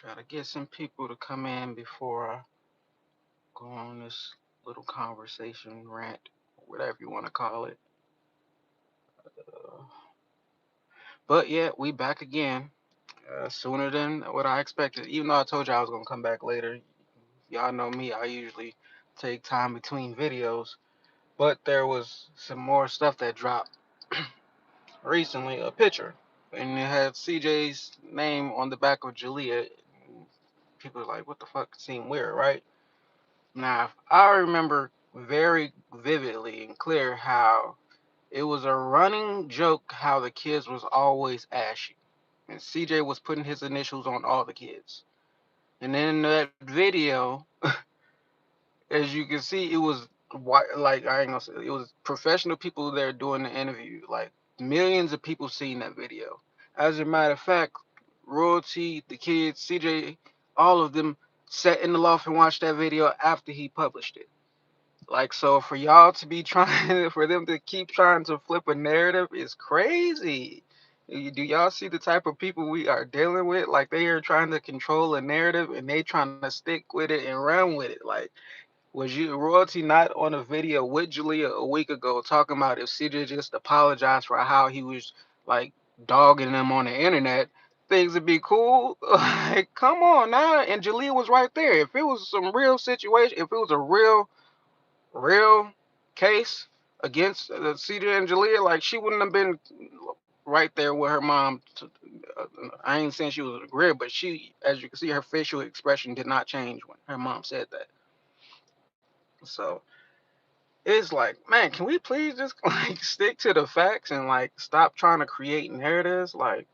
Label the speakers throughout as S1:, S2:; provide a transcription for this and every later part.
S1: Try to get some people to come in before I go on this little conversation rant, whatever you want to call it. Uh, but yeah, we back again. Sooner than what I expected. Even though I told you I was gonna come back later. Y'all know me. I usually take time between videos. But there was some more stuff that dropped recently. A picture, and it had CJ's name on the back of Jalea. People are like, "What the fuck?" Seemed weird, right? Now, I remember very vividly and clear how it was a running joke how the kids was always ashy. And CJ was putting his initials on all the kids. And then in that video, as you can see, it was like I ain't gonna say it was professional people there doing the interview. Like millions of people seen that video. As a matter of fact, Royalty, the kids, CJ, all of them sat in the loft and watched that video after he published it. Like, so for y'all to be trying, for them to keep trying to flip a narrative is crazy. Do y'all see the type of people we are dealing with? Like, they are trying to control a narrative and they trying to stick with it and run with it. Like, was you Royalty not on a video with Julia a week ago talking about if CJ just apologized for how he was like dogging them on the internet, things would be cool? Like, come on now. And Julia was right there. If it was some real situation, if it was a real case against CJ and Jalea, like she wouldn't have been right there with her mom. I ain't saying she was a grid, but she, as you can see, her facial expression did not change when her mom said that. So it's like, man, can we please just like stick to the facts and like stop trying to create narratives? Like,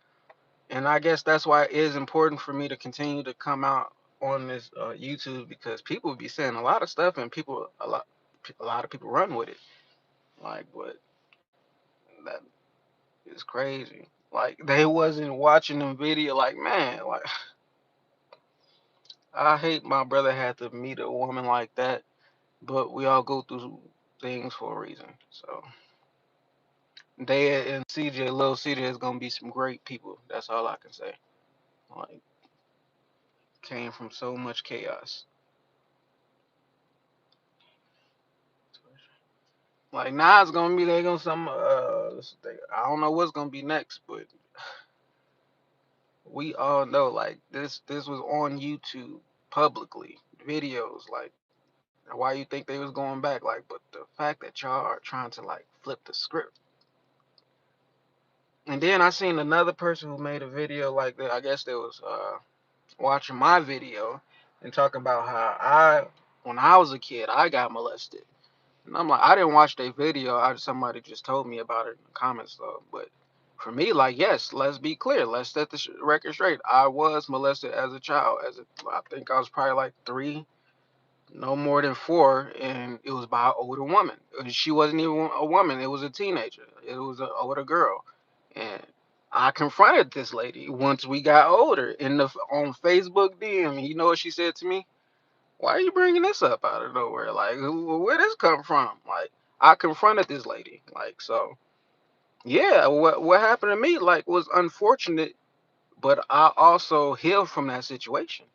S1: and I guess that's why it is important for me to continue to come out on this YouTube because people be saying a lot of stuff and a lot of people run with it. Like, but that is crazy. Like they wasn't watching the video. Like man, like I hate my brother had to meet a woman like that. But we all go through things for a reason. So they and CJ, little CJ is gonna be some great people. That's all I can say. Like came from so much chaos. Like now it's gonna be they gonna some I don't know what's gonna be next, but we all know like this was on YouTube publicly videos like why you think they was going back like but the fact that y'all are trying to like flip the script. And then I seen another person who made a video like that. I guess they was watching my video and talking about how when I was a kid, I got molested. And I'm like, I didn't watch their video. Somebody just told me about it in the comments though. But for me, like, yes, let's be clear. Let's set the record straight. I was molested as a child. I think I was probably like 3, no more than 4, and it was by an older woman. She wasn't even a woman. It was a teenager. It was an older girl, and I confronted this lady once we got older on Facebook DM. You know what she said to me? Why are you bringing this up out of nowhere? Like, where this come from? Like, I confronted this lady. Like, so yeah, what happened to me like was unfortunate, but I also healed from that situation.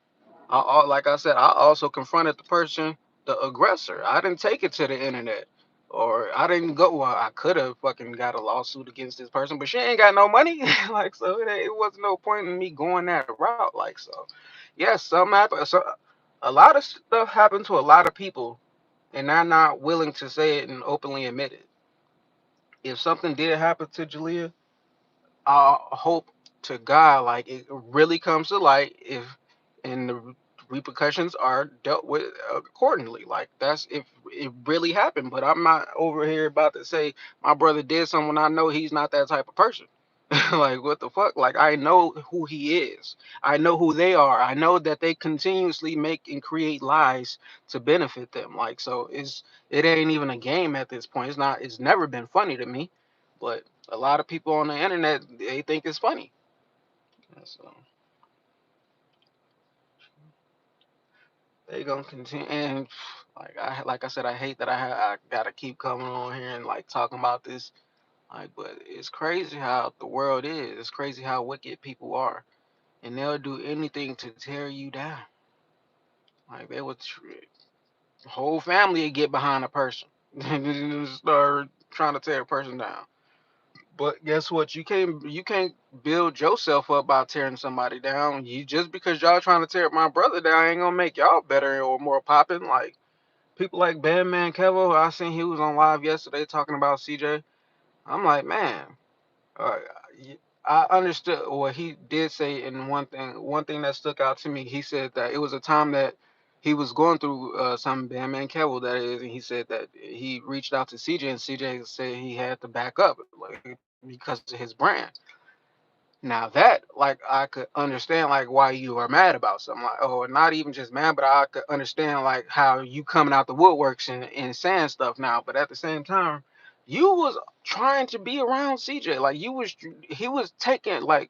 S1: Like I said, I also confronted the person, the aggressor. I didn't take it to the internet, or I didn't go. Well, I could have fucking got a lawsuit against this person, but she ain't got no money. Like, so it wasn't no point in me going that route. Like, so yes, some happen. So a lot of stuff happened to a lot of people, and they're not willing to say it and openly admit it. If something did happen to Jalea, I hope to God like it really comes to light if and the repercussions are dealt with accordingly. Like that's if it really happened. But I'm not over here about to say my brother did something when I know he's not that type of person. Like what the fuck? Like I know who he is. I know who they are. I know that they continuously make and create lies to benefit them. Like so it ain't even a game at this point. It's never been funny to me. But a lot of people on the internet they think it's funny. So they gonna continue and like I said, I hate that I gotta keep coming on here and like talking about this. Like, but it's crazy how the world is. It's crazy how wicked people are. and they'll do anything to tear you down. Like they would, whole family would get behind a person and start trying to tear a person down. But guess what? You can't build yourself up by tearing somebody down. You just because y'all trying to tear my brother down ain't gonna make y'all better or more popping. Like people like Bandman Kevo, I seen he was on live yesterday talking about CJ. I'm like, man, uh, I understood what he did say. And one thing that stuck out to me, he said that it was a time that he was going through some Bandman Kevo, that is, and he said that he reached out to CJ, and CJ said he had to back up, like because of his brand. Now that, like, I could understand like why you are mad about something, like, or not even just mad, but I could understand like how you coming out the woodworks and saying stuff now. But at the same time, you was trying to be around CJ. Like he was taking like,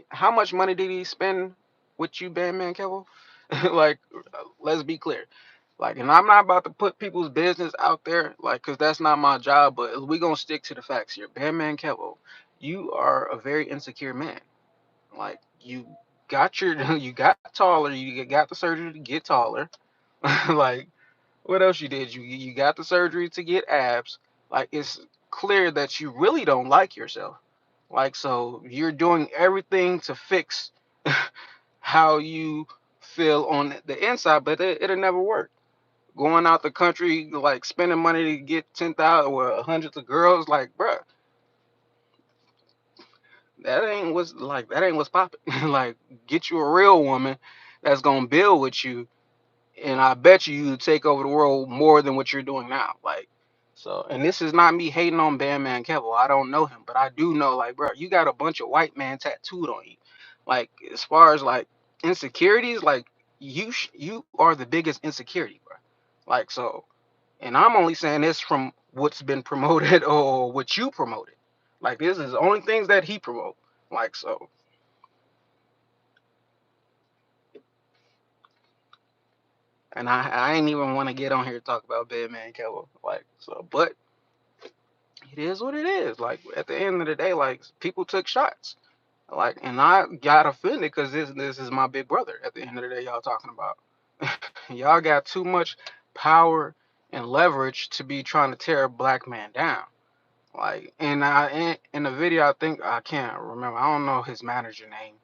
S1: how much money did he spend with you, Bandman Kevo? Like, let's be clear. Like, and I'm not about to put people's business out there, like, cause that's not my job. But we gonna stick to the facts here. Bandman Kevo, you are a very insecure man. Like you got your you got taller, you got the surgery to get taller. Like what else you did? You got the surgery to get abs. Like it's clear that you really don't like yourself. Like so you're doing everything to fix how you feel on the inside, but it'll never work. Going out the country, like spending money to get 10,000 or hundreds of girls, like bruh, that ain't what's popping. Like get you a real woman that's gonna build with you, and I bet you take over the world more than what you're doing now. Like so, and this is not me hating on Bandman Kevo. I don't know him, but I do know, like, bro, you got a bunch of white man tattooed on you. Like as far as like insecurities, like you are the biggest insecurity, bro. Like so, and I'm only saying this from what's been promoted or what you promoted. Like this is the only things that he promote. Like so, and I ain't even want to get on here to talk about Batman Kevo. Like so, but it is what it is. Like at the end of the day, like people took shots. Like, and I got offended because this is my big brother. At the end of the day, y'all talking about y'all got too much power and leverage to be trying to tear a black man down. Like, and in the video, I think I can't remember. I don't know his manager name.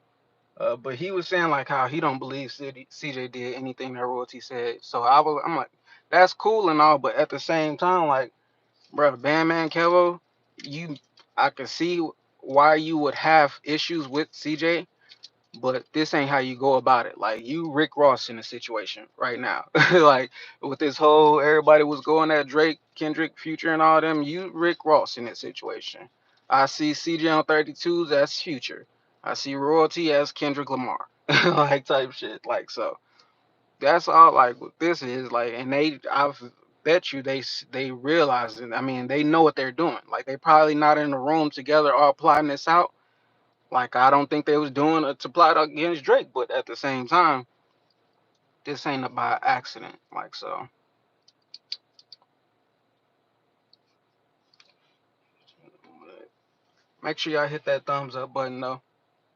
S1: But he was saying like how he don't believe CJ did anything that Royalty said. So I'm like, that's cool and all, but at the same time, like, bro, Bandman Kevo, you, I can see why you would have issues with CJ, but this ain't how you go about it. Like you Rick Ross in the situation right now. Like with this whole everybody was going at Drake, Kendrick, Future and all them, you Rick Ross in that situation. I see CJ on 32s as Future. I see Royalty as Kendrick Lamar. Like type shit. Like so. That's all like what this is like, and I bet you they realize it. I mean, they know what they're doing. Like they probably not in the room together all plotting this out. Like I don't think they was doing it to plot against Drake, but at the same time, this ain't by accident. Like so, make sure y'all hit that thumbs up button though.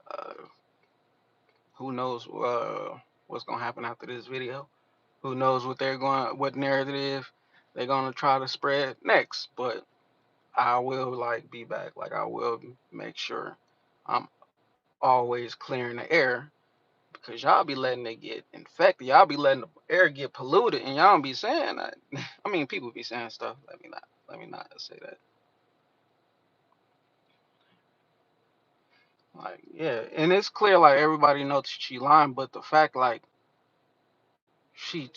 S1: Uh, who knows what's gonna happen after this video? Who knows what narrative they're gonna try to spread next? But I will like be back. Like I will make sure I'm always clearing the air because y'all be letting it get infected. Y'all be letting the air get polluted, and y'all don't be saying that. I mean, people be saying stuff. Let me not say that. Like, yeah, and it's clear like everybody knows she lying, but the fact like she,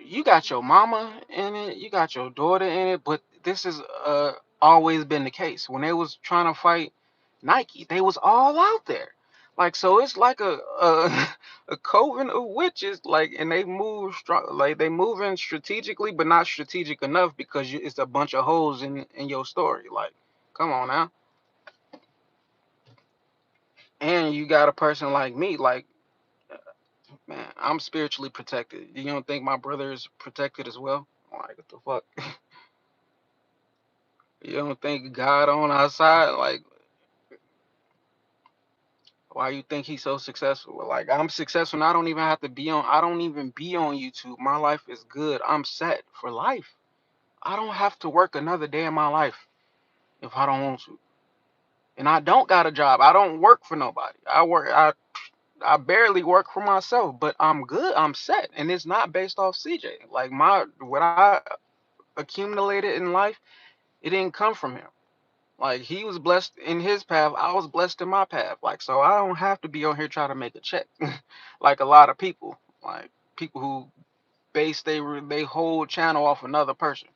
S1: you got your mama in it, you got your daughter in it, but this is always been the case. When they was trying to fight Nike, they was all out there. Like so, it's like a coven of witches. Like, and they move strong. Like they moving strategically, but not strategic enough because it's a bunch of holes in your story. Like, come on now. And you got a person like me. Like, man, I'm spiritually protected. You don't think my brother is protected as well? Like, what the fuck? You don't think God on our side? Like, Why you think he's so successful? Like I'm successful and I don't even have to be on I don't even be on YouTube. My life is good. I'm set for life. I don't have to work another day in my life if I don't want to. And I don't got a job. I don't work for nobody. I barely work for myself, but I'm good. I'm set. And it's not based off CJ. Like my what I accumulated in life, it didn't come from him. Like he was blessed in his path, I was blessed in my path. Like so I don't have to be on here trying to make a check. Like a lot of people. Like people who base they whole channel off another person.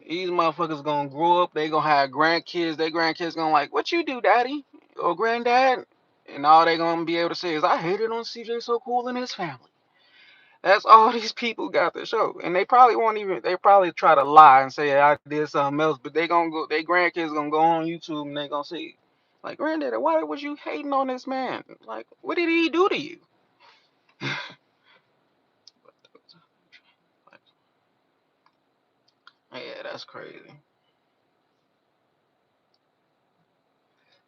S1: These motherfuckers gonna grow up, they gonna have grandkids, their grandkids gonna like, what you do, daddy? Or granddad? And all they gonna be able to say is, I hated on CJ So Cool and his family. That's all these people got to show. And they probably won't even, they probably try to lie and say I did something else, but they gonna go, their grandkids gonna go on YouTube and they gonna see, like, granddaddy, why was you hating on this man? Like, what did he do to you? Yeah, that's crazy.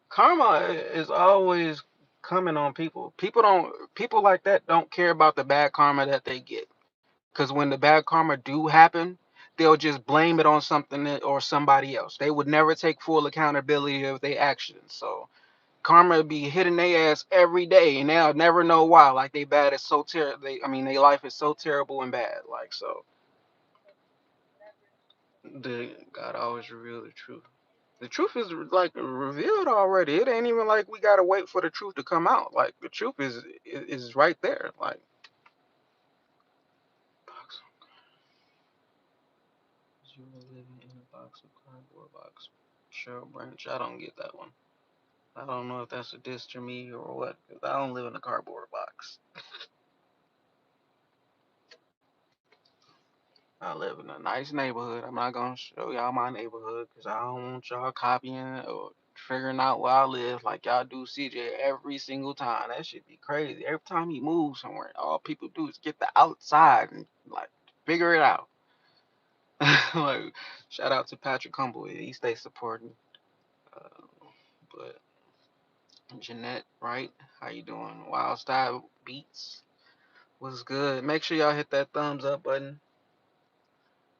S1: Karma is always coming on people. People like that don't care about the bad karma that they get. Cause when the bad karma do happen, they'll just blame it on something or somebody else. They would never take full accountability of their actions. So karma be hitting their ass every day, and they'll never know why. Like they bad is so terrible. Their life is so terrible and bad. Like so, the God always reveal the truth. The truth is like revealed already. It ain't even like we gotta wait for the truth to come out. Like the truth is right there. Like box. You were living in a box of cardboard box. Cheryl Branch. I don't get that one. I don't know if that's a diss to me or what. 'Cause I don't live in a cardboard box. I live in a nice neighborhood. I'm not gonna show y'all my neighborhood because I don't want y'all copying or figuring out where I live like y'all do CJ every single time. That should be crazy. Every time he moves somewhere, all people do is get the outside and like figure it out. Like shout out to Patrick Humble. He stays supporting. Uh, but Jeanette, right? How you doing? Wild Style Beats. What's good? Make sure y'all hit that thumbs up button.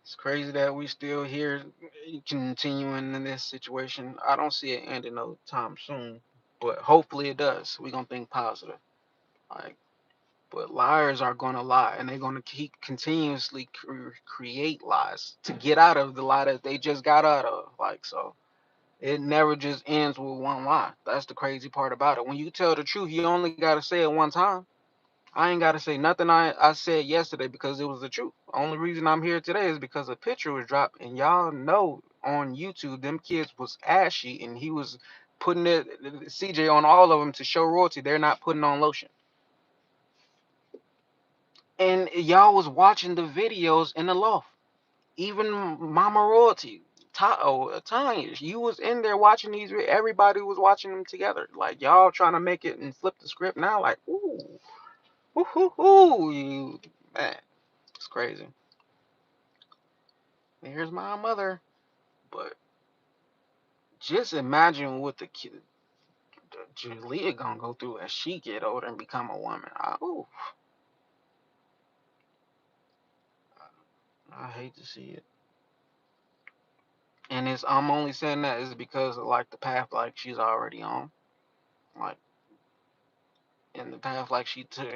S1: It's crazy that we still here continuing in this situation. I don't see it ending no time soon, but hopefully it does. We're gonna think positive. Like, but liars are gonna lie, and they're gonna keep continuously create lies to get out of the lie that they just got out of. Like, so it never just ends with one lie. That's the crazy part about it. When you tell the truth, you only gotta say it one time. I ain't gotta say nothing I said yesterday because it was the truth. Only reason I'm here today is because a picture was dropped, and y'all know on YouTube them kids was ashy, and he was putting it CJ on all of them to show royalty. They're not putting on lotion, and y'all was watching the videos in the loft. Even Mama Royalty, Tanya, you was in there watching these. Everybody was watching them together. Like y'all trying to make it and flip the script now. Like ooh, ooh, ooh, ooh, you man, it's crazy. Here's my mother. But just imagine what the kid, Julia gonna go through as she get older and become a woman. I hate to see it. And it's I'm only saying that is because of like the path like she's already on, like in the path like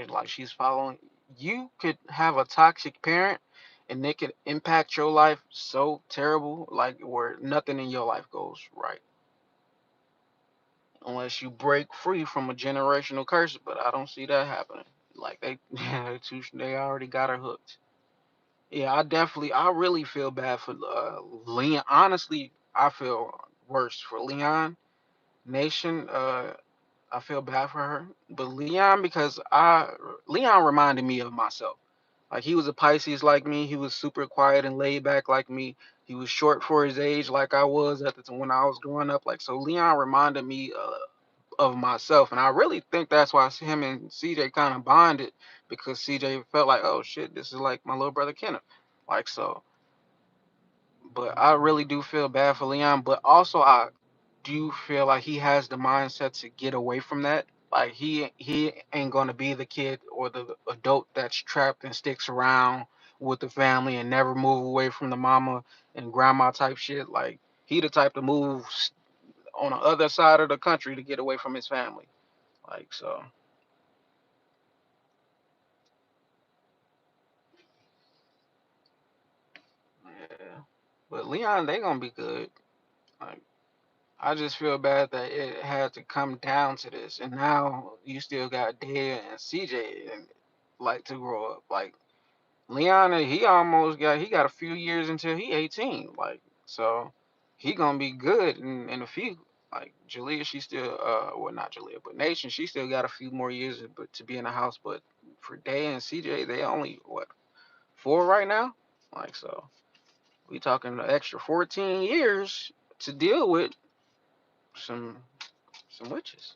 S1: like she's following. You could have a toxic parent, and they could impact your life so terrible, like where nothing in your life goes right. Unless you break free from a generational curse, but I don't see that happening. Like they already got her hooked. Yeah, I really feel bad for Leon. Honestly, I feel worse for Leon Nation. I feel bad for her, but Leon because I Leon reminded me of myself. Like he was a Pisces like me. He was super quiet and laid back like me. He was short for his age, like I was at the time when I was growing up. Like so, Leon reminded me of myself, and I really think that's why him and CJ kind of bonded because CJ felt like, oh shit, this is like my little brother Kenneth, like so. But I really do feel bad for Leon, but also do you feel like he has the mindset to get away from that? Like he ain't gonna be the kid or the adult that's trapped and sticks around with the family and never move away from the mama and grandma type shit. Like he the type to move on the other side of the country to get away from his family. Like so, yeah. But Leon, they gonna be good. Like I just feel bad that it had to come down to this, and now you still got Dea and CJ and like to grow up. Like Leon, he got a few years until he 18. Like so, he gonna be good in a few. Like Jalea, she still well not Jalea, but Nation, she still got a few more years but to be in the house. But for Dea and CJ, they only what 4 right now. Like so, we talking an extra 14 years to deal with some witches.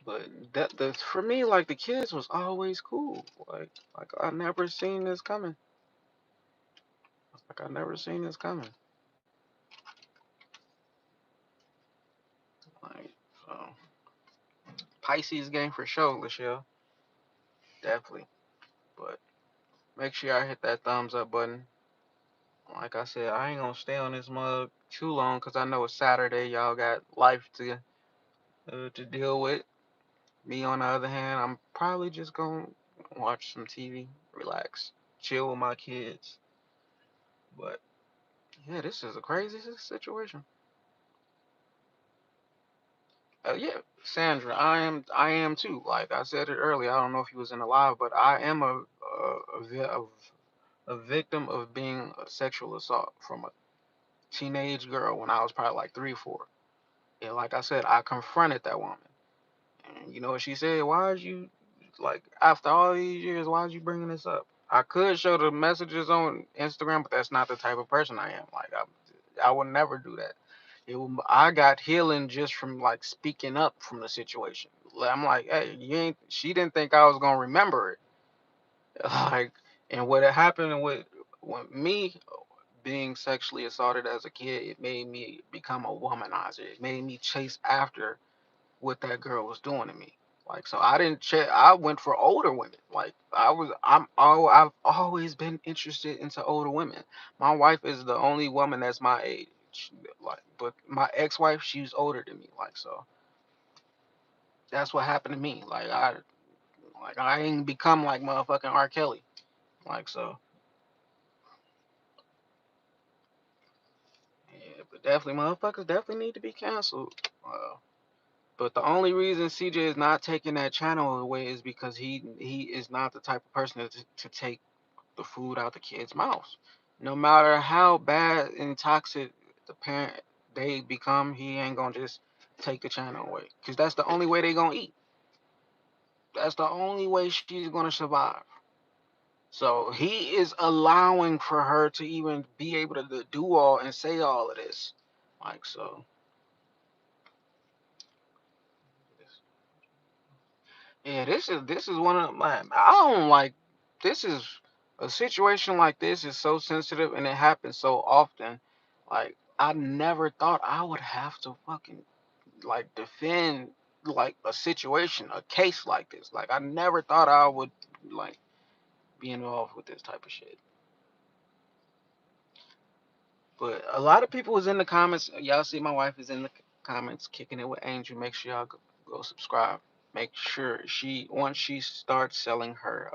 S1: But that the for me, like the kids was always cool. Like I never seen this coming. Like I never seen this coming. Like so Pisces game for sure, Lachelle. Definitely. But make sure y'all hit that thumbs up button. Like I said, I ain't gonna stay on this mug too long because I know it's Saturday. Y'all got life to deal with. Me on the other hand, I'm probably just gonna watch some TV, relax, chill with my kids. But yeah, this is a crazy situation. Yeah, Sandra, I am too. Like I said it earlier, I don't know if he was in the live, but I am a victim of being a sexual assault from a teenage girl when I was probably like 3, 4. And like I said, I confronted that woman. And you know what she said? Why is you like after all these years? Why is you bringing this up? I could show the messages on Instagram, but that's not the type of person I am. Like I would never do that. I got healing just from like speaking up from the situation. I'm like, hey, you ain't. She didn't think I was gonna remember it. Like, and what had happened with me being sexually assaulted as a kid, it made me become a womanizer. It made me chase after what that girl was doing to me. Like so I didn't check I went for older women. Like I've always been interested into older women. My wife is the only woman that's my age. Like but my ex-wife, she's older than me. Like so that's what happened to me. Like I ain't become like motherfucking R. Kelly. Like so yeah, but definitely motherfuckers definitely need to be canceled. But the only reason CJ is not taking that channel away is because he is not the type of person to take the food out the kid's mouth. No matter how bad and toxic the parent they become, he ain't gonna just take the channel away. Cause that's the only way they gonna eat. That's the only way she's gonna survive. So he is allowing for her to even be able to do all and say all of this. Like so. Yeah, this is one of my I don't like this is a situation like this is so sensitive and it happens so often. Like I never thought I would have to fucking like defend like a situation, a case like this. Like I never thought I would like be involved with this type of shit. But a lot of people was in the comments. Y'all see my wife is in the comments kicking it with Angel. Make sure y'all go subscribe. Make sure she once she starts selling her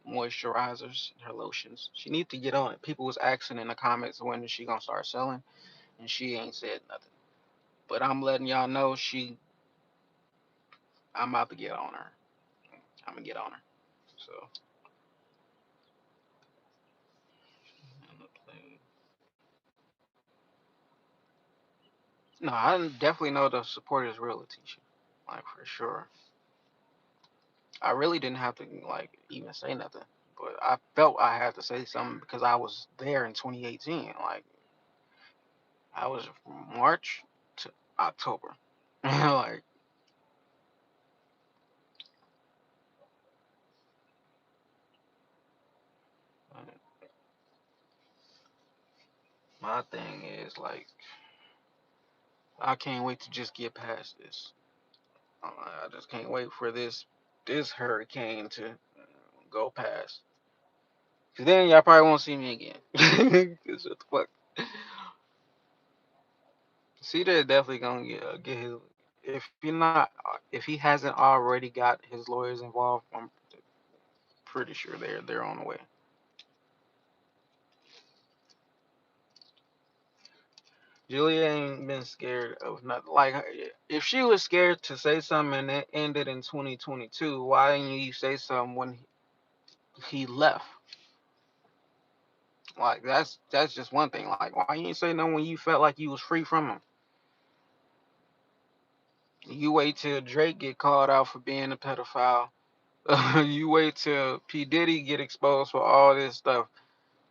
S1: moisturizers, her lotions, she needs to get on it. People was asking in the comments when is she gonna start selling, and she ain't said nothing. But I'm letting y'all know I'm about to get on her. I'm gonna get on her. So no, I definitely know the support is real, Letitia. Like for sure. I really didn't have to like even say nothing, but I felt I had to say something because I was there in 2018. Like I was from March to October. Like My thing is like, I can't wait to just get past this. I just can't wait for this hurricane to go past. Cause then y'all probably won't see me again. Cause what the fuck? CJ definitely gonna get his. If he hasn't already got his lawyers involved, I'm pretty sure they're on the way. Julia ain't been scared of nothing. Like, if she was scared to say something and it ended in 2022, why didn't you say something when he left? Like, that's just one thing. Like, why you ain't say nothing when you felt like you was free from him? You wait till Drake get called out for being a pedophile. You wait till P Diddy get exposed for all this stuff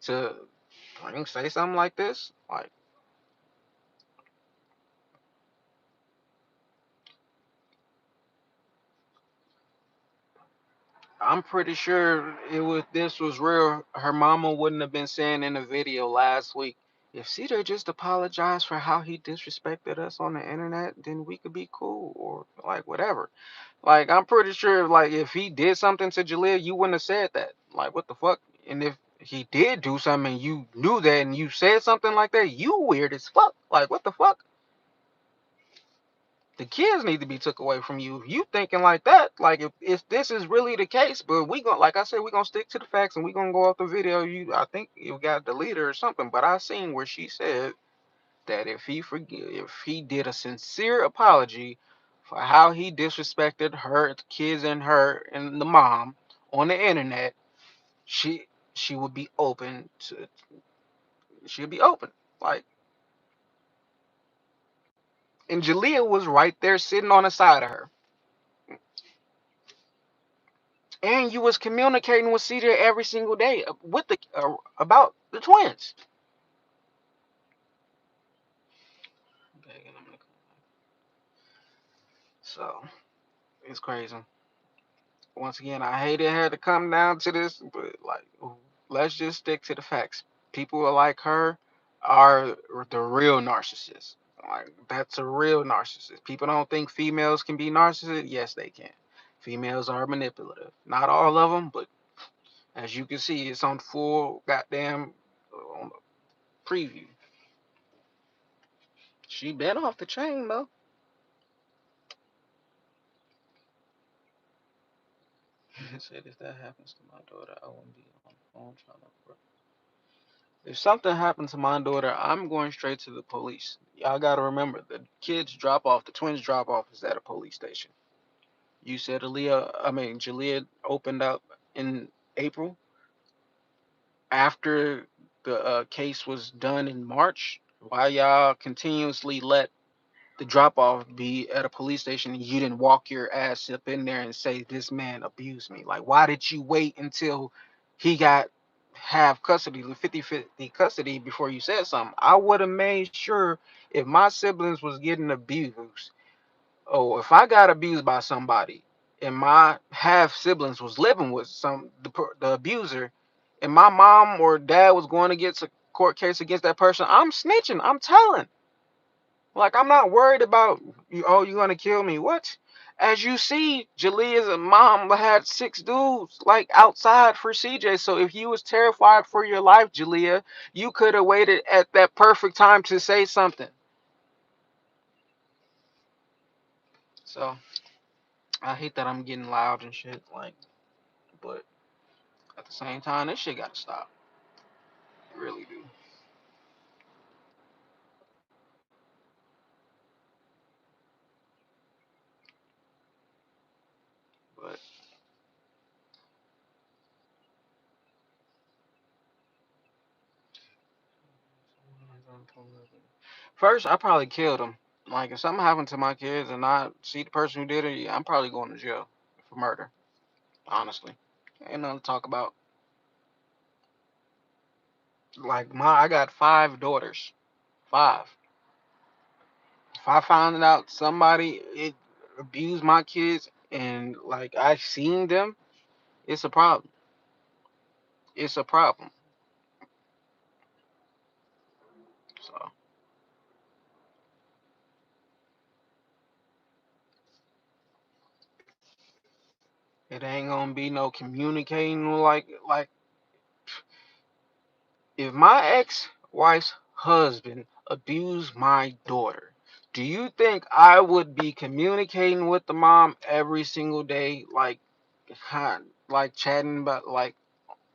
S1: to say something like this. Like, I'm pretty sure this was real. Her mama wouldn't have been saying in the video last week, if CJ just apologized for how he disrespected us on the internet, then we could be cool or like whatever. Like, I'm pretty sure like if he did something to Jalea, you wouldn't have said that. Like, what the fuck? And if he did do something and you knew that and you said something like that, you weird as fuck. Like, what the fuck? The kids need to be took away from you. If you thinking like that, like if this is really the case, but we gonna like I said, we gonna stick to the facts and we gonna go off the video. I think you got deleted or something, but I seen where she said that if he did a sincere apology for how he disrespected her, the kids and her and the mom on the internet, she she would be open to she'd be open. Like, and Jalea was right there sitting on the side of her. And you was communicating with CJ every single day with the about the twins. So it's crazy. Once again, I hate it had to come down to this, but like, let's just stick to the facts. People like her are the real narcissists. Like, that's a real narcissist. People don't think females can be narcissists. Yes, they can. Females are manipulative. Not all of them, but as you can see, it's on full goddamn on the preview. She been off the chain though. It said if that happens to my daughter, I won't be on the phone trying to. If something happened to my daughter, I'm going straight to the police. Y'all gotta remember, the kids drop off, the twins drop off is at a police station. You said Jalea opened up in April after the case was done in March. Why y'all continuously let the drop off be at a police station and you didn't walk your ass up in there and say this man abused me? Like, why did you wait until he got half custody, the 50-50 custody before you said something? I would have made sure if my siblings was getting abused, or if I got abused by somebody and my half siblings was living with the abuser, and my mom or dad was going to get a court case against that person, I'm snitching, I'm telling. Like, I'm not worried about you. Oh, you're gonna kill me? What? As you see, Jalea's mom had 6 dudes like outside for CJ. So if you was terrified for your life, Jalea, you could have waited at that perfect time to say something. So I hate that I'm getting loud and shit. Like, but at the same time, this shit gotta stop. I really do. But first, I probably killed him. Like, if something happened to my kids and I see the person who did it, yeah, I'm probably going to jail for murder. Honestly. Ain't nothing to talk about. Like, I got 5 daughters. 5. If I found out somebody abused my kids and like I seen them, it's a problem. It's a problem. So it ain't gonna be no communicating like if my ex-wife's husband abused my daughter, do you think I would be communicating with the mom every single day, like chatting about like,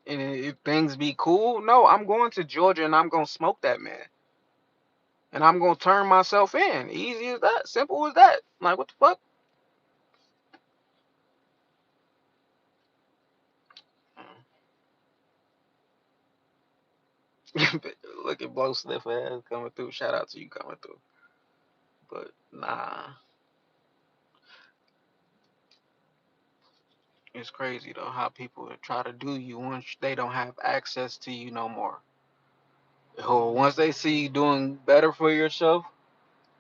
S1: and if things be cool? No, I'm going to Georgia and I'm gonna smoke that man, and I'm gonna turn myself in. Easy as that, simple as that. Like what the fuck? Look at Blow Sniffer ass coming through. Shout out to you coming through. But nah, it's crazy though how people try to do you once they don't have access to you no more. Or once they see you doing better for yourself,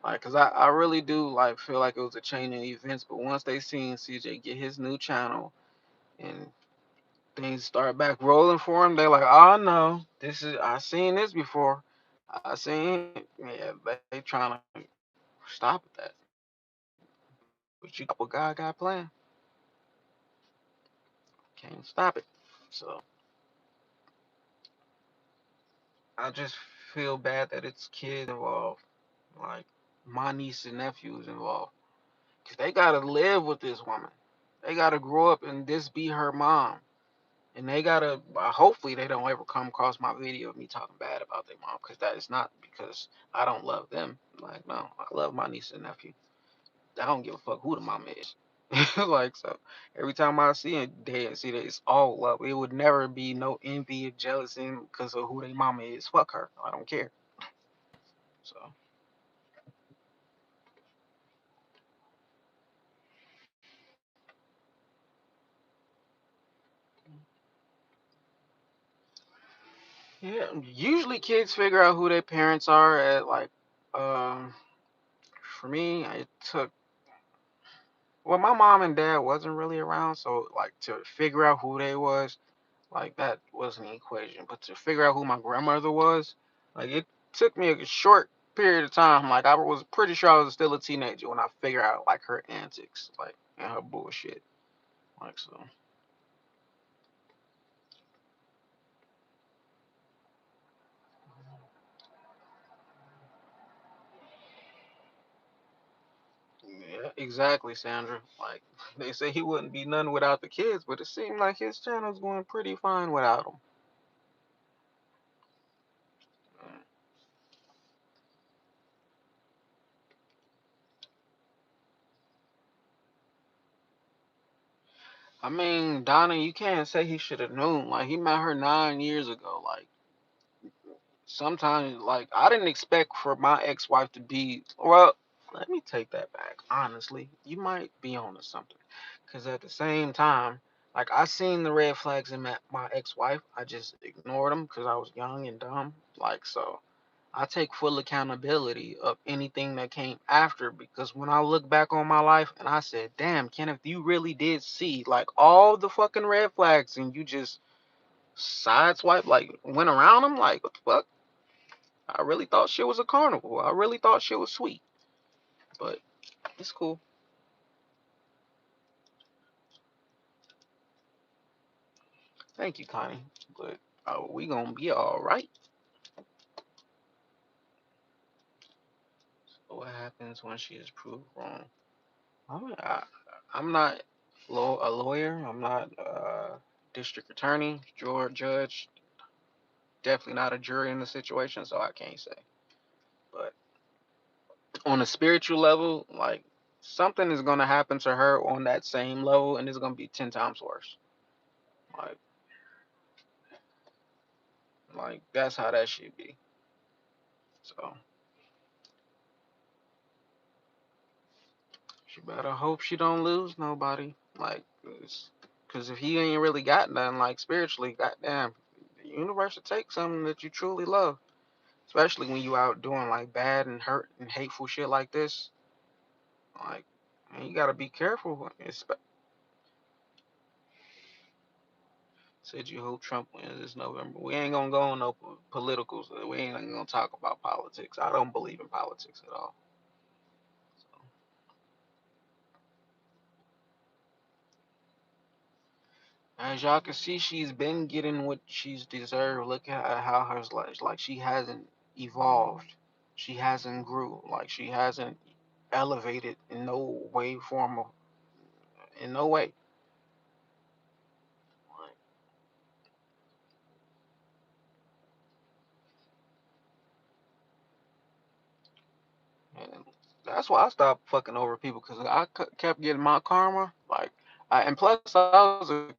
S1: like, cause I really do like feel like it was a chain of events. But once they seen CJ get his new channel and things start back rolling for him, they like, oh no, this is I seen this before. I seen, yeah, they trying to stop that. But you got what God got planned. Can't stop it. So I just feel bad that it's kids involved, like my niece and nephews involved, cause they gotta live with this woman. They gotta grow up and this be her mom, and they gotta. Hopefully, they don't ever come across my video of me talking bad about their mom, cause that is not because I don't love them. Like no, I love my niece and nephew. I don't give a fuck who the mama is. Like so, every time I see it, they see that it's all love. It would never be no envy or jealousy because of who their mama is. Fuck her. I don't care. So yeah, usually kids figure out who their parents are at like um for me it took well my mom and dad wasn't really around, so like to figure out who they was, like that wasn't an equation. But to figure out who my grandmother was, like it took me a short period of time. Like I was pretty sure I was still a teenager when I figured out like her antics, like and her bullshit. Like so. Yeah, exactly, Sandra. Like they say he wouldn't be none without the kids, but it seemed like his channel's going pretty fine without them. I mean, Donna, you can't say he should have known. Like he met her 9 years ago. Like sometimes like I didn't expect for my ex-wife to be well, let me take that back. Honestly, you might be onto something. Cause at the same time, like I seen the red flags in my ex-wife. I just ignored them because I was young and dumb. Like so I take full accountability of anything that came after because when I look back on my life and I said, damn, Kenneth, you really did see like all the fucking red flags and you just sideswipe, like went around them, like what the fuck? I really thought shit was a carnival. I really thought shit was sweet, but it's cool. Thank you, Connie. But we gonna be all right. So what happens when she is proved wrong? I'm not a lawyer. I'm not a district attorney, judge. Definitely not a jury in the situation, so I can't say. But on a spiritual level, like something is gonna happen to her on that same level, and it's gonna be 10 times worse. Like, like that's how that should be. So she better hope she don't lose nobody. Like, cause if he ain't really got nothing, like spiritually, goddamn, the universe will take something that you truly love. Especially when you out doing like bad and hurt and hateful shit like this. Like, man, you gotta be careful. Said you hope Trump wins this November. We ain't gonna go on no politicals. We ain't gonna talk about politics. I don't believe in politics at all. So, as y'all can see, she's been getting what she's deserved. Look at how her life, like she hasn't evolved. She hasn't grew. Like she hasn't elevated in no way, form, of, in no way. And that's why I stopped fucking over people because kept getting my karma. Like, and plus I was a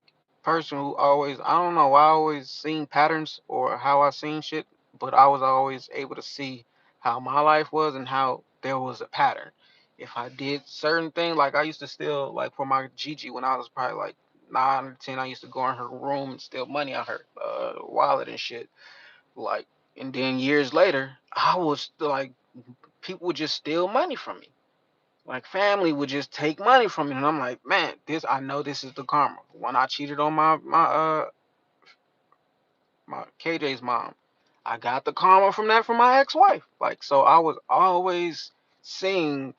S1: person who always, I don't know, I always seen patterns or how I seen shit, but I was always able to see how my life was and how there was a pattern. If I did certain things, like I used to steal, like for my Gigi when I was probably like 9 or 10, I used to go in her room and steal money out her wallet and shit. Like, and then years later, I was like people would just steal money from me. Like family would just take money from me, and I'm like, man, this I know this is the karma. When I cheated on my KJ's mom, I got the karma from that from my ex-wife. Like so, I was always seeing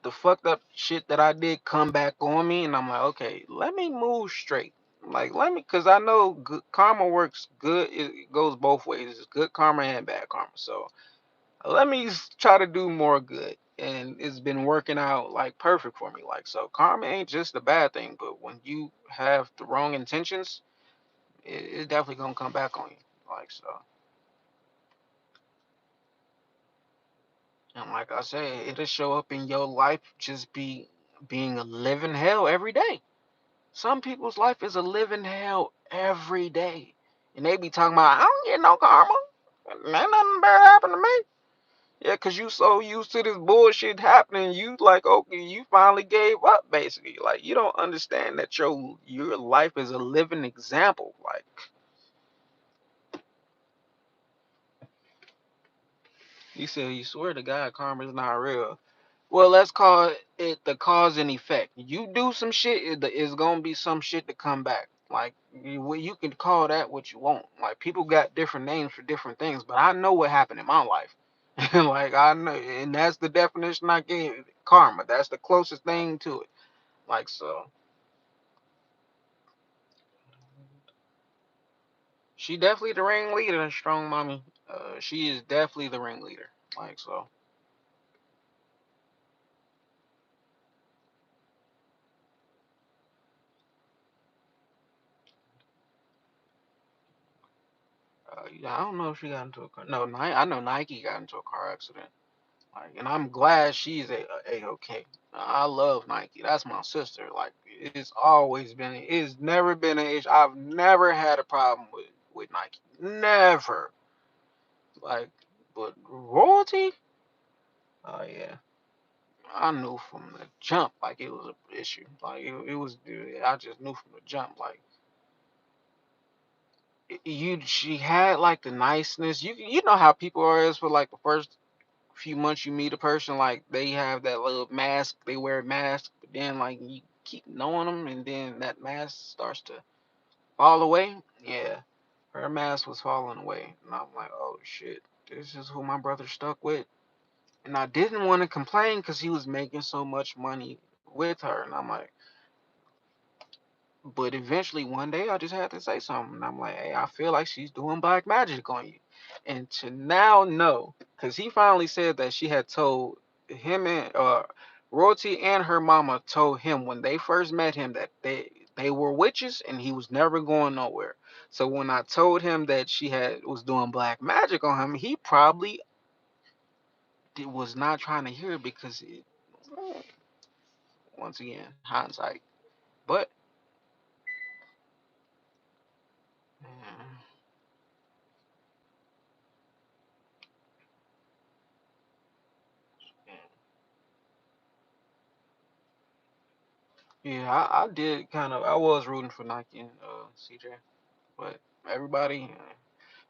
S1: the fucked up shit that I did come back on me, and I'm like, okay, let me move straight. Like let me, cause I know good, karma works good. It goes both ways. It's good karma and bad karma. So let me try to do more good, and it's been working out like perfect for me. Like so karma ain't just a bad thing, but when you have the wrong intentions, it's definitely gonna come back on you. Like so, and like I said, it'll show up in your life just being a living hell every day. Some people's life is a living hell every day, and they be talking about I don't get no karma, ain't nothing bad happen to me. Yeah, cause you so used to this bullshit happening, you like okay, you finally gave up basically. Like you don't understand that your life is a living example. Like you said, you swear to God, karma's not real. Well, let's call it the cause and effect. You do some shit, it's gonna be some shit to come back. Like you can call that what you want. Like people got different names for different things, but I know what happened in my life. Like I know, and that's the definition I gave. Karma. That's the closest thing to it. Like so, she definitely the ringleader, strong mommy. She is definitely the ringleader. Like so, yeah, I don't know if she got into a car. No, I know Nike got into a car accident. Like, and I'm glad she's a okay. I love Nike. That's my sister. Like, it's always been. It's never been an issue. I've never had a problem with Nike. Never. Like, but royalty. Oh yeah. I knew from the jump like it was an issue. Like it was. I just knew from the jump. Like she had like the niceness. You know how people are is for like the first few months you meet a person, like they have that little mask, they wear a mask, but then like you keep knowing them, and then that mask starts to fall away. Yeah, her mask was falling away, and I'm like, oh shit, this is who my brother stuck with. And I didn't want to complain because he was making so much money with her, and I'm like, but eventually one day I just had to say something. And I'm like, hey, I feel like she's doing black magic on you. And to now know, because he finally said that she had told him and Royalty and her mama told him when they first met him that they were witches and he was never going nowhere. So when I told him that she had was doing black magic on him, he probably was not trying to hear it because once again, hindsight. But uh, yeah, I did kind of. I was rooting for Nike and CJ, but everybody,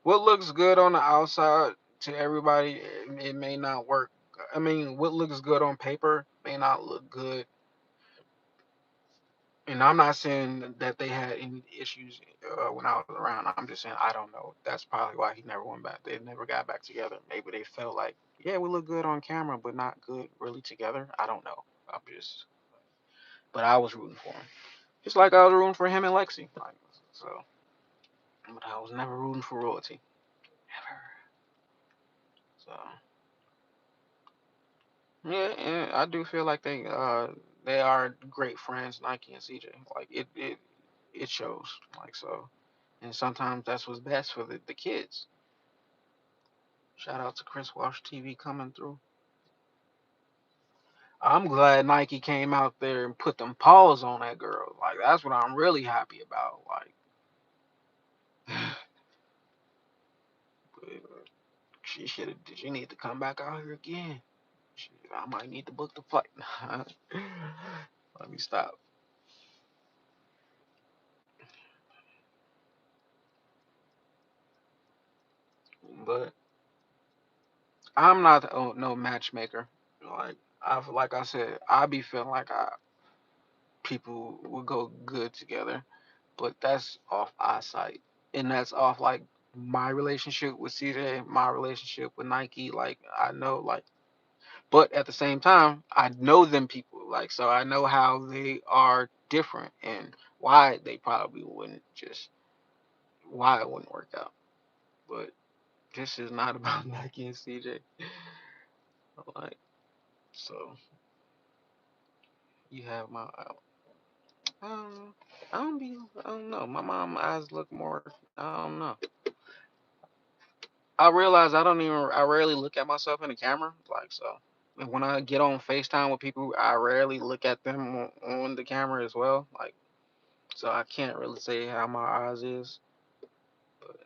S1: what looks good on the outside to everybody, it may not work. I mean, what looks good on paper may not look good And I'm not saying that they had any issues when I was around. I'm just saying I don't know. That's probably why he never went back. They never got back together. Maybe they felt like, yeah, we look good on camera, but not good really together. I don't know. I'm just, but I was rooting for him, just like I was rooting for him and Lexi. Like, so, but I was never rooting for royalty, never. So, yeah, and I do feel like they are great friends, Nike and CJ. Like it shows. Like so. And sometimes that's what's best for the kids. Shout out to Chris Wash TV coming through. I'm glad Nike came out there and put them paws on that girl. Like that's what I'm really happy about. Like she should have. She need to come back out here again. I might need to book the flight. Let me stop. But I'm not no matchmaker. Like I said, I be feeling like people would go good together, but that's off eyesight, and that's off like my relationship with CJ, my relationship with Nike. Like I know, like, but at the same time, I know them people, like, so I know how they are different and why they probably wouldn't just why it wouldn't work out. But this is not about Nike and CJ. Like, so you have my um, I don't know. My mom eyes look more. I don't know. I realize I rarely look at myself in the camera. Like, so. And when I get on FaceTime with people, I rarely look at them on the camera as well. Like, so I can't really say how my eyes is. But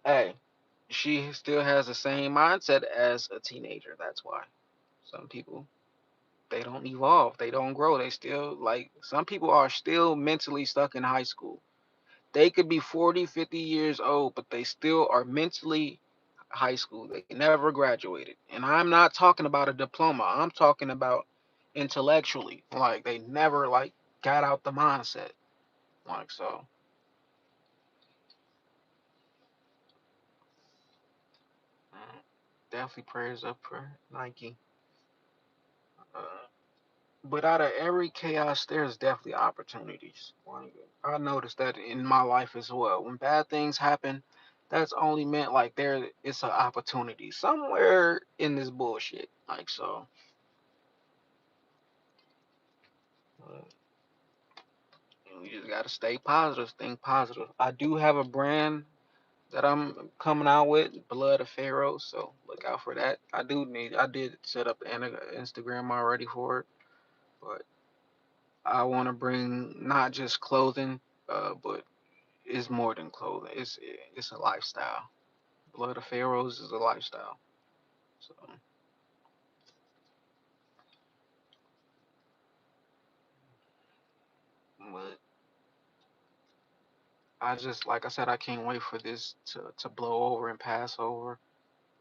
S1: hey, she still has the same mindset as a teenager. That's why. Some people, they don't evolve. They don't grow. They still, like, some people are still mentally stuck in high school. They could be 40, 50 years old, but they still are mentally high school. They never graduated. And I'm not talking about a diploma. I'm talking about intellectually. Like they never like got out the mindset. Like so, definitely prayers up for Nike. Uh, but out of every chaos, there's definitely opportunities. Like, I noticed that in my life as well. When bad things happen, that's only meant like there it's an opportunity somewhere in this bullshit. Like so, uh, you just gotta stay positive, think positive. I do have a brand that I'm coming out with, Blood of Pharaoh, so look out for that. I did set up an Instagram already for it, but I want to bring not just clothing, but it's more than clothing. It's a lifestyle. Blood of Pharaohs is a lifestyle. So, but I just like I said, I can't wait for this to blow over and pass over.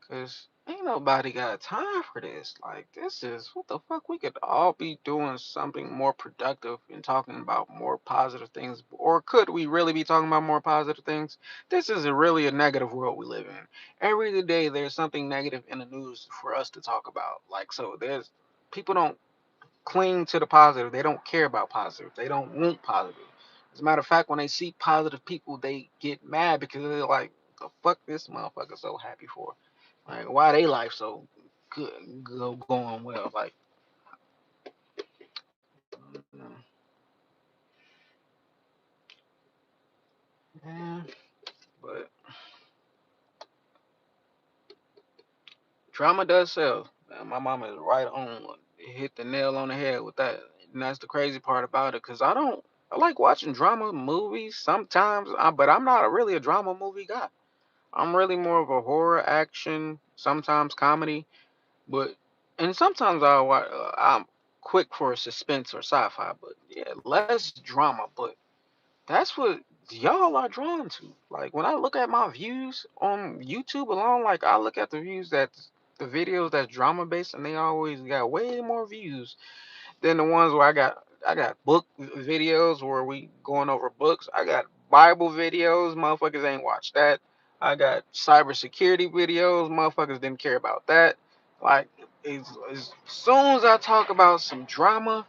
S1: Cause ain't nobody got time for this. Like this is what the fuck. We could all be doing something more productive and talking about more positive things. Or could we really be talking about more positive things? This is really a negative world we live in. Every day there's something negative in the news for us to talk about. Like so there's people don't cling to the positive. They don't care about positive. They don't want positive. As a matter of fact, when they see positive people, they get mad because they're like, the fuck this motherfucker so happy for? Like, why they life so good, going well? Like, mm, yeah, but drama does sell. My mama is right on, hit the nail on the head with that. And that's the crazy part about it, cause I like watching drama movies sometimes, but I'm not really a drama movie guy. I'm really more of a horror, action, sometimes comedy, but and sometimes I'm quick for suspense or sci-fi, but yeah, less drama. But that's what y'all are drawn to. Like when I look at my views on YouTube alone, like I look at the videos that's drama based, and they always got way more views than the ones where I got book videos where we going over books. I got Bible videos, motherfuckers ain't watched that. I got cybersecurity videos, motherfuckers didn't care about that. Like as soon as I talk about some drama,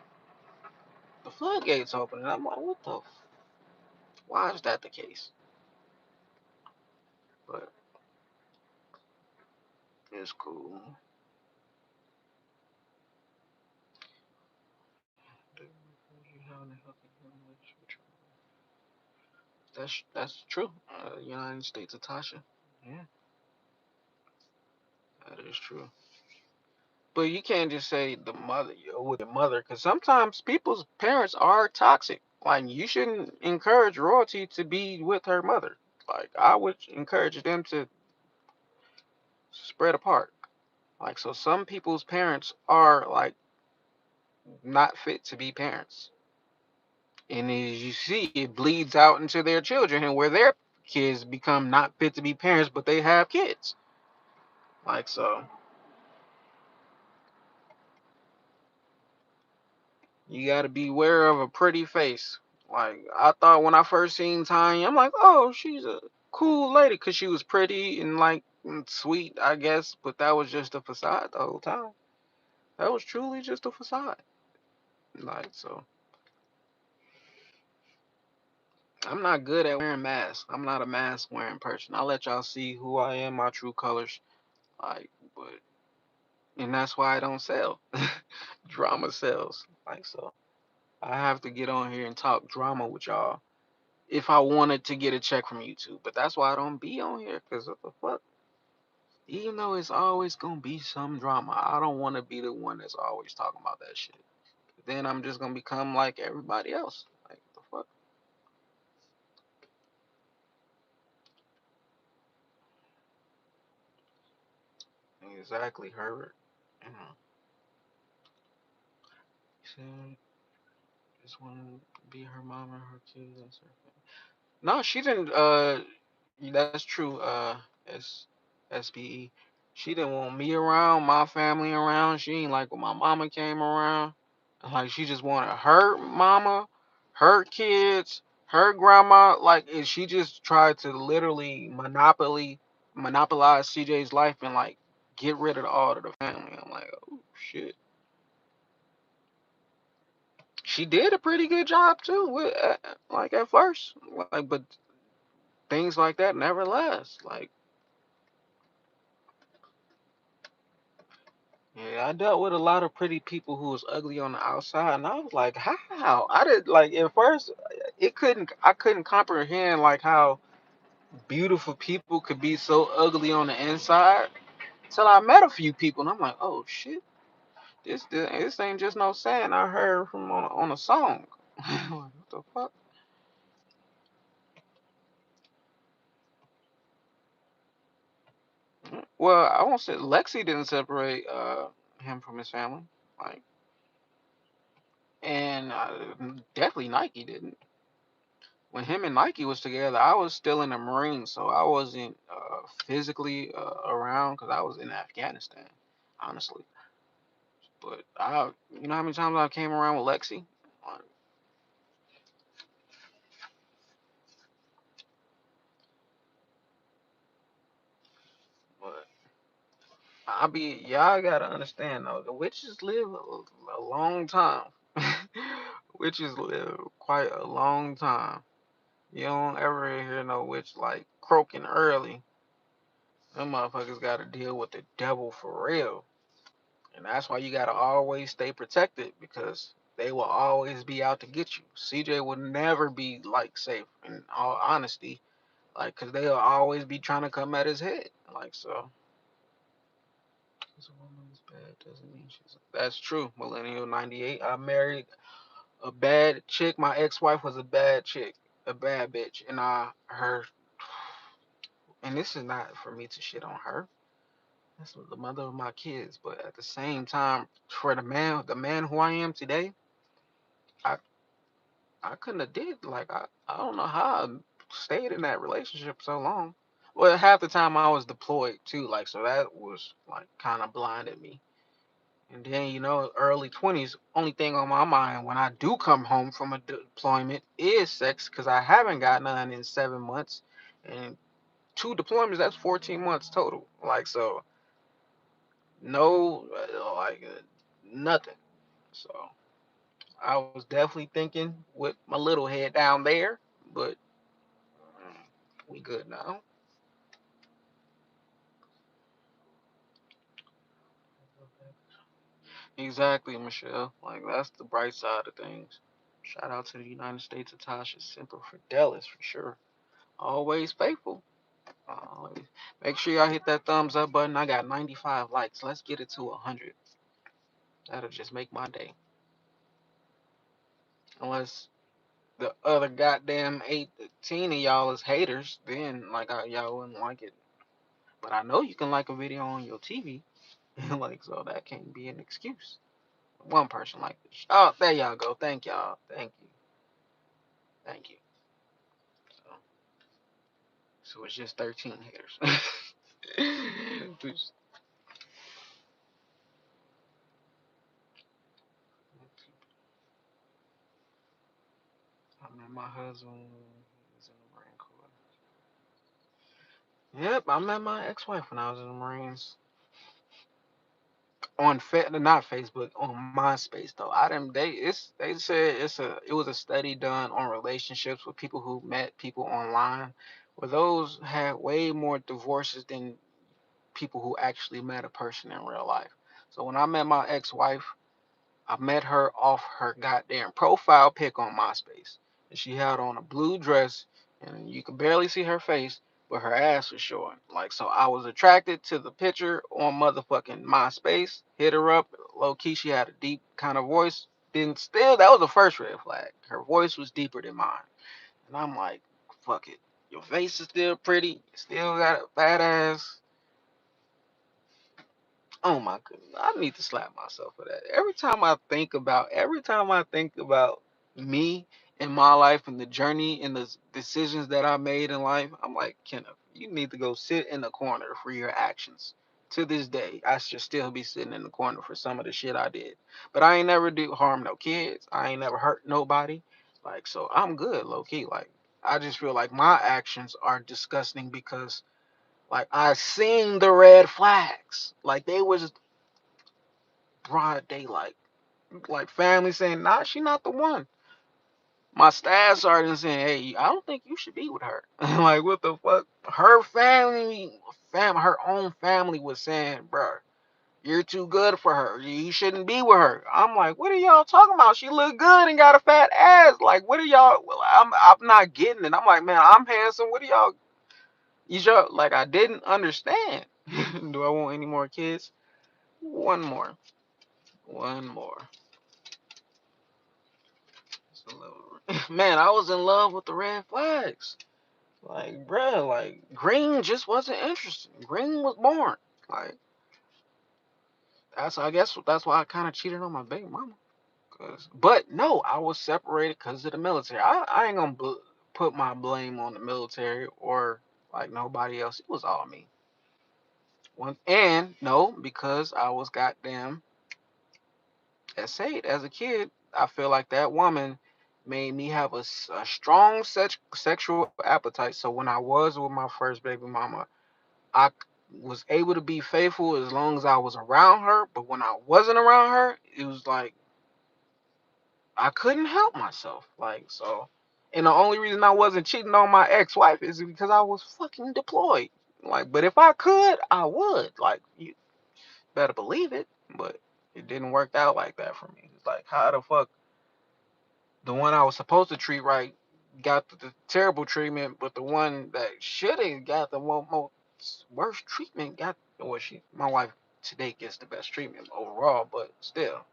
S1: the floodgates open, and I'm like, what the? Why is that the case? But it's cool. That's true. United States of Tasha. Yeah, that is true. But you can't just say the mother with the mother, because sometimes people's parents are toxic. Like you shouldn't encourage royalty to be with her mother. Like I would encourage them to spread apart. Like so, some people's parents are like not fit to be parents, and as you see, it bleeds out into their children, and where their kids become not fit to be parents, but they have kids. Like so, you got to be aware of a pretty face. Like I thought when I first seen Tanya, I'm like, oh, she's a cool lady because she was pretty and like sweet, I guess. But that was just a facade the whole time. That was truly just a facade. Like so, I'm not good at wearing masks. I'm not a mask wearing person. I'll let y'all see who I am, my true colors. Like, but and that's why I don't sell. Drama sells. Like so, I have to get on here and talk drama with y'all if I wanted to get a check from YouTube. But that's why I don't be on here, because what the fuck? Even though it's always gonna be some drama, I don't want to be the one that's always talking about that shit. Then I'm just gonna become like everybody else. Like the fuck? Exactly, Herbert. You know, he said just want to be her mom or her kids. That's her. No, she didn't. That's true. SBE. She didn't want me around, my family around. She ain't like when my mama came around. Like she just wanted her mama, her kids, her grandma. Like and she just tried to literally monopolize CJ's life and like get rid of all of the family. I'm like, oh shit. She did a pretty good job too. With like at first, like but things like that never last. Like yeah, I dealt with a lot of pretty people who was ugly on the outside, and I was like, how? I did like at first, I couldn't comprehend like how beautiful people could be so ugly on the inside. Till I met a few people, and I'm like, oh shit, this ain't just no saying I heard from on a song. What the fuck? Well, I won't say Lexi didn't separate him from his family, like, and definitely Nike didn't. When him and Nike was together, I was still in the Marines, so I wasn't physically around because I was in Afghanistan, honestly. But you know how many times I came around with Lexi? Like, but y'all gotta understand though, the witches live a long time. Witches live quite a long time. You don't ever hear no witch like croaking early. Them motherfuckers gotta deal with the devil for real. And that's why you gotta always stay protected because they will always be out to get you. CJ will never be like safe in all honesty, like because they'll always be trying to come at his head. Like so, this woman is bad doesn't mean she's. That's true. Millennial 98. I married a bad chick. My ex-wife was a bad chick, a bad bitch, and her. And this is not for me to shit on her. That's the mother of my kids. But at the same time, for the man who I am today, I I couldn't have did like I don't know how I stayed in that relationship so long. Well, half the time I was deployed too, like so that was like kind of blinded me. And then, early 20s, only thing on my mind when I do come home from a deployment is sex because I haven't got none in 7 months. And two deployments, that's 14 months total. Like, so, no, nothing. So, I was definitely thinking with my little head down there, but we good now. Exactly, Michelle. Like, that's the bright side of things. Shout out to the United States of Tasha Semper Fidelis for sure. Always faithful. Always. Make sure y'all hit that thumbs up button. I got 95 likes. Let's get it to 100. That'll just make my day. Unless the other goddamn 18 of y'all is haters, then like y'all wouldn't like it. But I know you can like a video on your TV, like so that can't be an excuse. One person like this. Oh, there y'all go. Thank y'all. Thank you. Thank you. So, so it's just 13 haters. I met my husband. He's in the Marine Corps. Yep, I met my ex-wife when I was in the Marines. On not Facebook, on MySpace though. I didn't. They said it was a study done on relationships with people who met people online, where those had way more divorces than people who actually met a person in real life. So when I met my ex-wife, I met her off her goddamn profile pic on MySpace. And she had on a blue dress, and you could barely see her face, but her ass was showing. Like, so I was attracted to the picture on motherfucking MySpace. Hit her up. Low key, she had a deep kind of voice. Then still, that was the first red flag. Her voice was deeper than mine. And I'm like, fuck it. Your face is still pretty. You still got a fat ass. Oh my goodness, I need to slap myself for that. Every time I think about me in my life and the journey and the decisions that I made in life, I'm like, Kenneth, you need to go sit in the corner for your actions. To this day, I should still be sitting in the corner for some of the shit I did. But I ain't never do harm no kids. I ain't never hurt nobody. Like, so I'm good, low key. Like, I just feel like my actions are disgusting because like I seen the red flags. Like they was broad daylight. Like family saying, nah, she not the one. My staff sergeant saying, hey, I don't think you should be with her. Like what the fuck? Her her own family was saying, bro, you're too good for her. You shouldn't be with her. I'm like, what are y'all talking about? She look good and got a fat ass. Like, what are y'all? Well, I'm not getting it. I'm like, man, I'm handsome. What are y'all? You sure? Like, I didn't understand. Do I want any more kids? One more. One more. Man, I was in love with the red flags. Like, bruh, like green just wasn't interesting. Green was boring. Like, I guess that's why I kind of cheated on my baby mama. But no, I was separated because of the military. I ain't gonna put my blame on the military or like nobody else. It was all me. And no, because I was goddamn as a kid, I feel like that woman made me have a strong sexual appetite. So when I was with my first baby mama, I was able to be faithful as long as I was around her. But when I wasn't around her, it was like I couldn't help myself. Like so, and the only reason I wasn't cheating on my ex-wife is because I was fucking deployed. Like, but if I could, I would. Like, you better believe it. But it didn't work out like that for me. It's like how the fuck the one I was supposed to treat right got the terrible treatment, but the one that should have got the most worst treatment got well she my wife today gets the best treatment overall, but still.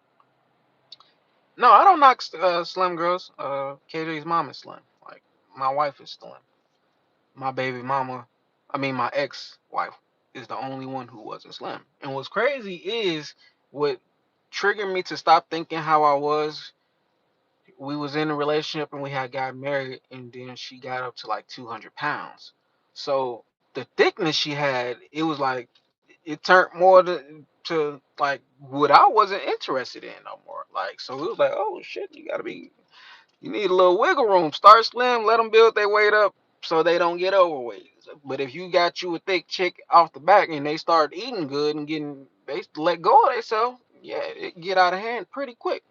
S1: No, I don't knock slim girls. KJ's mom is slim. Like my wife is slim. My baby mama, I mean my ex-wife is the only one who wasn't slim. And what's crazy is what triggered me to stop thinking how I was we was in a relationship and we had got married and then she got up to like 200 pounds. So the thickness she had, it was like it turned more to to like what I wasn't interested in no more. Like, so it was like, oh shit, you need a little wiggle room. Start slim, let them build their weight up so they don't get overweight. But if you got you a thick chick off the back and they start eating good and they let go of themselves, yeah, it get out of hand pretty quick.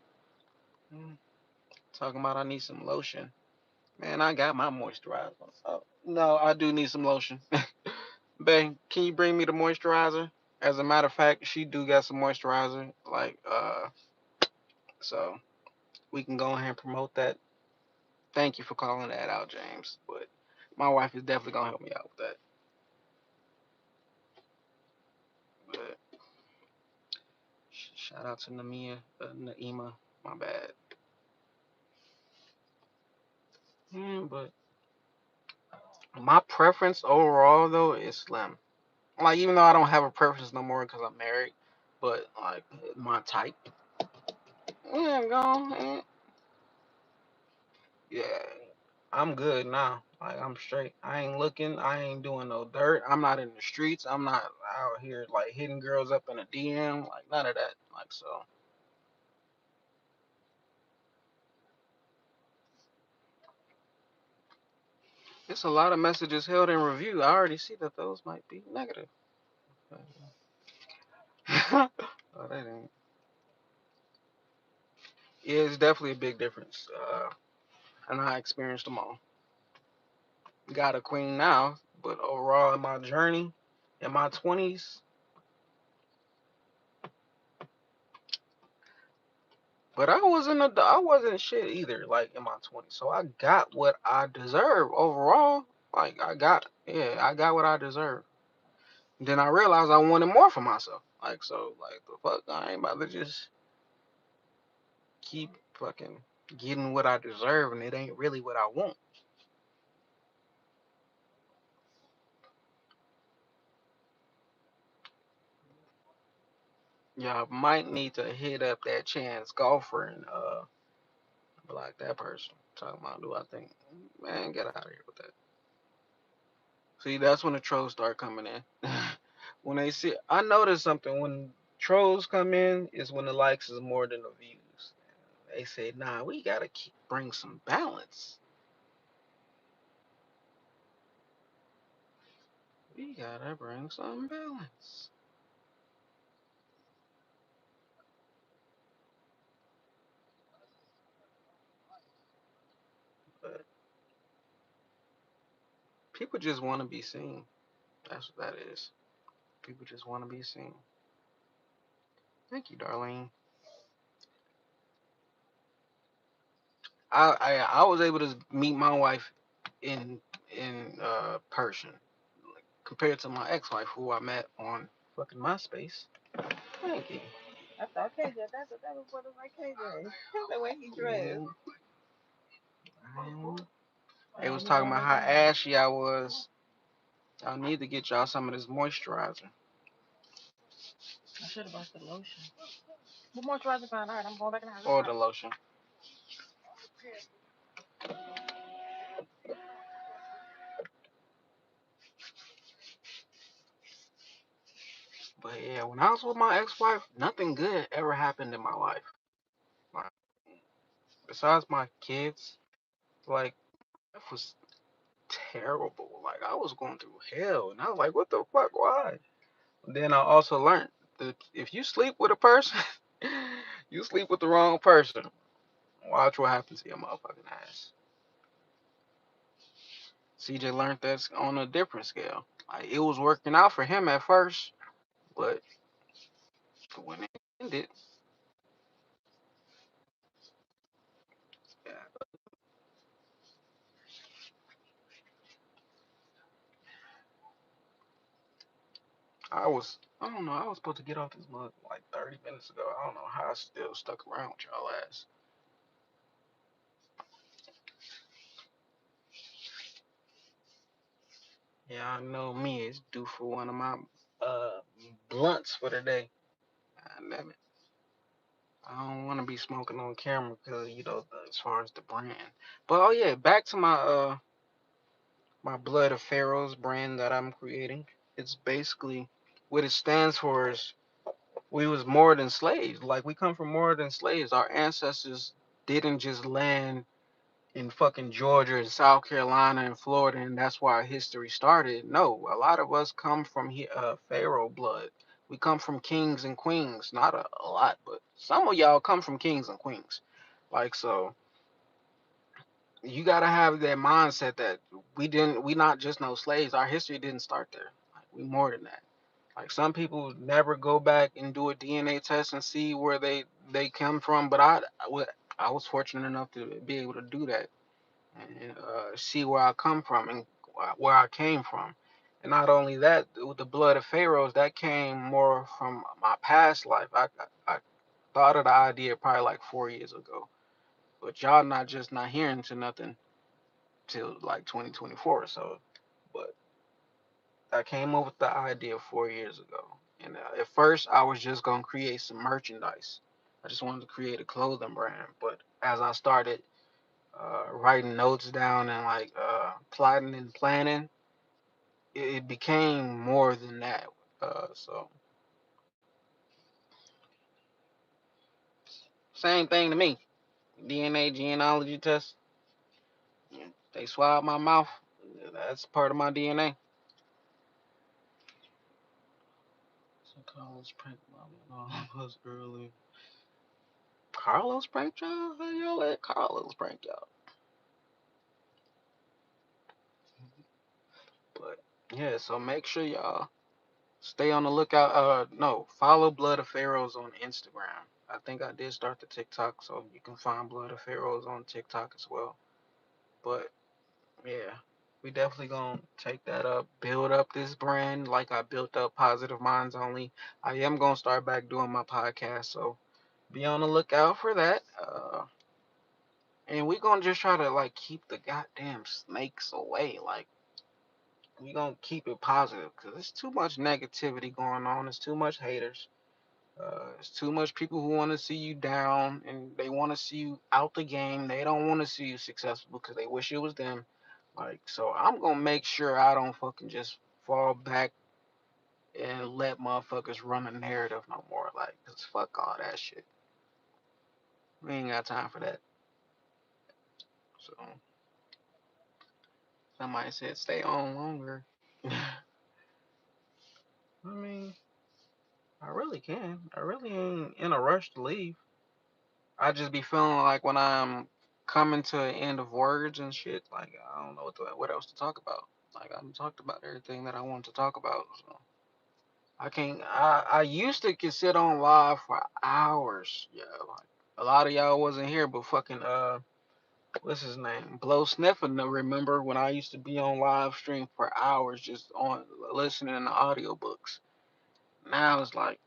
S1: Talking about I need some lotion. Man, I got my moisturizer. Oh, no, I do need some lotion. Babe, can you bring me the moisturizer? As a matter of fact, she do got some moisturizer. Like, so we can go ahead and promote that. Thank you for calling that out, James. But my wife is definitely gonna help me out with that. But shout out to Naima. My bad. Yeah, but my preference overall though is slim. Like even though I don't have a preference no more because I'm married, but like my type, yeah, go, yeah, I'm good now. Like I'm straight. I ain't looking. I ain't doing no dirt. I'm not in the streets. I'm not out here like hitting girls up in a DM. Like none of that. Like so, it's a lot of messages held in review. I already see that those might be negative. Oh, that ain't. Yeah, it's definitely a big difference. And I experienced them all. Got a queen now, but overall in my journey, in my 20s, but I wasn't shit either. Like in my 20s, so I got what I deserve overall. Like I got what I deserve. Then I realized I wanted more for myself. Like so, like the fuck, I ain't about to just keep fucking getting what I deserve, and it ain't really what I want. Y'all might need to hit up that chance golfer and block that person. Talking about do I think, man, get out of here with that. See, that's when the trolls start coming in. When they see, I notice something when trolls come in is when the likes is more than the views. They say, nah, we gotta bring some balance. We gotta bring some balance. But people just want to be seen. That's what that is. People just want to be seen. Thank you, Darlene. I was able to meet my wife in person compared to my ex-wife who I met on fucking MySpace. Thank you.
S2: I thought KJ, that was what it was like KJ. The way he dressed.
S1: Mhm. They was talking about how ashy I was. I need to get y'all some of this moisturizer
S2: I should have bought the lotion. What moisturizer found? All right, I'm going back in the house.
S1: or the lotion. But yeah, when I was with my ex-wife, nothing good ever happened in my life. Like, besides my kids, like it was terrible. Like I was going through hell, and I was like, "What the fuck? Why?" Then I also learned that if you sleep with a person, you sleep with the wrong person. Watch what happens to your motherfucking ass. CJ learned that on a different scale. Like it was working out for him at first, but when it ended, yeah, I don't know, I was supposed to get off this mug like 30 minutes ago. I don't know how I still stuck around with y'all ass. Yeah, I know me. It's due for one of my uh blunts for the day. God damn it. I don't want to be smoking on camera because as far as the brand. But oh yeah, back to my Blood of Pharaohs brand that I'm creating. It's basically what it stands for is We was more than slaves. Like we come from more than slaves. Our ancestors didn't just land in fucking Georgia and South Carolina and Florida, and that's why our history started. No, a lot of us come from Pharaoh blood. We come from kings and queens. Not a lot, but some of y'all come from kings and queens. Like so, you gotta have that mindset that we not just no slaves. Our history didn't start there. Like, we more than that. Like some people never go back and do a DNA test and see where they come from, but I was fortunate enough to be able to do that and see where I come from and where I came from. And not only that, with the blood of pharaohs, that came more from my past life. I thought of the idea probably like 4 years ago, but y'all not just not hearing to nothing till like 2024. So, but I came up with the idea 4 years ago. And at first, I was just gonna create some merchandise. I just wanted to create a clothing brand. But as I started writing notes down and like plotting and planning, it became more than that. So same thing to me. DNA genealogy test. They swab my mouth. That's part of my DNA. So Carlos pranked my mom was early. Carlos pranked y'all? How y'all let Carlos prank y'all? But yeah, so make sure y'all stay on the lookout. No, follow Blood of Pharaohs on Instagram. I think I did start the TikTok, so you can find Blood of Pharaohs on TikTok as well. But yeah, we definitely gonna take that up, build up this brand like I built up Positive Minds Only. I am gonna start back doing my podcast, so be on the lookout for that. And we gonna just try to like keep the goddamn snakes away. Like we gonna keep it positive because there's too much negativity going on. There's too much haters. There's too much people who want to see you down and they want to see you out the game. They don't want to see you successful because they wish it was them. Like, so I'm gonna make sure I don't fucking just fall back and let motherfuckers run a narrative no more. Like, cause fuck all that shit. We ain't got time for that. So somebody said stay on longer. I mean, I really can. I really ain't in a rush to leave. I just be feeling like when I'm coming to an end of words and shit, like I don't know what else to talk about. Like I've talked about everything that I want to talk about. So I can't. I used to can sit on live for hours. Yeah, like a lot of y'all wasn't here, but fucking what's his name? Blow Sniffing. Remember when I used to be on live stream for hours just on listening to audiobooks. Now it's like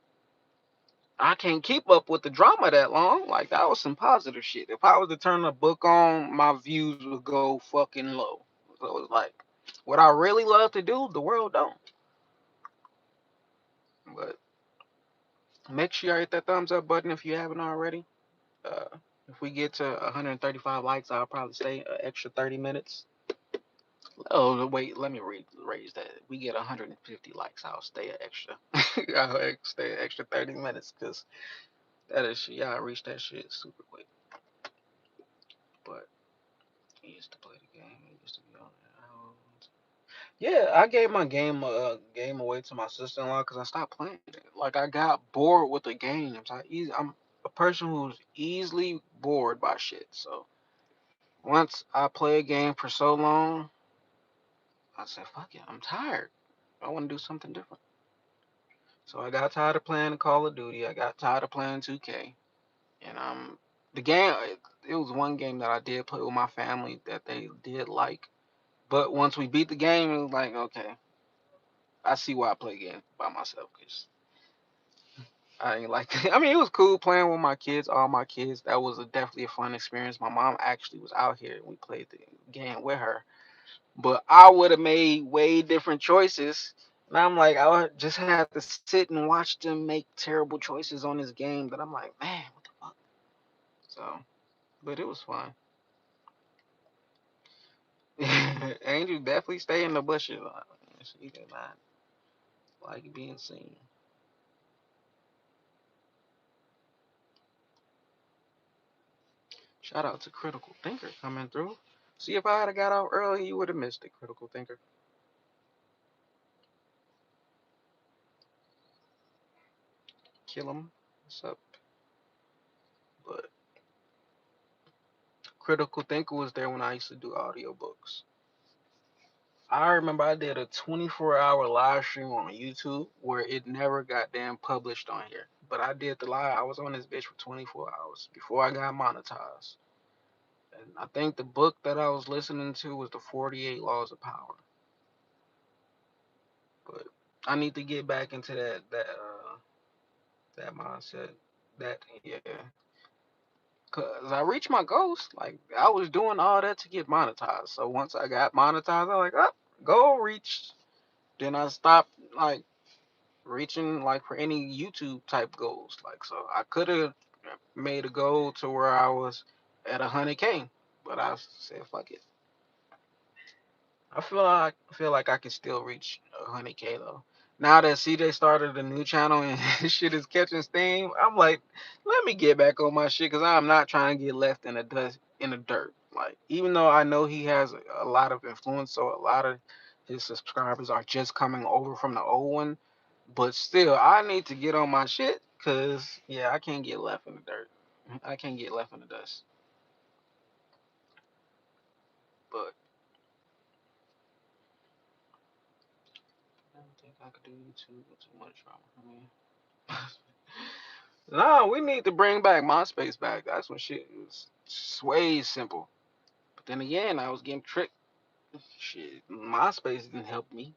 S1: I can't keep up with the drama that long. Like that was some positive shit. If I was to turn the book on, my views would go fucking low. So it's like what I really love to do, the world don't. But make sure you hit that thumbs up button if you haven't already. Uh, if we get to 135 likes, I'll probably stay an extra 30 minutes. Oh wait, let me raise that. If we get 150 likes, I'll stay an extra. I'll stay an extra 30 minutes because that is y'all reach that shit super quick. But he used to play the game. He used to be on it. Yeah, I gave my game away to my sister-in-law because I stopped playing it. Like I got bored with the games. I'm a person who's easily bored by shit. So once I play a game for so long, I said, "Fuck it, I'm tired. I want to do something different." So I got tired of playing Call of Duty. I got tired of playing 2K, and the game. It was one game that I did play with my family that they did like. But once we beat the game, it was like, okay, I see why I play games by myself because I ain't like. I mean, it was cool playing with my kids, all my kids. That was definitely a fun experience. My mom actually was out here and we played the game with her. But I would have made way different choices. And I'm like, I would just have to sit and watch them make terrible choices on this game. That I'm like, man, what the fuck? So, but it was fun. Angel definitely stay in the bushes. She did not like being seen. Shout out to Critical Thinker coming through. See, if I had got out early, you would have missed it, Critical Thinker. Kill him. What's up? But Critical Thinker was there when I used to do audiobooks. I remember I did a 24-hour live stream on YouTube where it never got damn published on here. But I did the live. I was on this bitch for 24 hours before I got monetized. And I think the book that I was listening to was the 48 Laws of Power. But I need to get back into that mindset. That yeah. Cause I reached my goals. Like I was doing all that to get monetized. So once I got monetized, I was like, oh, goal reached. Then I stopped like reaching like for any YouTube type goals. Like so I could have made a goal to where I was at 100K, but I said fuck it. I feel like I can still reach 100K though. Now that CJ started a new channel and his shit is catching steam, I'm like, let me get back on my shit because I'm not trying to get left in the dust in the dirt. Like even though I know he has a lot of influence, so a lot of his subscribers are just coming over from the old one, but still, I need to get on my shit because yeah, I can't get left in the dirt. I can't get left in the dust. But I don't think I could do YouTube with too much drama. I mean. No, we need to bring back MySpace back. That's when shit was way simple. But then again, I was getting tricked. Shit, MySpace didn't help me.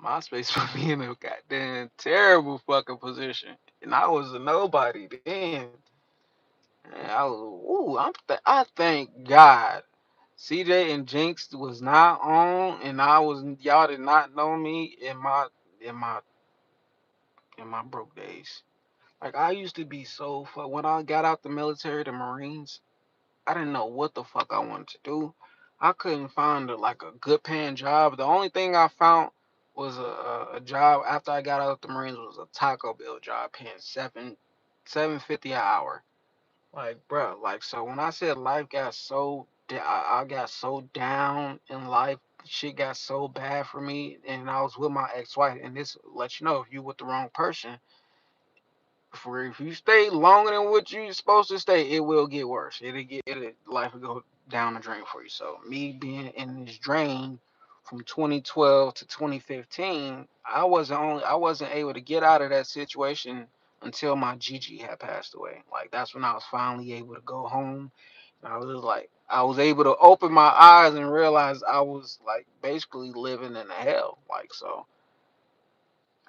S1: MySpace put me in a goddamn terrible fucking position, and I was a nobody then. And I thank God. CJ and Jinx was not on, and y'all did not know me in my in my broke days. Like I used to be so when I got out the military, the Marines. I didn't know what the fuck I wanted to do. I couldn't find like a good paying job. The only thing I found was a job after I got out of the Marines was a Taco Bell job paying $7.50 an hour. Like, bro, like so when I said life got I got so down in life, shit got so bad for me, and I was with my ex-wife, and this lets you know if you with the wrong person, for if you stay longer than what you're supposed to stay, it will get worse. Life will go down the drain for you. So me being in this drain from 2012 to 2015, I wasn't able to get out of that situation until my Gigi had passed away. Like that's when I was finally able to go home. And I was able to open my eyes and realize I was like basically living in hell. Like so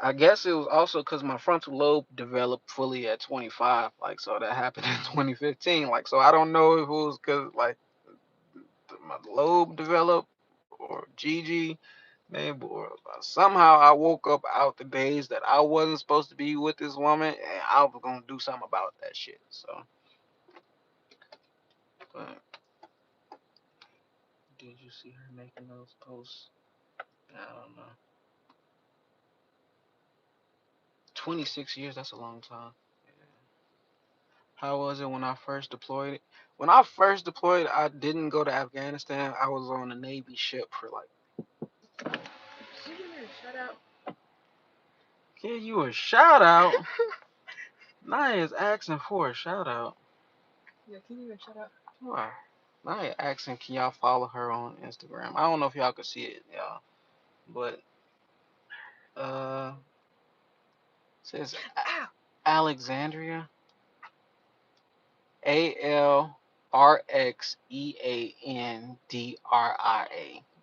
S1: I guess it was also because my frontal lobe developed fully at 25. Like, so that happened in 2015. Like, so I don't know if it was because, like, my lobe developed or Gigi, maybe, or somehow I woke up out the days that I wasn't supposed to be with this woman and I was going to do something about that shit. So, but did you see her making those posts? I don't know. 26 years, that's a long time. Yeah. How was it when I first deployed? When I first deployed, I didn't go to Afghanistan. I was on a Navy ship for like.
S2: Can you give me a shout out?
S1: Give you a shout out. Naya's asking for a shout out.
S2: Yeah, can you give me a shout out?
S1: Why? Naya asking, can y'all follow her on Instagram? I don't know if y'all can see it, y'all, but uh, it says
S2: Ow!
S1: Alexandria, ALRXEANDRIA.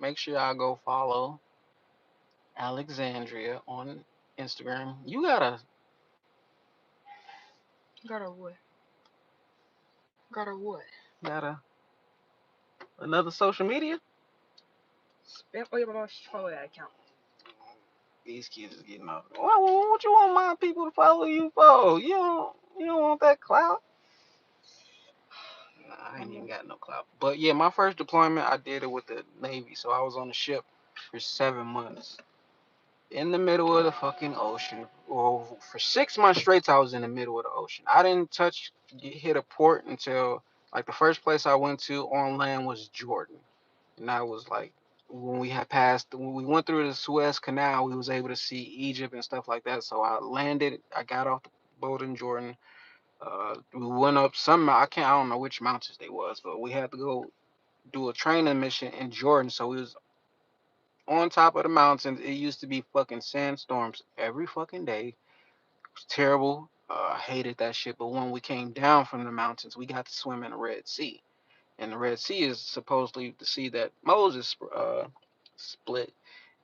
S1: Make sure y'all go follow Alexandria on Instagram. You
S2: Got a what? Got a what?
S1: got another social media?
S2: Spam. Oh yeah, my mom should follow that account.
S1: These kids is getting off. What you want my people to follow you for? You don't want that clout? Nah, I ain't even got no clout. But yeah, my first deployment, I did it with the Navy. So I was on the ship for 7 months in the middle of the fucking ocean. Well, for 6 months straight, I was in the middle of the ocean. I didn't hit a port until Like the first place I went to on land was Jordan, and that was like when we had passed when we went through the Suez Canal, we was able to see Egypt and stuff like that. So I landed, I got off the boat in Jordan. We went up some I don't know which mountains they was, but we had to go do a training mission in Jordan. So we was on top of the mountains. It used to be fucking sandstorms every fucking day. It was terrible. I hated that shit. But when we came down from the mountains, we got to swim in the Red Sea. And the Red Sea is supposedly the sea that Moses split.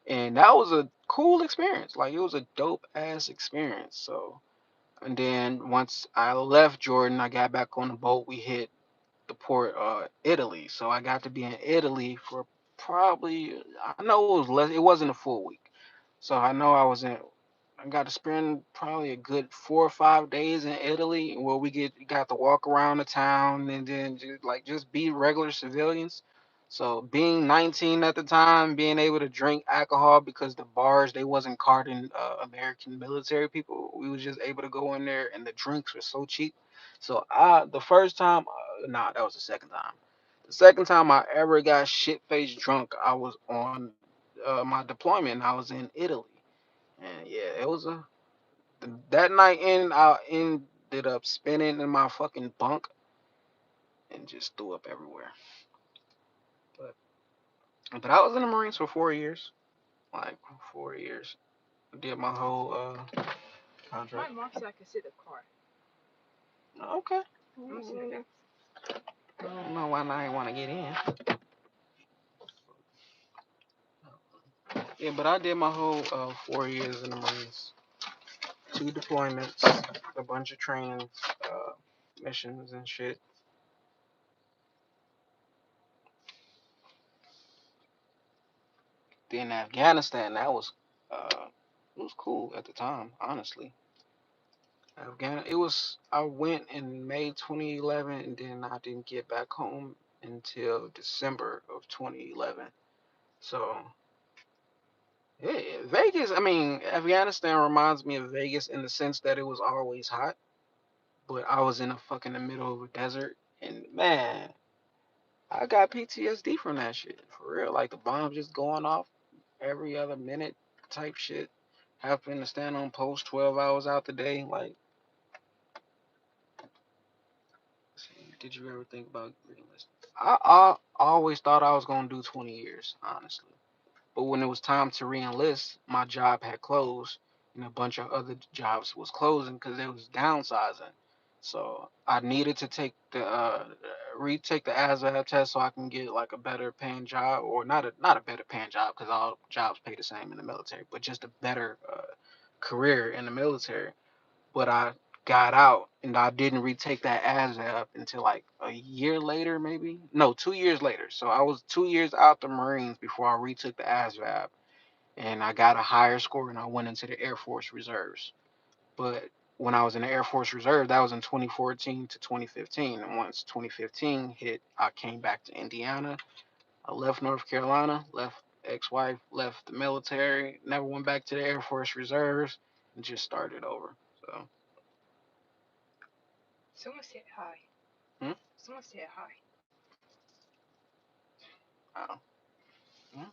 S1: And that was a cool experience. Like it was a dope ass experience. So, and then once I left Jordan, I got back on the boat. We hit the port Italy. So I got to be in Italy for probably I know it was less. It wasn't a full week. So I know I got to spend probably a good 4 or 5 days in Italy where got to walk around the town and then just be regular civilians. So being 19 at the time, being able to drink alcohol because the bars they wasn't carding American military people. We was just able to go in there and the drinks were so cheap. So the first time, nah, that was the second time. The second time I ever got shit faced drunk, I was on my deployment. I was in Italy, and yeah, it was that night in. I ended up spinning in my fucking bunk and just threw up everywhere. But I was in the Marines for 4 years, like 4 years. I did my whole
S2: My
S1: contract.
S2: mom said I could sit the car.
S1: Okay.
S2: I'm gonna sit it.
S1: I don't know why I ain't want to get in. Yeah, but I did my whole 4 years in the Marines. 2 deployments, a bunch of training missions and shit. Then Afghanistan, that was it was cool at the time, honestly. It was I went in May 2011, and then I didn't get back home until December of 2011. So yeah, Vegas. I mean, Afghanistan reminds me of Vegas in the sense that it was always hot, but I was in a fucking the middle of a desert, and man, I got PTSD from that shit for real. Like the bombs just going off every other minute type shit. Having to stand on post 12 hours out the day. Like, did you ever think about greenlist? I always thought I was gonna do 20 years, honestly. But when it was time to re-enlist, my job had closed, and a bunch of other jobs was closing because it was downsizing. So I needed to retake the ASVAB test so I can get like a better paying job, or not a better paying job because all jobs pay the same in the military, but just a better career in the military. But I got out and I didn't retake that ASVAB until like a year later, maybe. No, 2 years later. So I was 2 years out the Marines before I retook the ASVAB, and I got a higher score and I went into the Air Force Reserves. But when I was in the Air Force Reserve, that was in 2014 to 2015. And once 2015 hit, I came back to Indiana. I left North Carolina, left ex-wife, left the military, never went back to the Air Force Reserves, and just started over. So,
S2: Someone said hi.
S1: hmm?
S2: Someone said hi.
S1: Oh, hmm?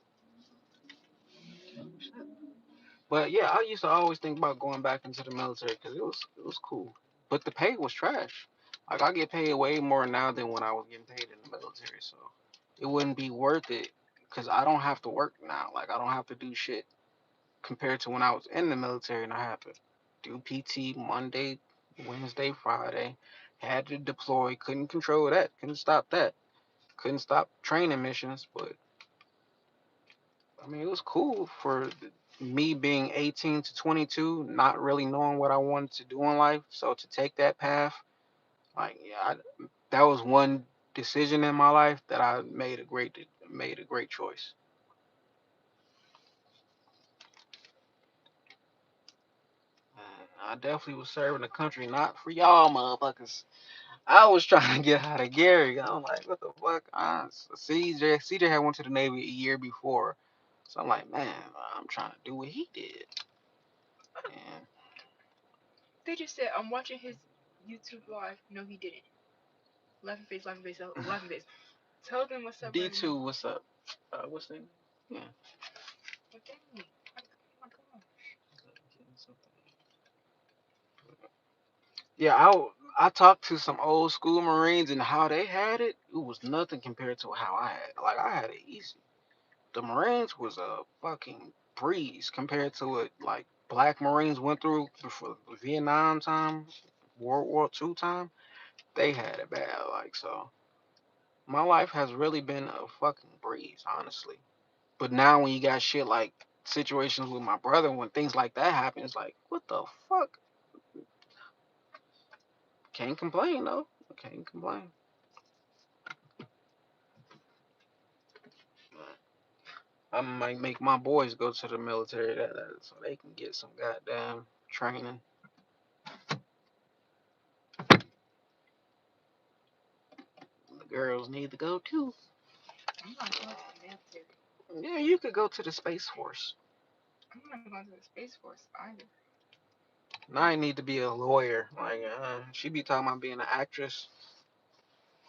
S1: But yeah, I used to always think about going back into the military because it was cool. But the pay was trash. Like I get paid way more now than when I was getting paid in the military, so it wouldn't be worth it because I don't have to work now. Like I don't have to do shit compared to when I was in the military and I had to do PT Monday, Wednesday, Friday. Had to deploy, couldn't control that, couldn't stop that, couldn't stop training missions, but I mean, it was cool for me being 18 to 22, not really knowing what I wanted to do in life. So to take that path, like, yeah, that was one decision in my life that I made a great choice. I definitely was serving the country, not for y'all motherfuckers. I was trying to get out of Gary. I'm like, what the fuck? CJ had went to the Navy a year before, so I'm like, man, I'm trying to do what he did. And
S2: They just said I'm watching his YouTube live. No, he didn't. Laughing face, laughing face, laughing face. Tell them what's up,
S1: D2,
S2: baby.
S1: what's up? What's the name? Yeah.
S2: What thing? Come on.
S1: Yeah, I talked to some old school Marines and how they had it. It was nothing compared to how I had. Like I had it easy. The Marines was a fucking breeze compared to what like Black Marines went through before Vietnam time, World War II time. They had it bad. Like so, my life has really been a fucking breeze, honestly. But now when you got shit like situations with my brother, when things like that happen, it's like, what the fuck? Can't complain though. Can't complain. I might make my boys go to the military so they can get some goddamn training. The girls need to go too.
S2: I'm not going to the military.
S1: Yeah, you could go to the Space Force.
S2: I'm not going to the Space Force either.
S1: Now I need to be a lawyer. Like, she be talking about being an actress.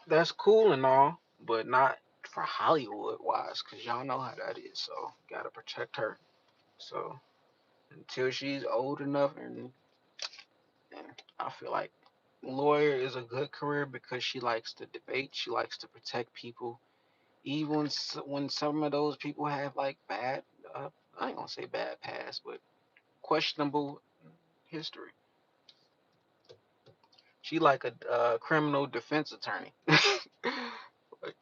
S1: That's cool and all, but not for Hollywood wise, cause y'all know how that is. So gotta protect her. So until she's old enough, and I feel like lawyer is a good career because she likes to debate. She likes to protect people, even when some of those people have like bad. I ain't gonna say bad past, but questionable history. She like a criminal defense attorney. Like,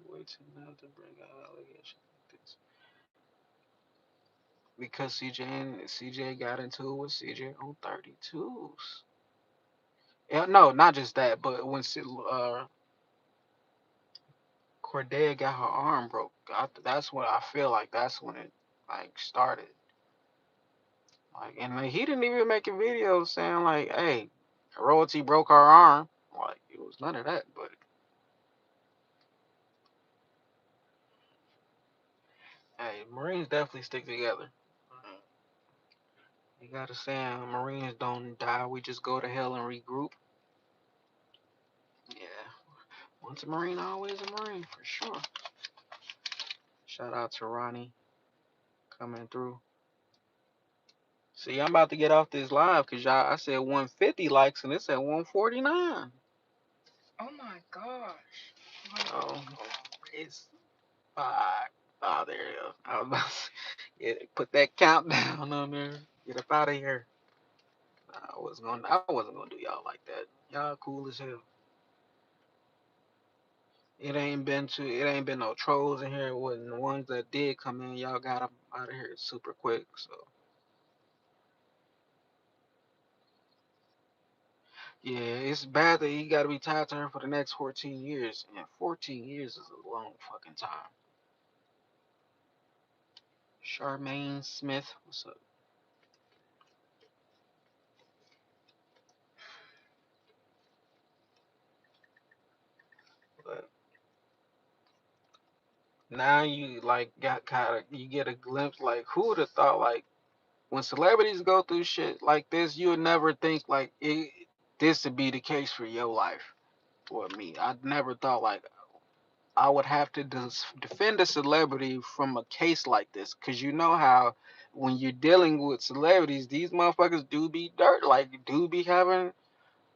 S1: wait till now to bring out allegations like this. Because CJ got into it with CJ on 32s. Yeah, no, not just that, but when Cordelia got her arm broke, that's when I feel like that's when it like started. Like, and like, he didn't even make a video saying like, "Hey, royalty broke her arm." Like, it was none of that. But hey, Marines definitely stick together. You gotta say, Marines don't die. We just go to hell and regroup. Yeah, once a Marine, always a Marine for sure. Shout out to Ronnie coming through. See, I'm about to get off this live because y'all, I said 150 likes and it's at 149.
S2: Oh my gosh. Like,
S1: Oh, it's five. Oh, there you go. I was about to put that countdown on there. Get up out of here. I wasn't gonna do y'all like that. Y'all cool as hell. It ain't been no trolls in here. It wasn't the ones that did come in. Y'all got them out of here super quick. So yeah, it's bad that you gotta be tied to her for the next 14 years. And 14 years is a long fucking time. Charmaine Smith, what's up? But now you like got kind of you get a glimpse like who would have thought like when celebrities go through shit like this, you would never think like this would be the case for your life or me. I never thought like I would have to defend a celebrity from a case like this, cause you know how when you're dealing with celebrities, these motherfuckers do be dirt, like do be having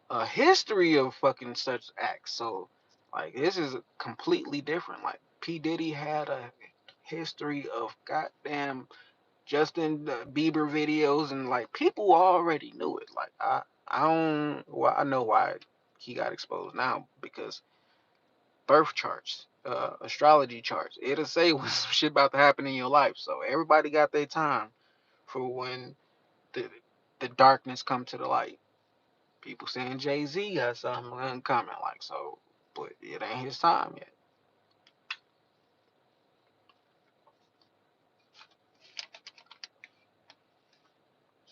S1: a history of fucking such acts. So like this is completely different. Like P Diddy had a history of goddamn Justin Bieber videos, and like people already knew it. Like I don't well I know why he got exposed now because birth charts, astrology charts. It'll say when some shit about to happen in your life. So everybody got their time for when the the darkness come to the light. People saying Jay Z got something coming, like so, but it ain't his time yet.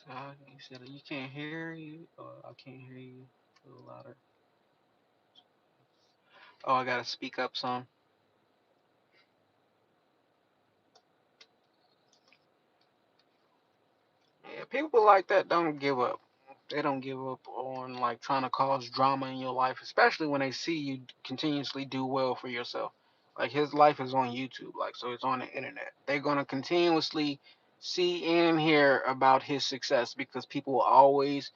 S1: So you said you can't hear you. I can't hear you a little louder. Oh, I gotta speak up some. Yeah, people like that don't give up. They don't give up on like trying to cause drama in your life, especially when they see you continuously do well for yourself. Like his life is on YouTube, like so it's on the internet. They're gonna continuously see and hear about his success because people will always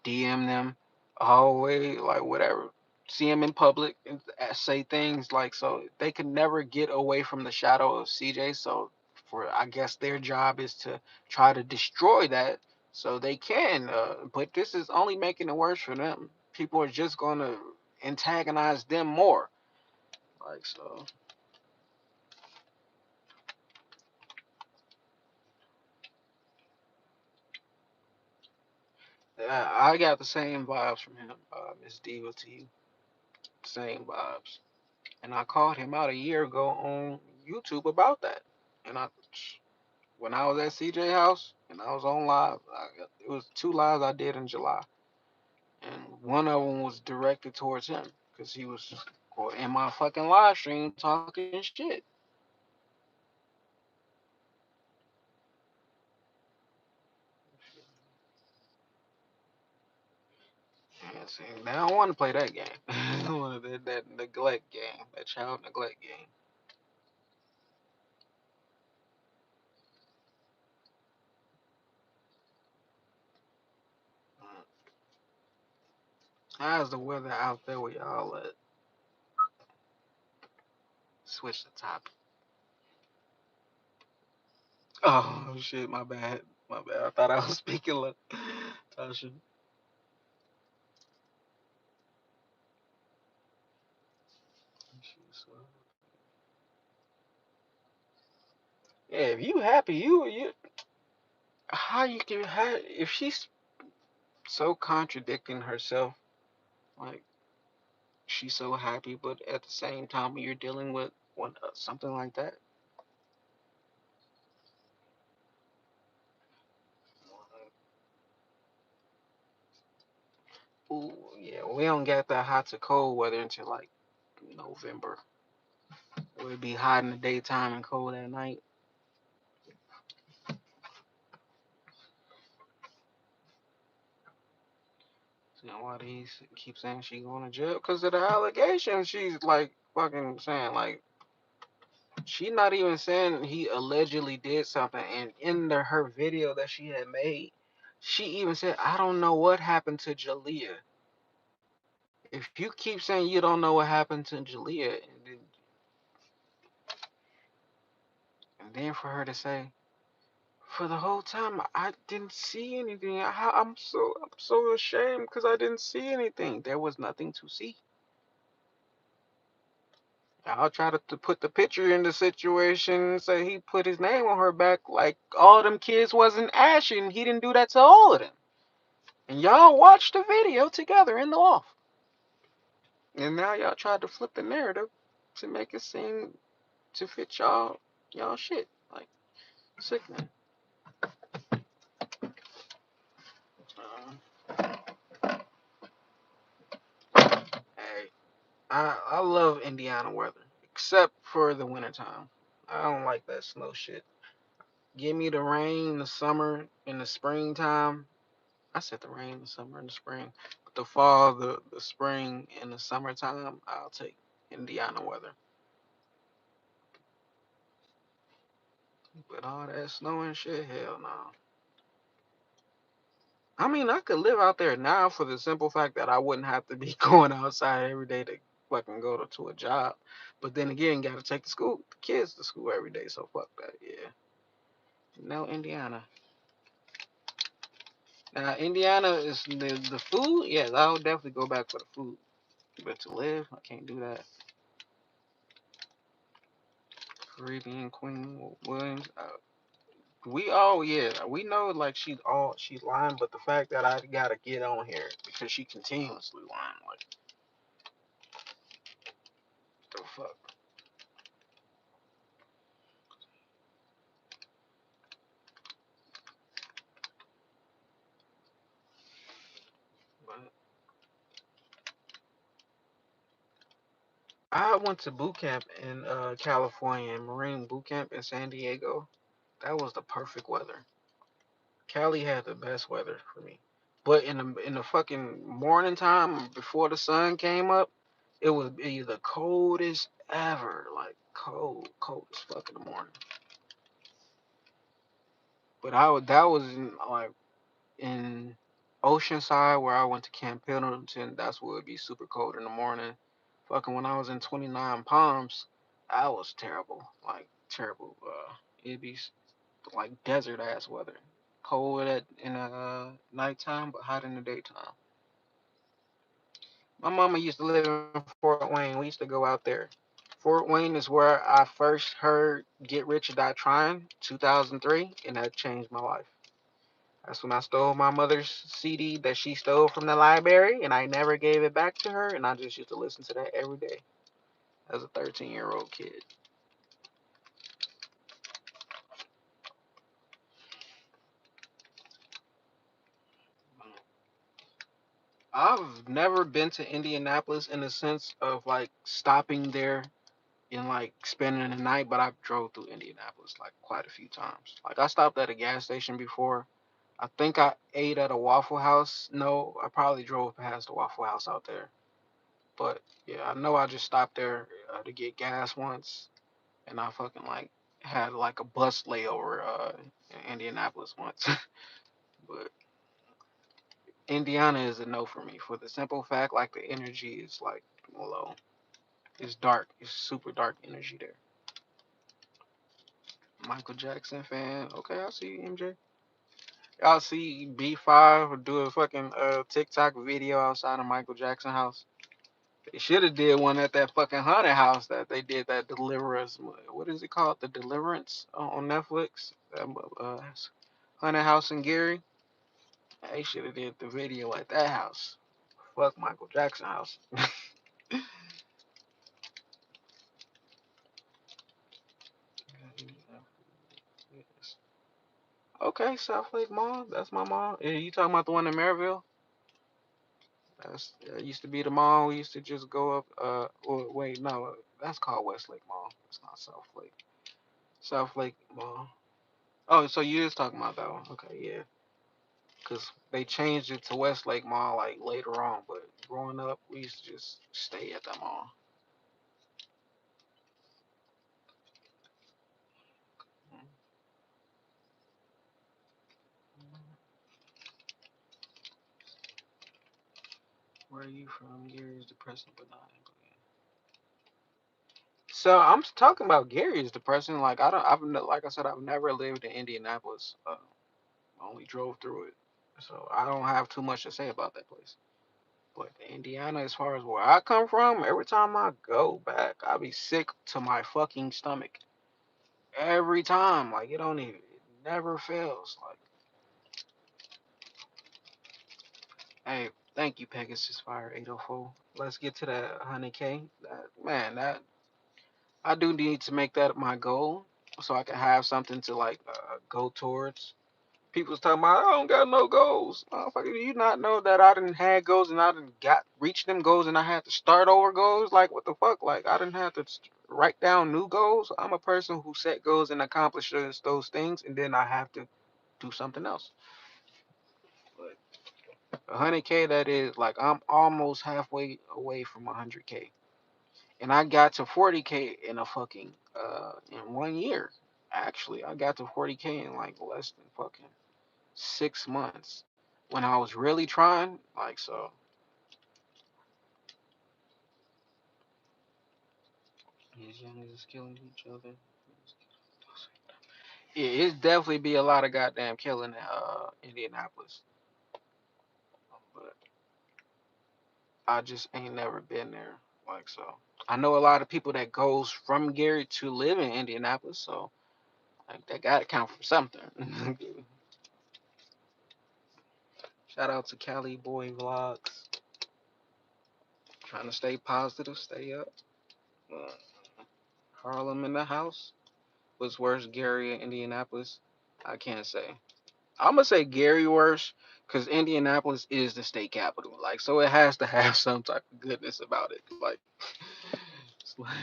S1: DM them, always like whatever. See him in public and say things like so. They could never get away from the shadow of CJ. So, for I guess their job is to try to destroy that so they can. But this is only making it worse for them. People are just gonna antagonize them more. Like so. Yeah, I got the same vibes from him, Miss Diva to you. Same vibes. And I called him out a year ago on YouTube about that. And when I was at CJ house and I was on live, it was two lives I did in July, and one of them was directed towards him because he was in my fucking live stream talking shit. And see, now I want to play that game. I want that neglect game, that child neglect game. How's the weather out there where y'all at? Switch the topic. Oh shit, my bad. My bad. I thought I was speaking. Tasha. Yeah, if you happy, you how you can how if she's so contradicting herself, like she's so happy, but at the same time you're dealing with something like that. Ooh, yeah, we don't get that hot to cold weather until like November. It would be hot in the daytime and cold at night. So, you know why he keep saying she going to jail? Because of the allegations. She's like fucking saying like she not even saying he allegedly did something. And in her video that she had made, she even said, "I don't know what happened to Jalea." If you keep saying you don't know what happened to Jalea, and then for her to say, "For the whole time I didn't see anything. I'm so ashamed because I didn't see anything. There was nothing to see." I'll try to put the picture in the situation and say he put his name on her back like all them kids wasn't ashy. He didn't do that to all of them. And y'all watched the video together in the loft. And now y'all tried to flip the narrative to make it seem to fit y'all shit. Like sickening. Hey, I love Indiana weather, except for the wintertime. I don't like that snow shit. Give me the rain, the summer, and the springtime. I said the rain, the summer, and the spring. But the fall, the spring, and the summertime, I'll take Indiana weather. But all that snow and shit, hell no. I mean, I could live out there now for the simple fact that I wouldn't have to be going outside every day to fucking go to a job. But then again, gotta take the kids to school every day. So fuck that. Yeah. No, Indiana. Now, Indiana is the food. Yes, I would definitely go back for the food. But to live, I can't do that. Caribbean Queen Williams. We know like she's lying, but the fact that I gotta get on here because she continuously lying, like the fuck. But I went to boot camp in California, Marine boot camp in San Diego. That was the perfect weather. Cali had the best weather for me. But in the fucking morning time before the sun came up, it would be the coldest ever. Like cold as fuck in the morning. But that was in like in Oceanside where I went to Camp Pendleton. That's where it'd be super cold in the morning. Fucking when I was in 29 Palms, that was terrible. Like terrible. It'd be like desert ass weather. Cold in the nighttime, but hot in the daytime. My mama used to live in Fort Wayne. We used to go out there. Fort Wayne is where I first heard Get Rich or Die Trying, 2003, and that changed my life. That's when I stole my mother's CD that she stole from the library, and I never gave it back to her, and I just used to listen to that every day as a 13-year-old kid. I've never been to Indianapolis in the sense of like stopping there and like spending the night, but I've drove through Indianapolis like quite a few times. Like I stopped at a gas station before. I think I ate at a Waffle House. No, I probably drove past the Waffle House out there. But yeah, I know I just stopped there to get gas once, and I fucking like had like a bus layover in Indianapolis once. But Indiana is a no for me for the simple fact like the energy is like low. It's dark. It's super dark energy there. Michael Jackson fan. Okay, I see you, MJ. Y'all see B5 do a fucking TikTok video outside of Michael Jackson house. They should have did one at that fucking haunted house that they did that Deliverance. What is it called? The Deliverance on Netflix. Uh, haunted house in Gary. They should have did the video at that house. Fuck Michael Jackson house. Okay, South Lake Mall. That's my mall. You talking about the one in Maryville? That used to be the mall. We used to just go up. Wait, no, that's called Westlake Mall. It's not South Lake. South Lake Mall. Oh, so you is talking about that one? Okay, yeah. Cause they changed it to Westlake Mall like later on. But growing up, we used to just stay at that mall. Where are you from? Gary's depressing, but not. So I'm talking about Gary's depressing. Like I don't. Like I said, I've never lived in Indianapolis. I only drove through it, so I don't have too much to say about that place. But Indiana, as far as where I come from, every time I go back, I be sick to my fucking stomach. Every time, like it don't even, it never fails. Like, hey, thank you, Pegasus Fire 804. Let's get to that 100K. Man, that I do need to make that my goal, so I can have something to like go towards. People's talking about I don't got no goals. Motherfucker, do you not know that I didn't had goals and I didn't got reach them goals and I had to start over goals? Like what the fuck? Like I didn't have to write down new goals. I'm a person who set goals and accomplishes those things, and then I have to do something else. But 100K, that is like I'm almost halfway away from 100K, and I got to 40K in a fucking in 1 year. Actually, I got to 40K in like less than fucking 6 months when I was really trying. Like, so, these young niggas killing each other. Yeah, it's definitely be a lot of goddamn killing in Indianapolis. But I just ain't never been there. Like, so. I know a lot of people that goes from Gary to live in Indianapolis, so like that gotta count for something. Shout out to Cali Boy Vlogs. Trying to stay positive, stay up. Uh, Harlem in the house. What's worse, Gary or Indianapolis? I can't say. I'm gonna say Gary worse because Indianapolis is the state capital. Like, so it has to have some type of goodness about it. Like, it's like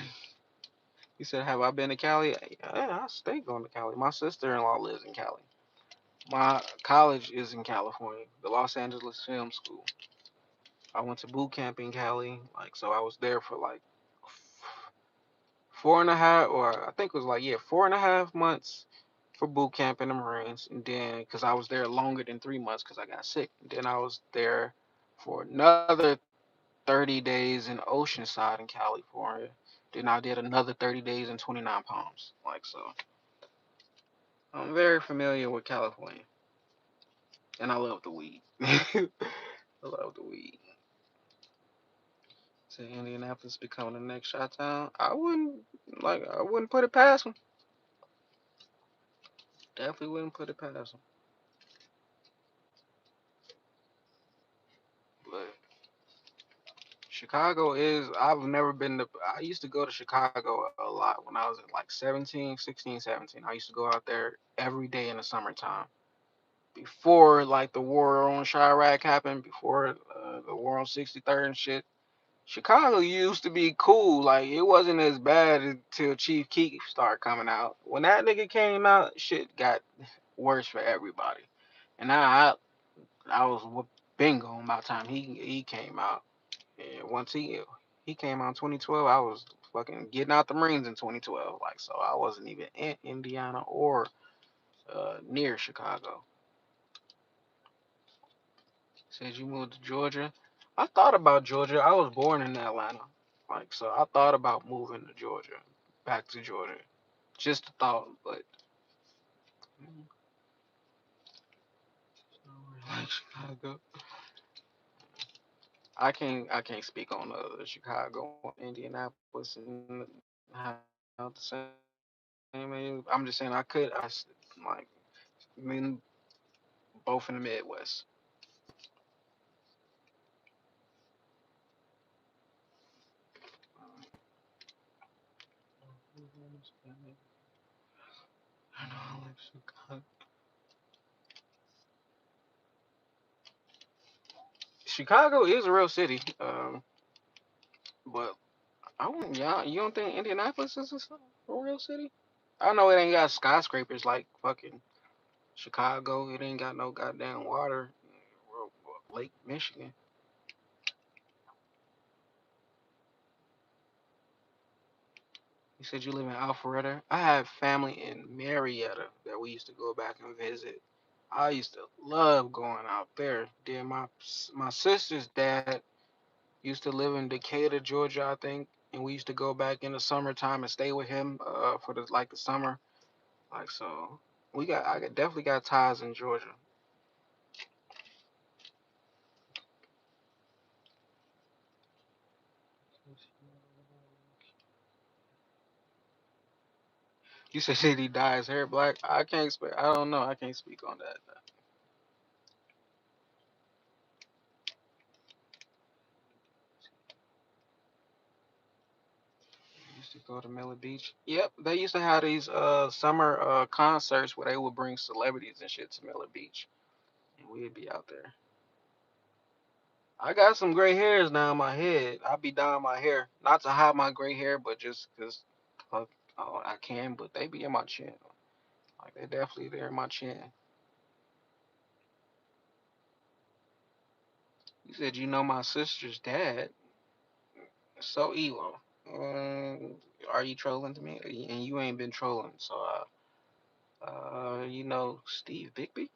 S1: he said, "Have I been to Cali?" Yeah, I stay going to Cali. My sister-in-law lives in Cali. My college is in California, the Los Angeles Film School. I went to boot camp in Cali, like so I was there for like 4.5, or I think it was like, yeah, 4.5 months for boot camp in the Marines, and then because I was there longer than 3 months because I got sick, and then I was there for another 30 days in Oceanside in California. Then I did another 30 days in 29 Palms. Like so, I'm very familiar with California, and I love the weed. I love the weed. So Indianapolis becoming the next shot town. I wouldn't put it past them. Definitely wouldn't put it past them. But Chicago is, I've never been to, I used to go to Chicago a lot when I was at like 17, 16, 17. I used to go out there every day in the summertime. Before like the war on Chirac happened, before the war on 63rd and shit, Chicago used to be cool. Like it wasn't as bad until Chief Keef started coming out. When that nigga came out, shit got worse for everybody. And I was bingo by the time he came out. And once he came out in 2012, I was fucking getting out the Marines in 2012. Like so, I wasn't even in Indiana or near Chicago. Said you moved to Georgia. I thought about Georgia. I was born in Atlanta. Like so, I thought about moving to Georgia, back to Georgia. Just a thought, but like Chicago. I can't speak on Chicago, Indianapolis, and how the same is. I'm just saying like I mean both in the Midwest. I know like Chicago. Chicago is a real city, but I wouldn't. Yeah, you don't think Indianapolis is a real city? I know it ain't got skyscrapers like fucking Chicago. It ain't got no goddamn water. Lake Michigan. You said you live in Alpharetta. I have family in Marietta that we used to go back and visit. I used to love going out there. Then my sister's dad used to live in Decatur, Georgia, I think, and we used to go back in the summertime and stay with him for the summer. Like so, definitely got ties in Georgia. You said shit, he dyes hair black. I can't speak. I don't know. I can't speak on that. Used to go to Miller Beach. Yep, they used to have these summer concerts where they would bring celebrities and shit to Miller Beach, and we'd be out there. I got some gray hairs now in my head. I be dyeing my hair, not to hide my gray hair, but just 'cause fuck, oh, I can. But they be in my chin. Like they definitely there in my chin. You said you know my sister's dad. So Elo, are you trolling to me? And you ain't been trolling, so you know Steve Bigby.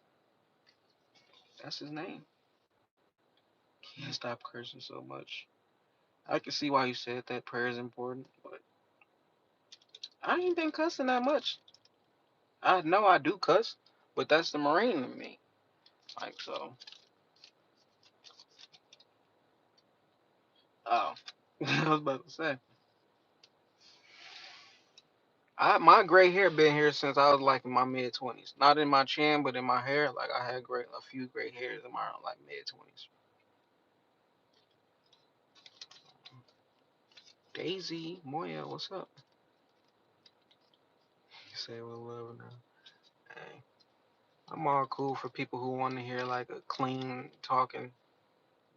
S1: That's his name. Can't stop cursing so much. I can see why you said that prayer is important, but I ain't been cussing that much. I know I do cuss, but that's the Marine in me. Like so. Oh, I was about to say. My gray hair been here since I was like in my mid 20s. Not in my chin, but in my hair. Like I had a few gray hairs in my like mid 20s. Daisy Moya, what's up? You say we're love now. Hey, I'm all cool for people who want to hear like a clean talking.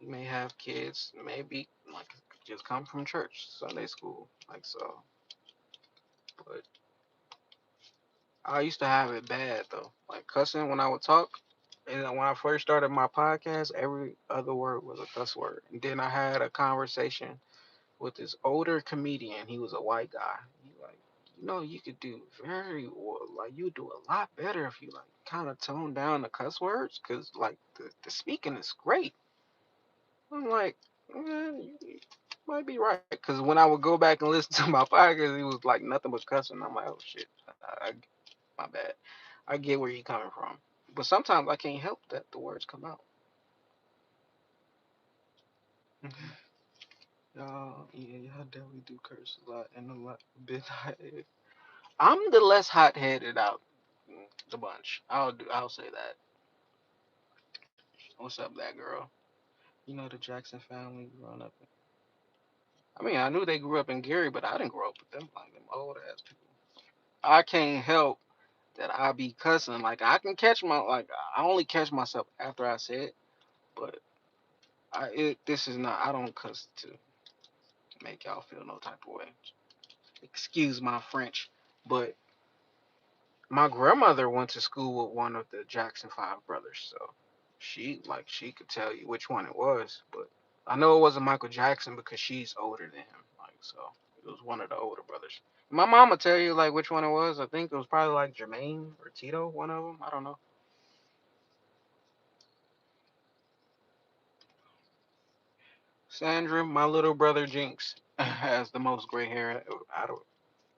S1: You may have kids, maybe like just come from church, Sunday school, like so. But I used to have it bad though. Like cussing when I would talk. And when I first started my podcast, every other word was a cuss word. And then I had a conversation with this older comedian. He was a white guy. He like, you could do very well, like you do a lot better if you like kind of tone down the cuss words, cause like the speaking is great. I'm like, you might be right, cause when I would go back and listen to my podcast, it was like nothing but cussing. I'm like, oh shit, my bad. I get where you're coming from, but sometimes I can't help that the words come out. Y'all definitely do curse a lot and a lot bit. I'm the less hot headed out the bunch. I'll say that. What's up, that girl? You know the Jackson family growing up. I mean, I knew they grew up in Gary, but I didn't grow up with them like them old ass people. I can't help that I be cussing. Like I can catch my like I only catch myself after I say it, but this is not. I don't cuss to make y'all feel no type of way. Excuse my French, but my grandmother went to school with one of the Jackson Five brothers, so she could tell you which one it was. But I know it wasn't Michael Jackson because she's older than him. Like so, it was one of the older brothers. My mom would tell you like which one it was. I think it was probably like Jermaine or Tito, one of them. I don't know. Sandra, my little brother Jinx, has the most gray hair out of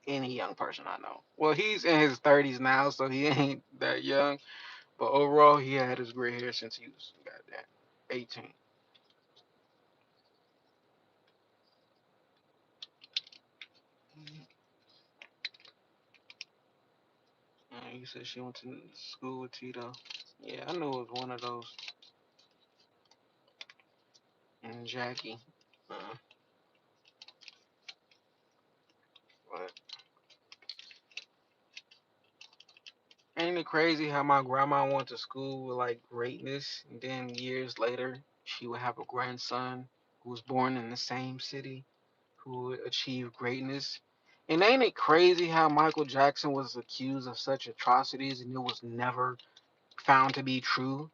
S1: any young person I know. Well, he's in his 30s now, so he ain't that young. But overall, he had his gray hair since he was goddamn 18. You said she went to school with Tito. Yeah, I knew it was one of those. And Jackie. Uh, but ain't it crazy how my grandma went to school with like greatness, and then years later she would have a grandson who was born in the same city who would achieve greatness. And ain't it crazy how Michael Jackson was accused of such atrocities and it was never found to be true?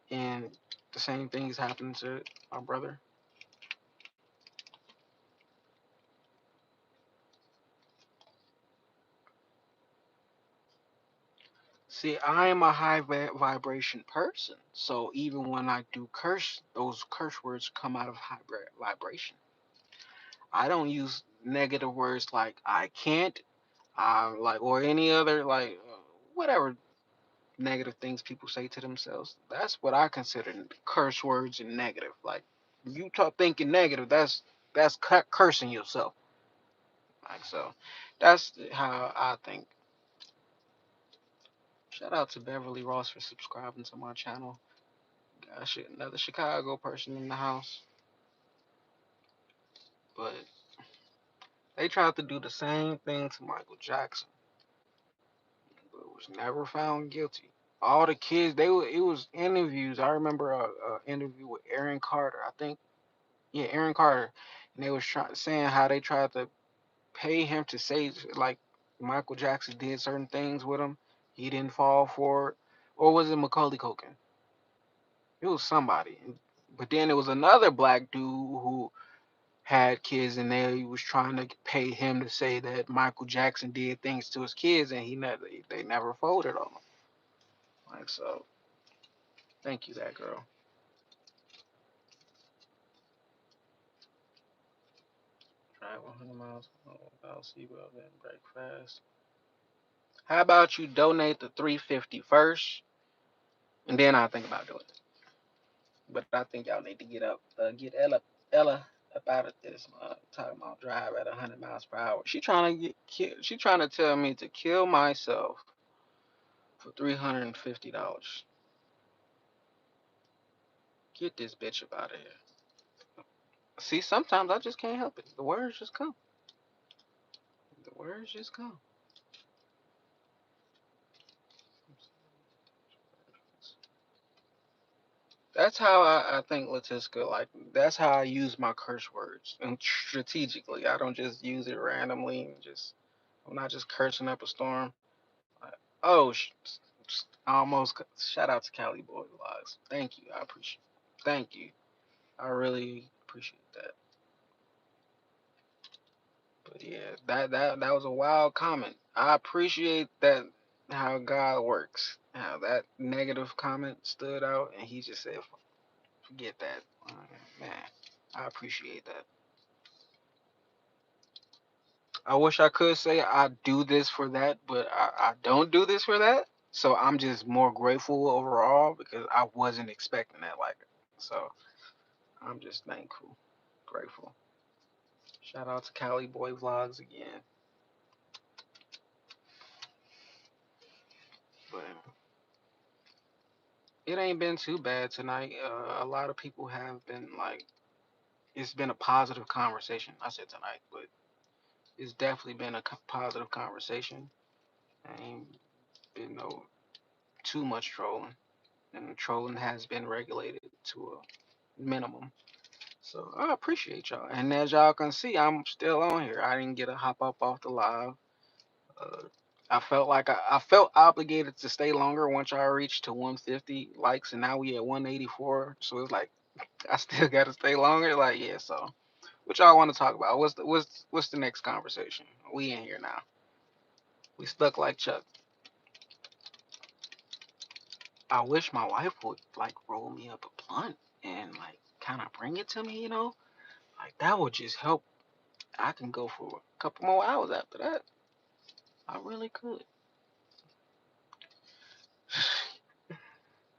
S1: And the same things happened to my brother. See, I am a high vibration person, so even when I do curse, those curse words come out of high vibration. I don't use negative words like I can't, like or any other like whatever negative things people say to themselves. That's what I consider curse words and negative. Like you talk thinking negative, that's cursing yourself. Like so, that's how I think. Shout out to Beverly Ross for subscribing to my channel. Got another Chicago person in the house, but they tried to do the same thing to Michael Jackson, but was never found guilty. All the kids, it was interviews. I remember a interview with Aaron Carter. I think, yeah, Aaron Carter, and they was saying how they tried to pay him to say like Michael Jackson did certain things with him. He didn't fall for it, or was it Macaulay Culkin? It was somebody. But then there was another black dude who had kids and they was trying to pay him to say that Michael Jackson did things to his kids and they never folded on him. Like so, thank you, that girl. Drive 100 miles without seatbelt and break fast. How about you donate the 350 first, and then I think about doing it. But I think y'all need to get Ella up out of this. Talking about drive at 100 miles per hour. She trying to tell me to kill myself for $350. Get this bitch up out of here. See, sometimes I just can't help it. The words just come. The words just come. That's how I think Latiska like. That's how I use my curse words and strategically. I don't just use it randomly and just. I'm not just cursing up a storm. Oh, almost shout out to Cali Boy Vlogs. Thank you. I appreciate. Thank you. I really appreciate that. But yeah, that was a wild comment. I appreciate that how God works. How that negative comment stood out, and he just said, "Forget that." Man, I appreciate that. I wish I could say I do this for that, but I don't do this for that. So I'm just more grateful overall because I wasn't expecting that. Like, so I'm just thankful, grateful. Shout out to Cali Boy Vlogs again. But it ain't been too bad tonight. A lot of people have been like, it's been a positive conversation. I said tonight, but it's definitely been a positive conversation. Ain't been no too much trolling, and the trolling has been regulated to a minimum. So I appreciate y'all. And as y'all can see, I'm still on here. I didn't get to hop up off the live. Uh, I felt like I felt obligated to stay longer once y'all reached to 150 likes, and now we at 184. So it's like I still got to stay longer. Like yeah. So what y'all want to talk about? What's the next conversation? We in here now. We stuck like Chuck. I wish my wife would like roll me up a blunt and like kind of bring it to me. Like that would just help. I can go for a couple more hours after that. I really could.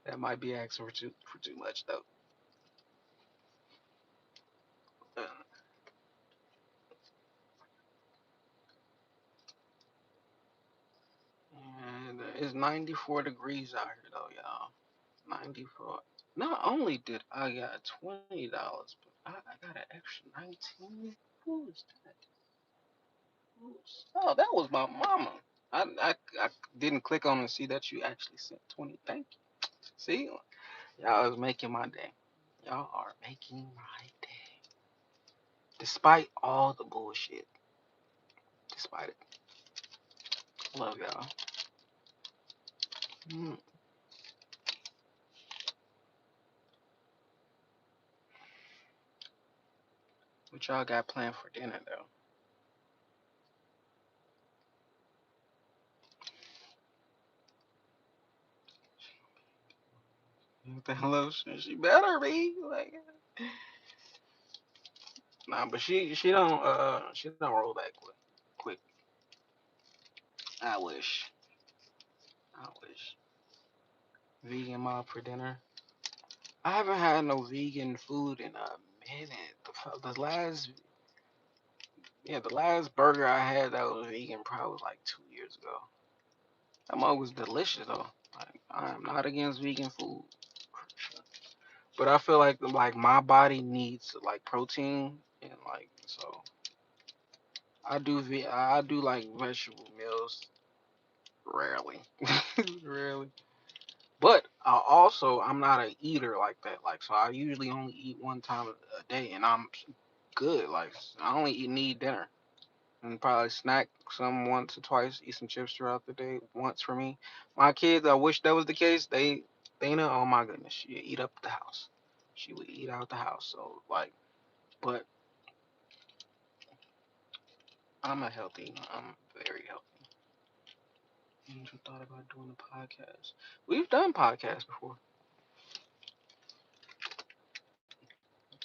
S1: That might be asking for too much though. Uh, And it's 94 degrees out here though, y'all. 94. Not only did I got $20, but I got an extra 19. Who is that? Oh, that was my mama. I didn't click on and see that you actually sent 20. Thank you. See, y'all is making my day. Y'all are making my day. Despite all the bullshit. Despite it. Love y'all. Mm. What y'all got planned for dinner though? What the hell else? She better be like nah, but she don't roll back quick. I wish. I wish. Vegan mob for dinner. I haven't had no vegan food in a minute. The last the last burger I had that was vegan probably was like 2 years ago. That mug was delicious though. Like I'm not against vegan food. But I feel like my body needs like protein and like so I do like vegetable meals rarely. Rarely. But I'm not a eater like that. Like so I usually only eat one time a day and I'm good. Like I only need dinner and probably snack some once or twice, eat some chips throughout the day once for me. My kids, I wish that was the case. Dana, oh my goodness, she eat up the house. She would eat out the house. So like, but I'm very healthy. You thought about doing a podcast? We've done podcasts before.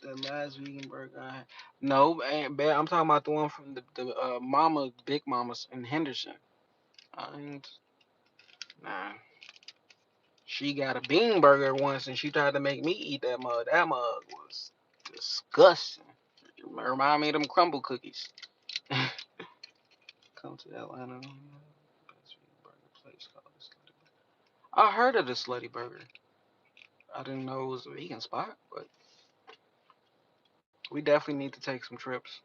S1: The last vegan burger I had. No, I'm talking about the one from the Mama Big Mamas in Henderson. And nah, she got a bean burger once, and she tried to make me eat that mug. That mug was disgusting. Remind me of them crumble cookies. Come to Atlanta. Best vegan burger place called the Slutty Burger. I heard of the Slutty Burger. I didn't know it was a vegan spot, but we definitely need to take some trips.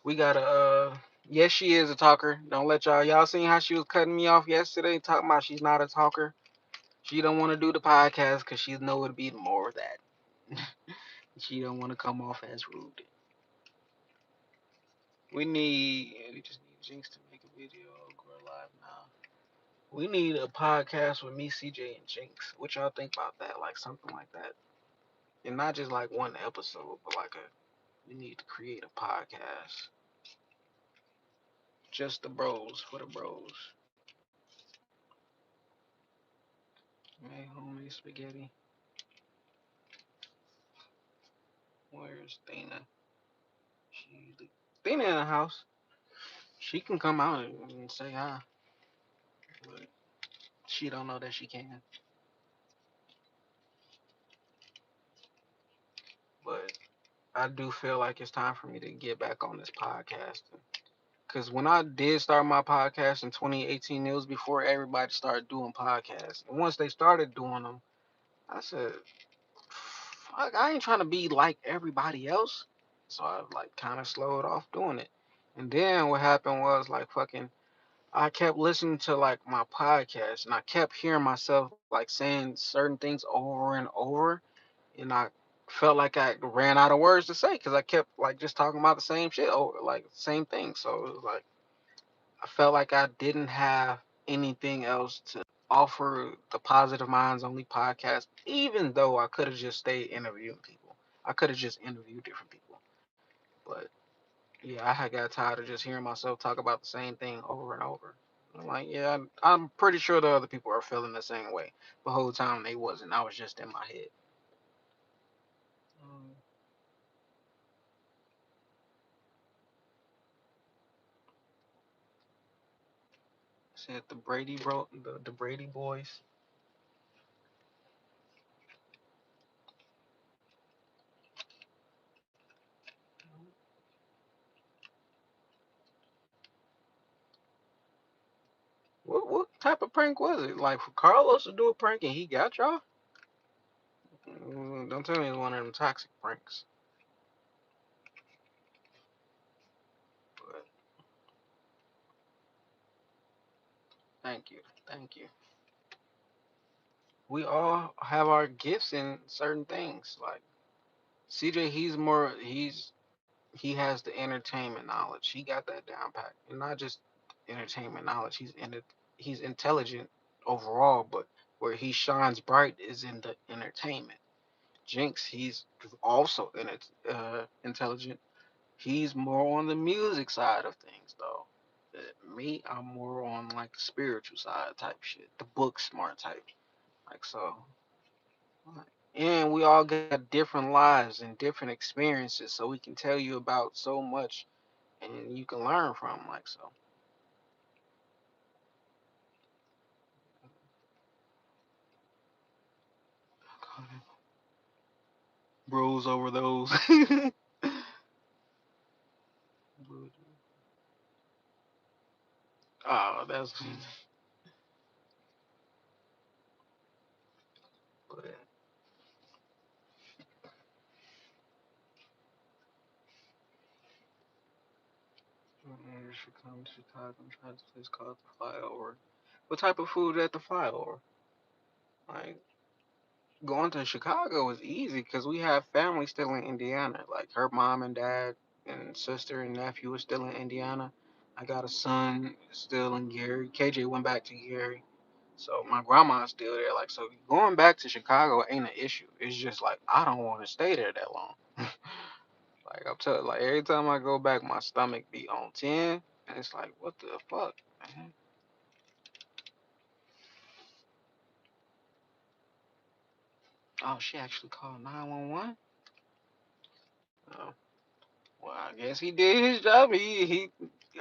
S1: We gotta yes she is a talker. Don't let y'all seen how she was cutting me off yesterday talking about she's not a talker. She don't want to do the podcast because she know it'd be more of that. She don't want to come off as rude. We just need Jinx to make a video. Go live now. We need a podcast with me, CJ, and Jinx. What y'all think about that? Like something like that, and not just like one episode, but like a. We need to create a podcast, just the bros for the bros. Hey, homie, spaghetti. Where's Dana? She, Dana in the house. She can come out and say hi, but she don't know that she can. But I do feel like it's time for me to get back on this podcast. Because when I did start my podcast in 2018, it was before everybody started doing podcasts. And once they started doing them, I said, fuck, I ain't trying to be like everybody else. So I like kind of slowed off doing it. And then what happened was like fucking, I kept listening to like my podcast and I kept hearing myself like saying certain things over and over. And I felt like I ran out of words to say because I kept like just talking about the same shit over, like same thing. So it was like, I felt like I didn't have anything else to offer the Positive Minds Only podcast, even though I could have just stayed interviewing people. I could have just interviewed different people. But yeah, I had got tired of just hearing myself talk about the same thing over and over. I'm like, yeah, I'm pretty sure the other people are feeling the same way. The whole time they wasn't. I was just in my head. Um, Said the Brady boys. What type of prank was it? Like for Carlos to do a prank and he got y'all? Don't tell me it's one of them toxic pranks. But thank you, thank you. We all have our gifts in certain things. Like CJ, he has the entertainment knowledge. He got that down pat, and not just entertainment knowledge. He's intelligent overall, but where he shines bright is in the entertainment. Jinx, he's also intelligent. He's more on the music side of things, though. Me, I'm more on like the spiritual side type shit, the book smart type. Like so, and we all got different lives and different experiences, so we can tell you about so much, and you can learn from. Like so, bros over those. Oh, that's. But you should come to Chicago and try this place called the Flyover. What type of food at the Flyover? Like going to Chicago is easy because we have family still in Indiana. Like her mom and dad and sister and nephew is still in Indiana. I got a son still in Gary. KJ went back to Gary. So my grandma's still there. Like so going back to Chicago ain't an issue. It's just like I don't want to stay there that long. Like I'm telling like every time I go back my stomach be on 10 and it's like what the fuck, man? Oh she actually called 911? Oh, well, I guess he did his job. He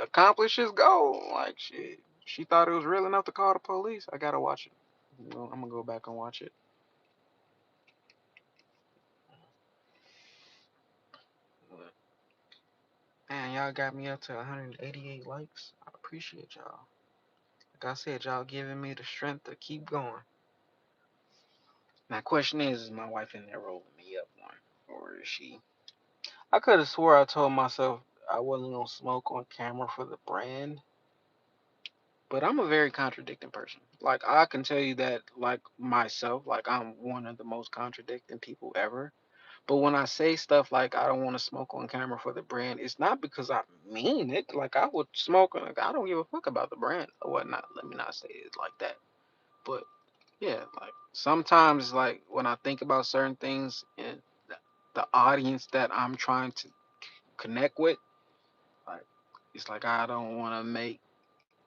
S1: accomplished his goal. Like shit, she thought it was real enough to call the police. I gotta watch it. I'm gonna go back and watch it. But, man, y'all got me up to 188 likes. I appreciate y'all. Like I said, y'all giving me the strength to keep going. Now, question is my wife in there rolling me up one, or is she? I could have swore I told myself I wasn't gonna smoke on camera for the brand, but I'm a very contradicting person. Like I can tell you that like myself, like I'm one of the most contradicting people ever. But when I say stuff like I don't want to smoke on camera for the brand, it's not because I mean it. Like I would smoke, like I don't give a fuck about the brand or whatnot. Let me not say it like that. But yeah, like sometimes, like when I think about certain things and the audience that I'm trying to connect with, like it's like I don't want to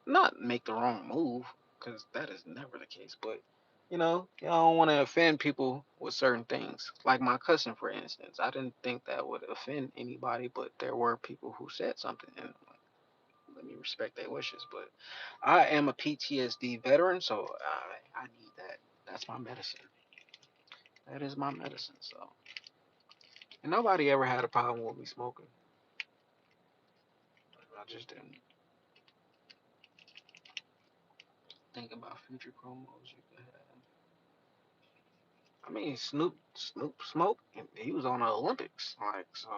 S1: not make the wrong move, because that is never the case. But you don't want to offend people with certain things. Like my cousin, for instance, I didn't think that would offend anybody, but there were people who said something, and let me respect their wishes. But I am a PTSD veteran, so I need that. That's my medicine. That is my medicine. So, and nobody ever had a problem with me smoking. I just didn't think about future promos you could have. I mean, Snoop smoked, and he was on the Olympics. Like, so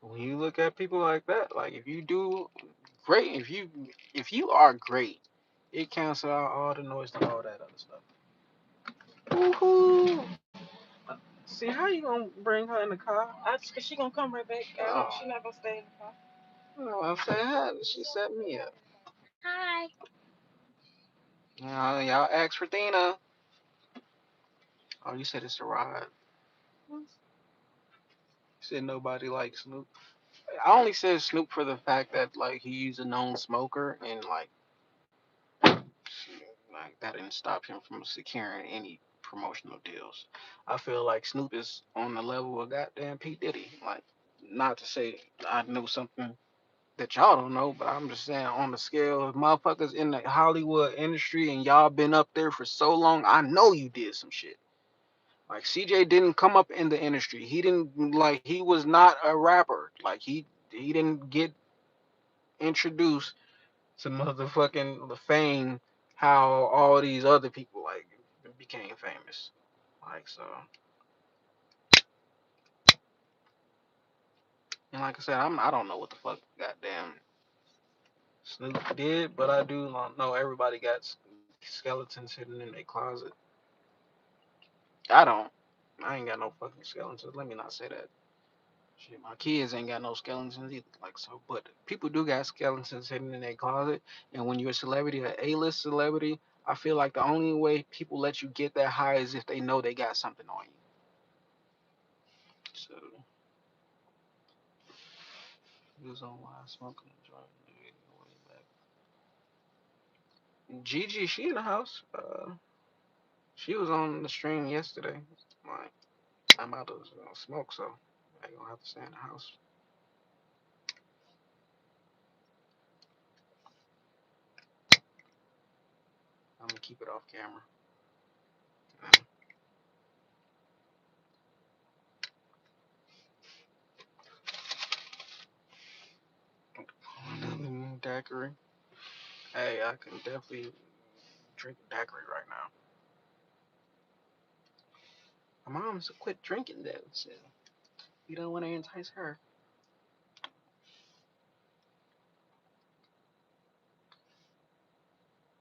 S1: when you look at people like that, like if you do great, if you are great, it cancels out all the noise and all that other stuff. Woohoo! See, how you gonna bring her in the car?
S2: Cause she gonna come right back out.
S1: Oh,
S2: She not gonna stay in the car.
S1: no, I'm saying hi. She set me up.
S2: Hi.
S1: Y'all asked for Dina. Oh, you said it's a ride. You said nobody likes Snoop. I only said Snoop for the fact that like he's a known smoker and like that didn't stop him from securing any promotional deals. I feel like Snoop is on the level of goddamn P Diddy. Like, not to say I know something that y'all don't know, but I'm just saying on the scale of motherfuckers in the Hollywood industry and y'all been up there for so long, I know you did some shit. Like CJ didn't come up in the industry. He didn't like he was not a rapper. Like he didn't get introduced to motherfucking the fame how all these other people like became famous. Like so, and like I said, I don't know what the fuck goddamn Snoop did, but I do know everybody got skeletons hidden in their closet. I don't. I ain't got no fucking skeletons. Let me not say that. Shit, my kids ain't got no skeletons either. Like so, but people do got skeletons hidden in their closet. And when you're a celebrity, an A-list celebrity, I feel like the only way people let you get that high is if they know they got something on you. So he was on live smoking and driving way back. Gigi, she in the house. She was on the stream yesterday. Like I'm out to smoke, so I ain't gonna have to stay in the house. I'm gonna keep it off camera. Another daiquiri. Hey, I can definitely drink a daiquiri right now. My mom's quit drinking though, so you don't want to entice her.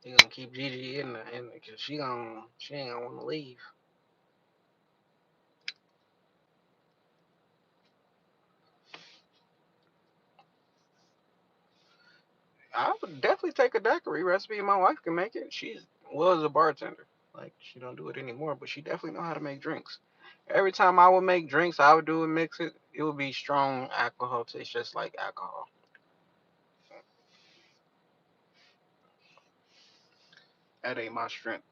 S1: You gonna keep Gigi in the, cause she ain't gonna want to leave. I would definitely take a daiquiri recipe. My wife can make it. She was a bartender. Like she don't do it anymore, but she definitely know how to make drinks. Every time I would make drinks, I would do it, mix it. It would be strong alcohol taste, just like alcohol. That ain't my strength.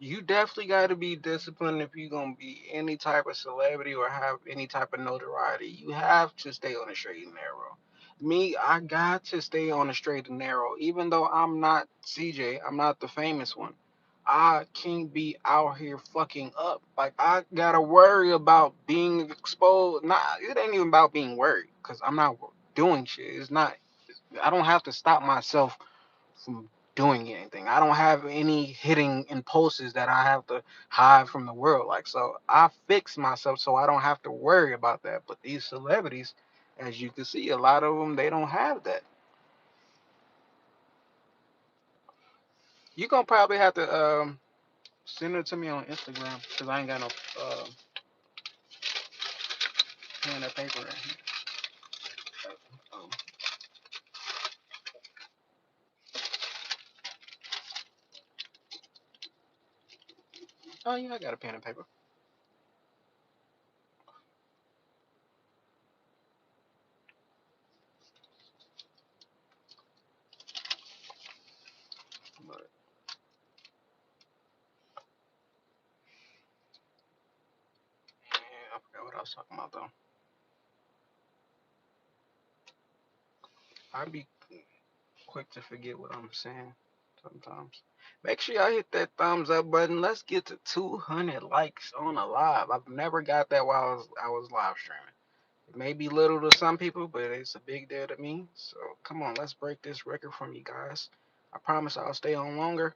S1: You definitely got to be disciplined if you're gonna be any type of celebrity or have any type of notoriety. You have to stay on the straight and narrow. Me, I got to stay on the straight and narrow. Even though I'm not CJ, I'm not the famous one. I can't be out here fucking up. Like I gotta worry about being exposed. Not, it ain't even about being worried, cause I'm not doing shit. It's not. I don't have to stop myself from doing anything. I don't have any hitting impulses that I have to hide from the world. Like so I fix myself so I don't have to worry about that. But these celebrities, as you can see, a lot of them they don't have that. You gonna probably have to send it to me on Instagram because I ain't got no pen or paper in here. Um, oh yeah, I got a pen and paper. But yeah, I forgot what I was talking about though. I'd be quick to forget what I'm saying sometimes. Make sure y'all hit that thumbs up button. Let's get to 200 likes on a live. I've never got that while I was live streaming. It may be little to some people, but it's a big deal to me. So come on, let's break this record from you guys. I promise I'll stay on longer.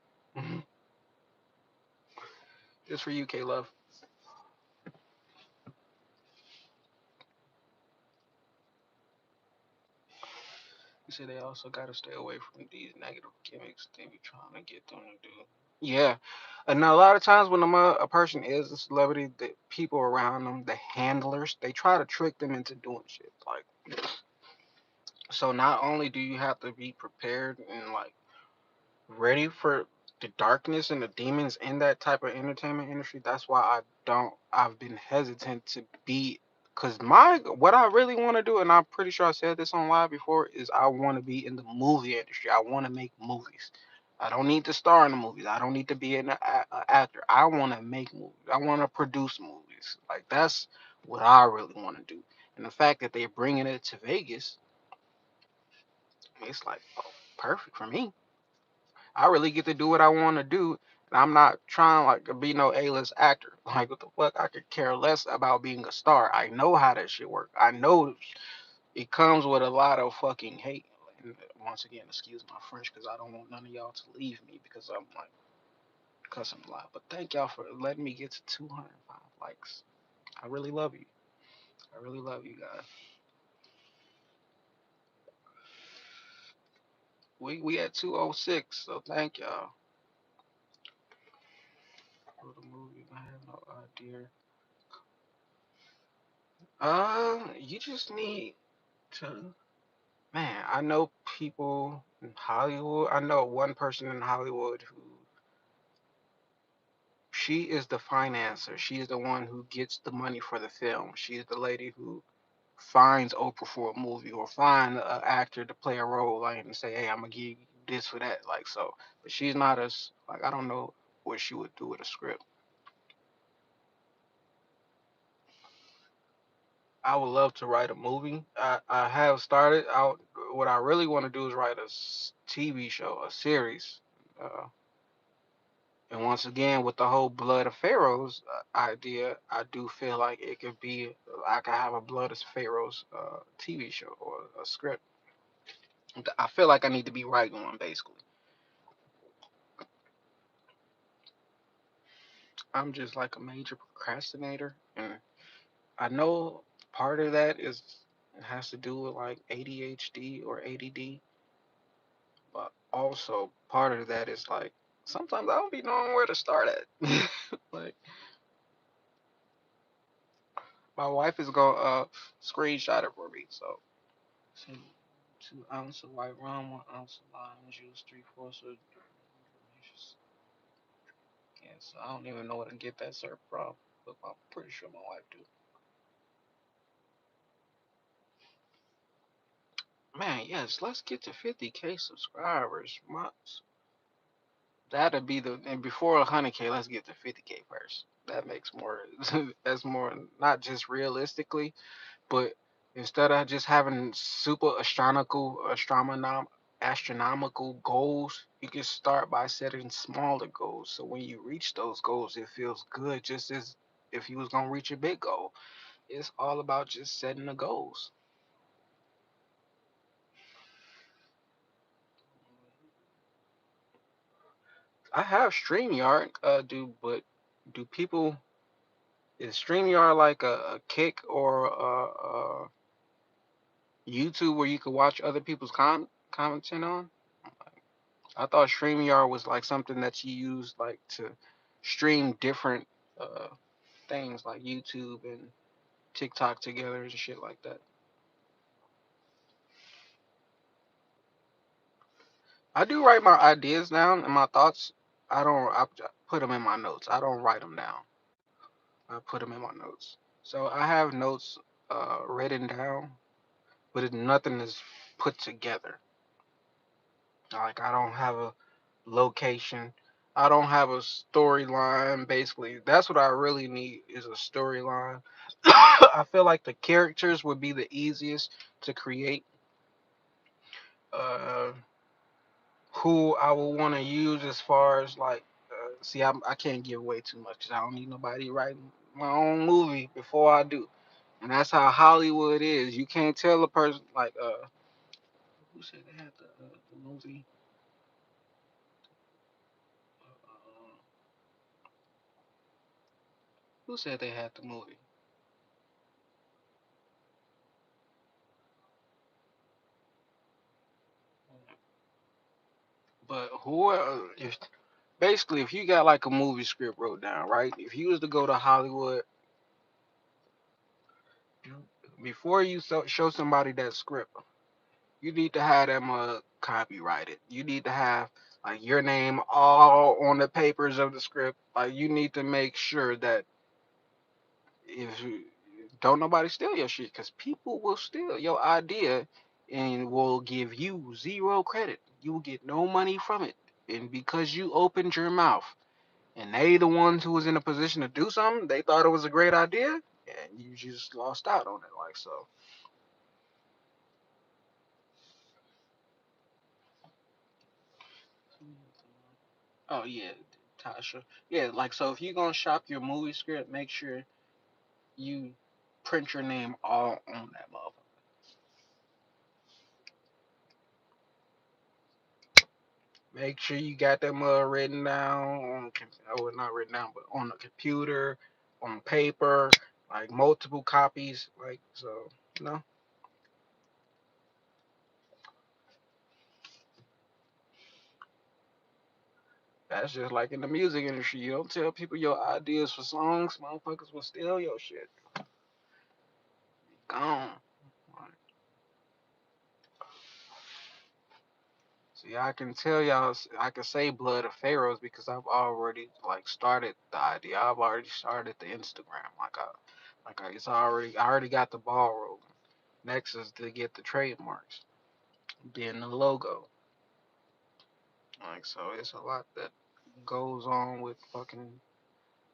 S1: Just for you, K Love. You said they also got to stay away from these negative gimmicks they be trying to get them to do. Yeah, and a lot of times when a person is a celebrity, the people around them, the handlers, they try to trick them into doing shit. Like, so not only do you have to be prepared and like ready for the darkness and the demons in that type of entertainment industry. That's why I've been hesitant to be, because what I really want to do, and I'm pretty sure I said this on live before, is I want to be in the movie industry. I want to make movies. I don't need to star in the movies. I don't need to be an actor. I want to make movies. I want to produce movies. Like, that's what I really want to do. And the fact that they're bringing it to Vegas, it's like, oh, perfect for me. I really get to do what I want to do. And I'm not trying like to be no A-list actor. Like what the fuck? I could care less about being a star. I know how that shit work. I know it comes with a lot of fucking hate. And once again, excuse my French because I don't want none of y'all to leave me because I'm like cussing a lot. But thank y'all for letting me get to 205 likes. I really love you. I really love you guys. We at 206, so thank y'all for the movie. I have no idea. You just need to. Man, I know people in Hollywood. I know one person in Hollywood who she is the financer. She is the one who gets the money for the film. She is the lady who finds Oprah for a movie or find an actor to play a role, like and say, "Hey, I'm gonna give you this for that." Like so, but she's not as like I don't know what she would do with a script. I would love to write a movie. I have started out. What I really want to do is write a TV show, a series. Uh, And once again, with the whole Blood of Pharaohs idea, I do feel like it could be, I could have a Blood of Pharaohs TV show or a script. I feel like I need to be writing one, basically. I'm just like a major procrastinator. And I know part of that is, it has to do with like ADHD or ADD. But also, part of that is like, sometimes I don't be knowing where to start at. Like, my wife is going to screenshot it for me. So, so 2 ounces of white rum, 1 ounce of lime juice, 3/4 of yes. I don't even know where to get that syrup from, but I'm pretty sure my wife do. Man, yes, let's get to 50K subscribers. That'll be the and before 100K, let's get to 50K first. That makes more. That's more not just realistically, but instead of just having super astronomical goals, you can start by setting smaller goals. So when you reach those goals, it feels good, just as if you was gonna reach a big goal. It's all about just setting the goals. I have StreamYard, but do people is StreamYard like a Kick or YouTube where you can watch other people's content on? I thought StreamYard was like something that you use like to stream different uh things like YouTube and TikTok together and shit like that. I do write my ideas down and my thoughts. I put them in my notes. I don't write them down. I put them in my notes. So I have notes written down, but nothing is put together. Like I don't have a location. I don't have a storyline. Basically, that's what I really need is a storyline. I feel like the characters would be the easiest to create. Uh, who I would want to use as far as like, see, I can't give away too much because I don't need nobody writing my own movie before I do. And that's how Hollywood is. You can't tell a person like, who said they had the movie? Uh, who said they had the movie? But who? If basically, if you got like a movie script wrote down, right? If you was to go to Hollywood, before you show somebody that script, you need to have them copyrighted. You need to have like your name all on the papers of the script. Like you need to make sure that if you, don't nobody steal your shit, because people will steal your idea and will give you zero credit. You will get no money from it, and because you opened your mouth and they the ones who was in a position to do something, they thought it was a great idea, and you just lost out on it. Like so. Oh yeah, Tasha. Yeah, like so if you're gonna shop your movie script, make sure you print your name all on that motherfucker. Make sure you got them written down on oh well, not written down, but on the computer, on paper, like multiple copies. Like so, you know, that's just like in the music industry. You don't tell people your ideas for songs, motherfuckers will steal your shit. Gone. Like, see, I can tell y'all, I can say Blood of Pharaohs because I've already like started the idea. I've already started the Instagram. It's already, I already got the ball rolling. Next is to get the trademarks, then the logo. Like, so it's a lot that goes on with fucking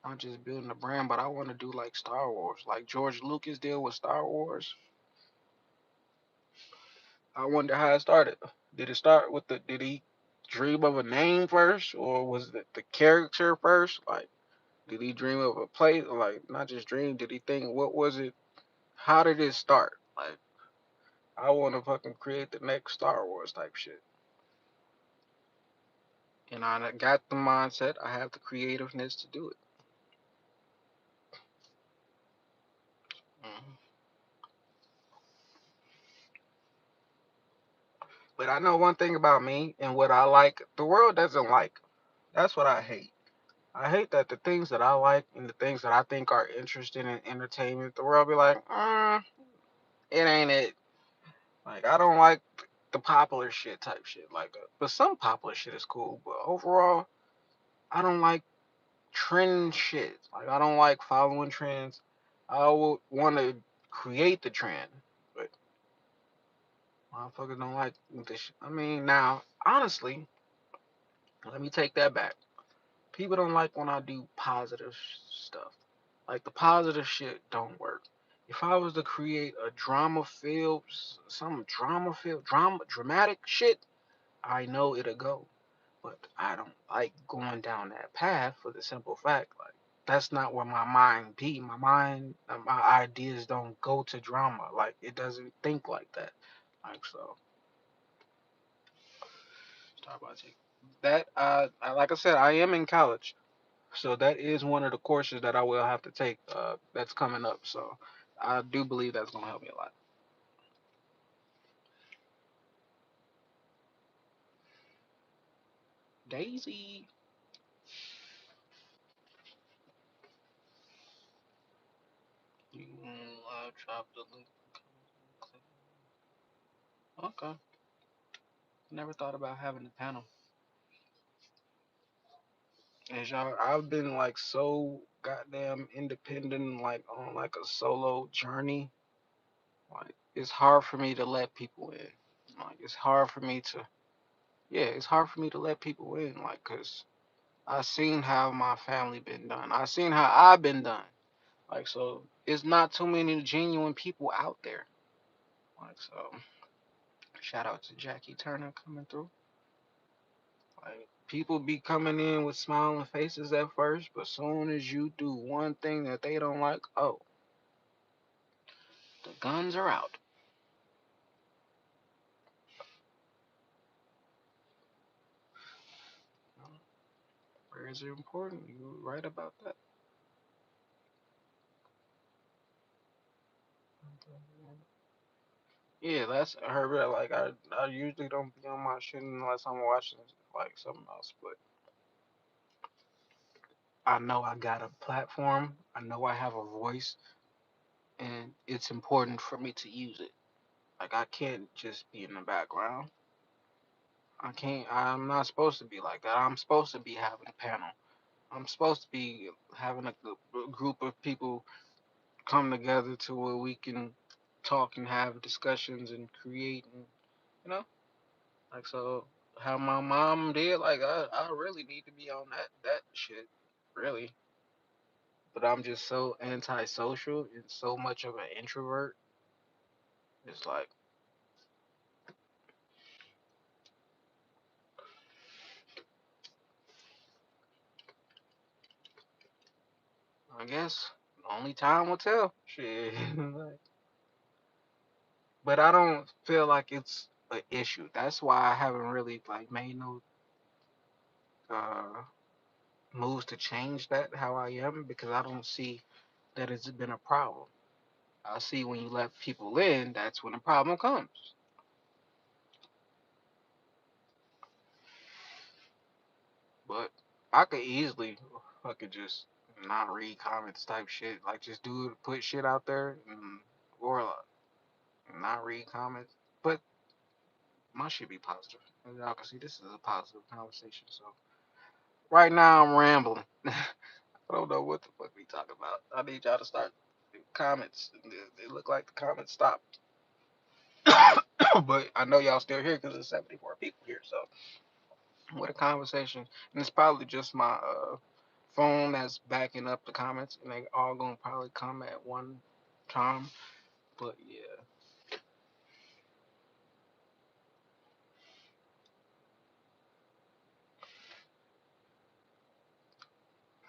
S1: not just building a brand, but I want to do like Star Wars, like George Lucas did with Star Wars. I wonder how it started. Did it start with did he dream of a name first, or was it the character first? Like, did he dream of a place? Like, not just dream. Did he think? What was it? How did it start? Like, I want to fucking create the next Star Wars type shit. And I got the mindset. I have the creativeness to do it. Mhm. But I know one thing about me and what I like, the world doesn't like. That's what I hate. I hate that the things that I like and the things that I think are interesting in entertainment, the world be like, it ain't it. Like, I don't like the popular shit type shit. Like, but some popular shit is cool. But overall, I don't like trend shit. Like, I don't like following trends. I would want to create the trend, but motherfuckers don't like this shit. I mean, now, honestly, let me take that back. People don't like when I do positive stuff. Like the positive shit don't work. If I was to create a drama filled, some drama filled, dramatic shit, I know it'll go. But I don't like going down that path for the simple fact, like that's not where my mind be. My mind, my ideas don't go to drama. Like it doesn't think like that. Like so, start by taking that. Like I said, I am in college. So that is one of the courses that I will have to take that's coming up. So I do believe that's gonna help me a lot. Daisy. You drop the link. Okay. Never thought about having a panel. As y'all, I've been like so goddamn independent, like on like a solo journey. Like it's hard for me to let people in. Like it's hard for me to, yeah, it's hard for me to let people in. Like, cause I seen how my family been done. I seen how I've been done. Like, so it's not too many genuine people out there. Like, so shout out to Jackie Turner coming through. Like, people be coming in with smiling faces at first, but soon as you do one thing that they don't like, oh, the guns are out. Prayers are important. You right about that. Yeah, that's I heard that. Like, I usually don't be on my shit unless I'm watching like something else. But I know I got a platform. I know I have a voice, and it's important for me to use it. Like, I can't just be in the background. I can't. I'm not supposed to be like that. I'm supposed to be having a panel. I'm supposed to be having a group of people come together to where we can talk and have discussions and create and you know like so how my mom did like I really need to be on that shit really, but I'm just so antisocial and so much of an introvert. It's like I guess only time will tell shit. Like, but I don't feel like it's an issue. That's why I haven't really like made no uh moves to change that how I am because I don't see that it's been a problem. I see when you let people in, that's when the problem comes. But I could easily fucking just not read comments type shit. Like just do it, put shit out there, or not read comments. But my shit be positive. As y'all can see, this is a positive conversation. So right now I'm rambling. I don't know what the fuck we talk about. I need y'all to start comments. They look like the comments stopped. But I know y'all still here because there's 74 people here. So what a conversation. And it's probably just my phone that's backing up the comments, and they all gonna probably come at one time. But yeah,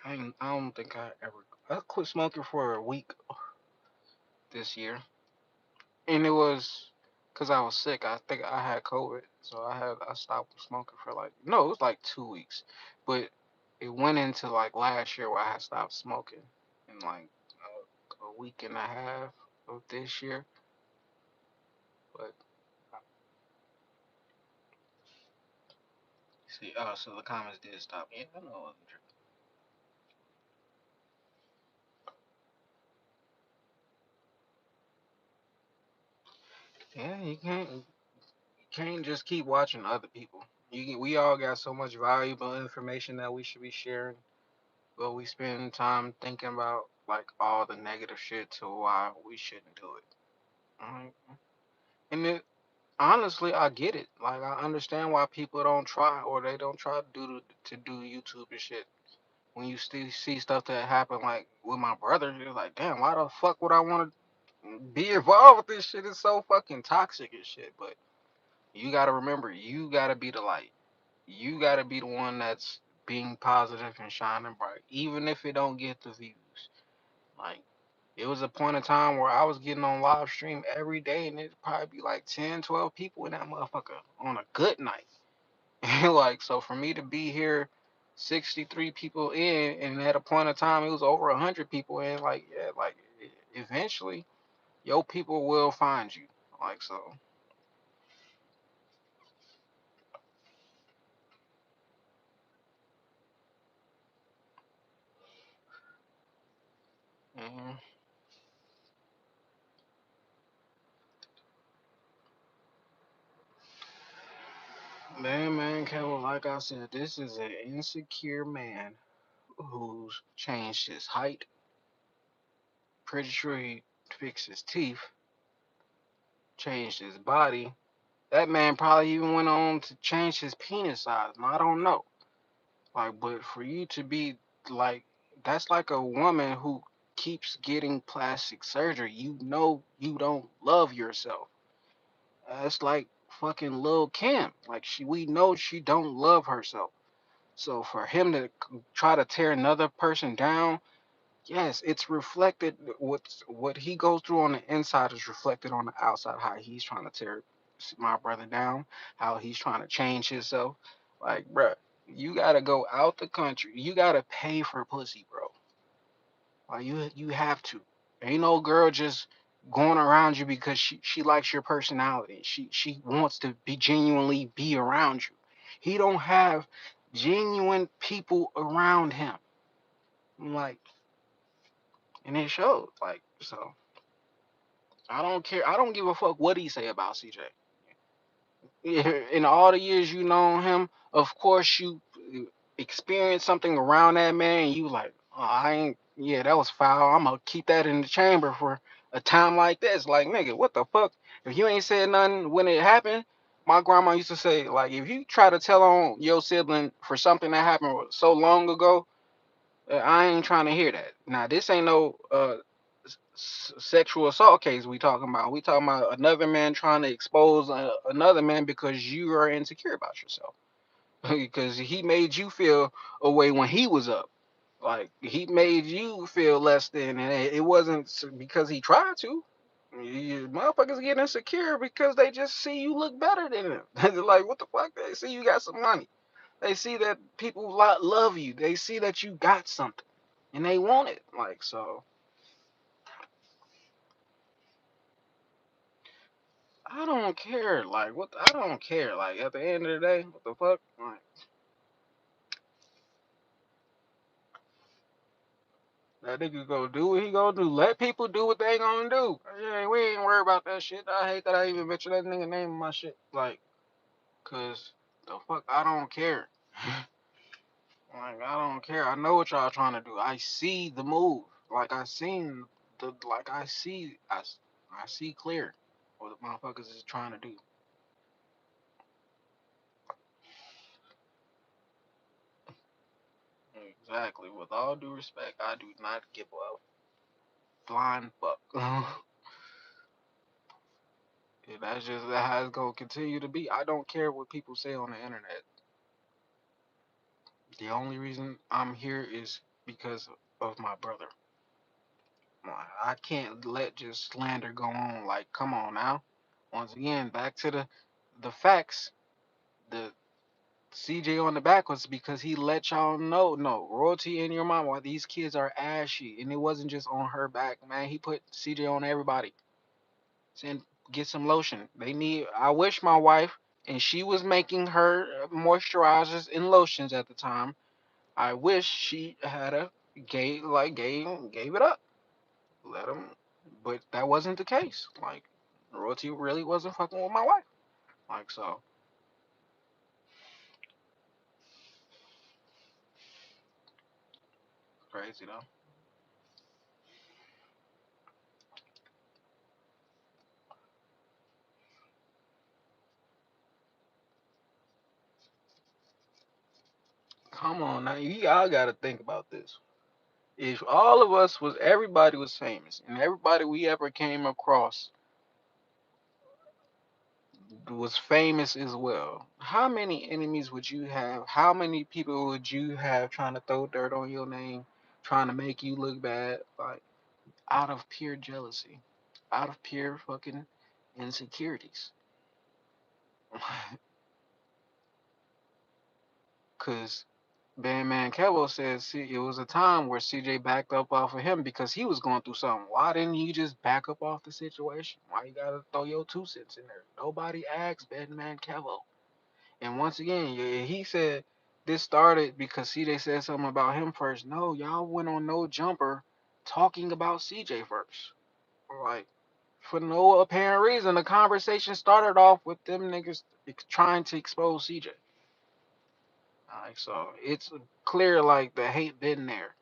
S1: I don't think I quit smoking for a week this year, and it was because I was sick. I think I had COVID, so I stopped smoking for like no, it was like 2 weeks, but it went into like last year where I had stopped smoking in like a week and a half of this year. But see, so the comments did stop. Yeah, I know it wasn't true. Yeah, you can't just keep watching other people. We all got so much valuable information that we should be sharing, but we spend time thinking about like all the negative shit to why we shouldn't do it. Alright? And it, honestly, I get it. Like I understand why people don't try or they don't try to do YouTube and shit. When you still see stuff that happened like with my brother, you're like, damn, why the fuck would I want to be involved with this shit? It's so fucking toxic and shit. But you gotta remember, you gotta be the light. You gotta be the one that's being positive and shining bright, even if it don't get the views. Like it was a point in time where I was getting on live stream every day, and it'd probably be like 10, 12 people in that motherfucker on a good night. Like so, for me to be here, 63 people in, and at a point in time it was over 100 people in. Like yeah, like eventually, your people will find you. Like so, Mhm. Man, Kevin, like I said, this is an insecure man who's changed his height. Pretty sure he fixed his teeth, changed his body. That man probably even went on to change his penis size. I don't know. Like, but for you to be like, that's like a woman who keeps getting plastic surgery. You know you don't love yourself. That's like fucking Lil Kim. Like we know she don't love herself. So for him to try to tear another person down, yes, it's reflected. What he goes through on the inside is reflected on the outside. How he's trying to tear my brother down, how he's trying to change himself. Like, bruh, you gotta go out the country. You gotta pay for pussy, bro. Like you have to. Ain't no girl just going around you because she likes your personality. She wants to be genuinely be around you. He don't have genuine people around him. Like, and it shows. Like, so I don't care. I don't give a fuck what he say about CJ. In all the years you known him, of course you experienced something around that man. And you like, oh, I ain't. Yeah, that was foul. I'm gonna keep that in the chamber for a time like this. Like, nigga, what the fuck? If you ain't said nothing when it happened, my grandma used to say, like, if you try to tell on your sibling for something that happened so long ago, I ain't trying to hear that. Now, this ain't no sexual assault case we talking about. We talking about another man trying to expose another man because you are insecure about yourself. Because he made you feel a way when he was up. Like he made you feel less than, and it wasn't because he tried to. Motherfuckers get insecure because they just see you look better than them. They're like, what the fuck? They see you got some money. They see that people love you. They see that you got something, and they want it. Like so, I don't care. Like what? I don't care. Like at the end of the day, what the fuck? Like that nigga go do what he gonna do. Let people do what they gonna do. Yeah, we ain't worried about that shit. I hate that I even mentioned that nigga name in my shit. Like, cause the fuck, I don't care. Like I don't care. I know what y'all trying to do. I see the move. Like I seen the. Like I see. I see clear what the motherfuckers is trying to do. Exactly. With all due respect, I do not give a blind fuck. And that's just how it's gonna continue to be. I don't care what people say on the internet. The only reason I'm here is because of my brother. I can't let just slander go on. Like, come on now. Once again, back to the facts. The CJ on the back was because he let y'all know, no, royalty in your mama. These kids are ashy, and it wasn't just on her back, man. He put CJ on everybody. Saying get some lotion. They need. I wish my wife, and she was making her moisturizers and lotions at the time. I wish she had a gave it up. Let him, but that wasn't the case. Like royalty really wasn't fucking with my wife. Like so crazy though. Come on now, you all gotta think about this. If all of us was everybody was famous and everybody we ever came across was famous as well, how many enemies would you have? How many people would you have trying to throw dirt on your name, trying to make you look bad, like out of pure jealousy, out of pure fucking insecurities? Cause Bandman Kevo says it was a time where CJ backed up off of him because he was going through something. Why didn't you just back up off the situation? Why you gotta throw your 2 cents in there? Nobody asked Bandman Kevo. And once again, he said this started because CJ said something about him first. No, y'all went on no jumper talking about CJ first. Like, for no apparent reason, the conversation started off with them niggas trying to expose CJ. Like, so it's clear, like, the hate been there.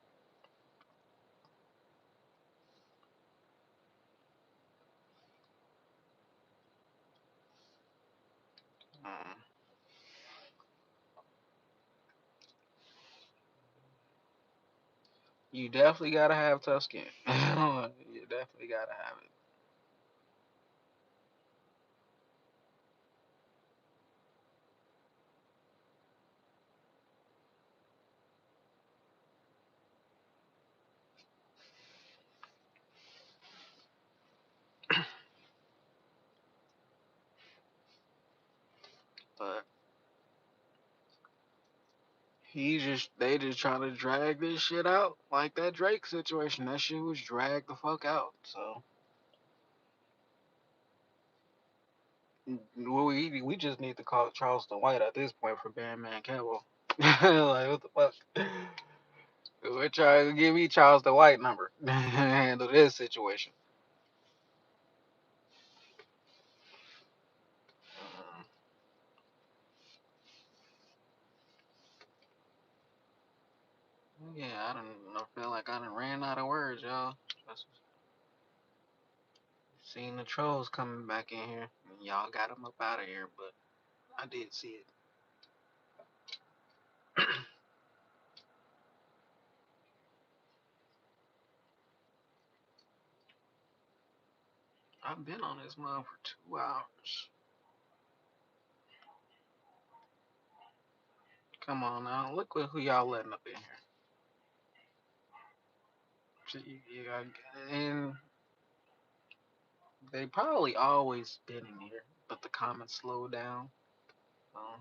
S1: Mm. You definitely gotta have tough skin. You definitely gotta have it. But they just trying to drag this shit out. Like that Drake situation. That shit was dragged the fuck out. So we just need to call Charleston White at this point for Bandman Campbell. Like, what the fuck? We're trying to give me Charleston White number to handle this situation. Yeah, I feel like I done ran out of words, y'all. Just seen the trolls coming back in here. Y'all got them up out of here, but I did see it. I've been on this mom for 2 hours. Come on now, look at who y'all letting up in here. And they probably always been in here, but the comments slowed down. Um,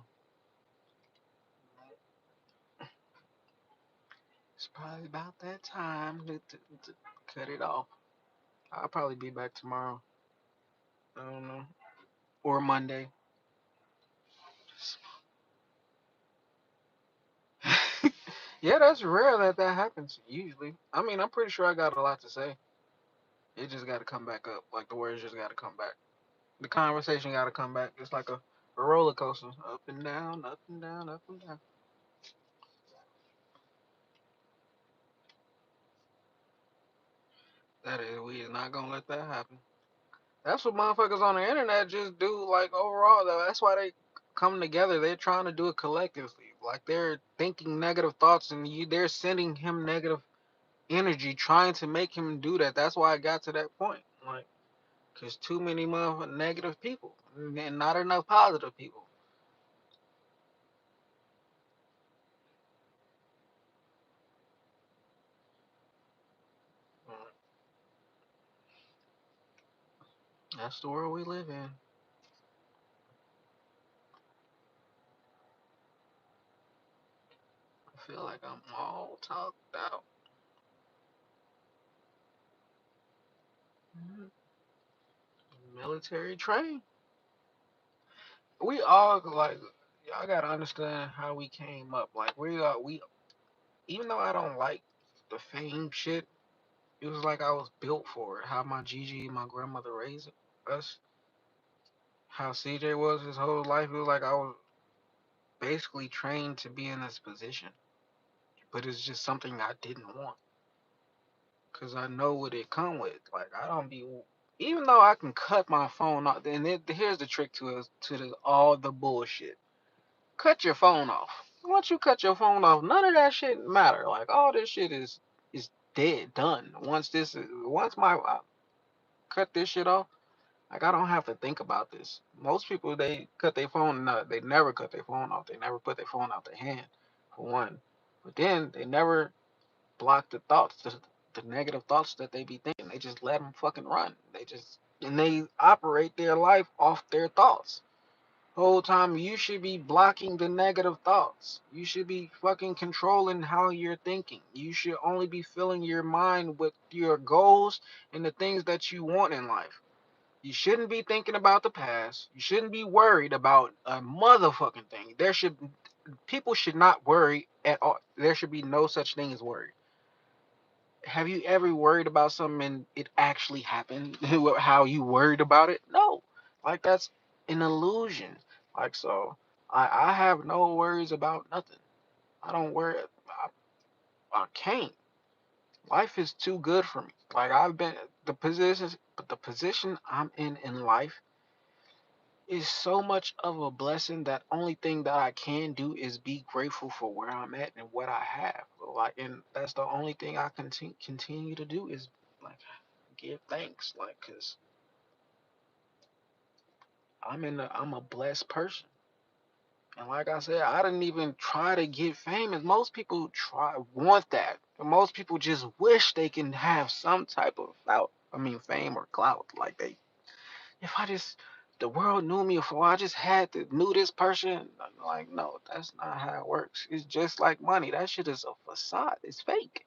S1: it's probably about that time to cut it off. I'll probably be back tomorrow. I don't know, or Monday. Yeah, that's rare that that happens. Usually, I mean, I'm pretty sure I got a lot to say. It just got to come back up. Like the words just got to come back. The conversation got to come back. It's like a roller coaster, up and down, up and down, up and down. That is, we is not gonna let that happen. That's what motherfuckers on the internet just do. Like overall, though, that's why they come together. They're trying to do it collectively. Like they're thinking negative thoughts, and they're sending him negative energy, trying to make him do that. That's why I got to that point. Like, cause too many motherfucking negative people, and not enough positive people. That's the world we live in. I feel like I'm all talked out. Military train. We all like, y'all gotta understand how we came up. Like we even though I don't like the fame shit, it was like I was built for it. How my Gigi, my grandmother raised us, how CJ was his whole life. It was like I was basically trained to be in this position, but it's just something I didn't want because I know what it come with. Like I don't be, even though I can cut my phone off. And here's the trick to it, all the bullshit. Cut your phone off. Once you cut your phone off, none of that shit matter. Like all this shit is dead, done. Once my cut this shit off, like I don't have to think about this. Most people they cut their phone, no, they never cut their phone off. They never put their phone out their hand, for one. But then they never block the thoughts, the negative thoughts that they be thinking. They just let them fucking run. And they operate their life off their thoughts. Whole time you should be blocking the negative thoughts. You should be fucking controlling how you're thinking. You should only be filling your mind with your goals and the things that you want in life. You shouldn't be thinking about the past. You shouldn't be worried about a motherfucking thing. People should not worry at all. There should be no such thing as worry. have you ever worried about something and it actually happened how you worried about it? No. Like that's an illusion. Like so I have no worries about nothing. I don't worry. I can't. Life is too good for me. Like I've been but the position I'm in life is so much of a blessing that only thing that I can do is be grateful for where I'm at and what I have. Like, and that's the only thing I continue to do is like give thanks. Like, cause I'm a blessed person. And like I said, I didn't even try to get famous. Most people want that. Most people just wish they can have some type of clout. I mean, fame or clout. Like they, if I just, the world knew me before I just had to knew this person. Like, no, that's not how it works. It's just like money. That shit is a facade. It's fake.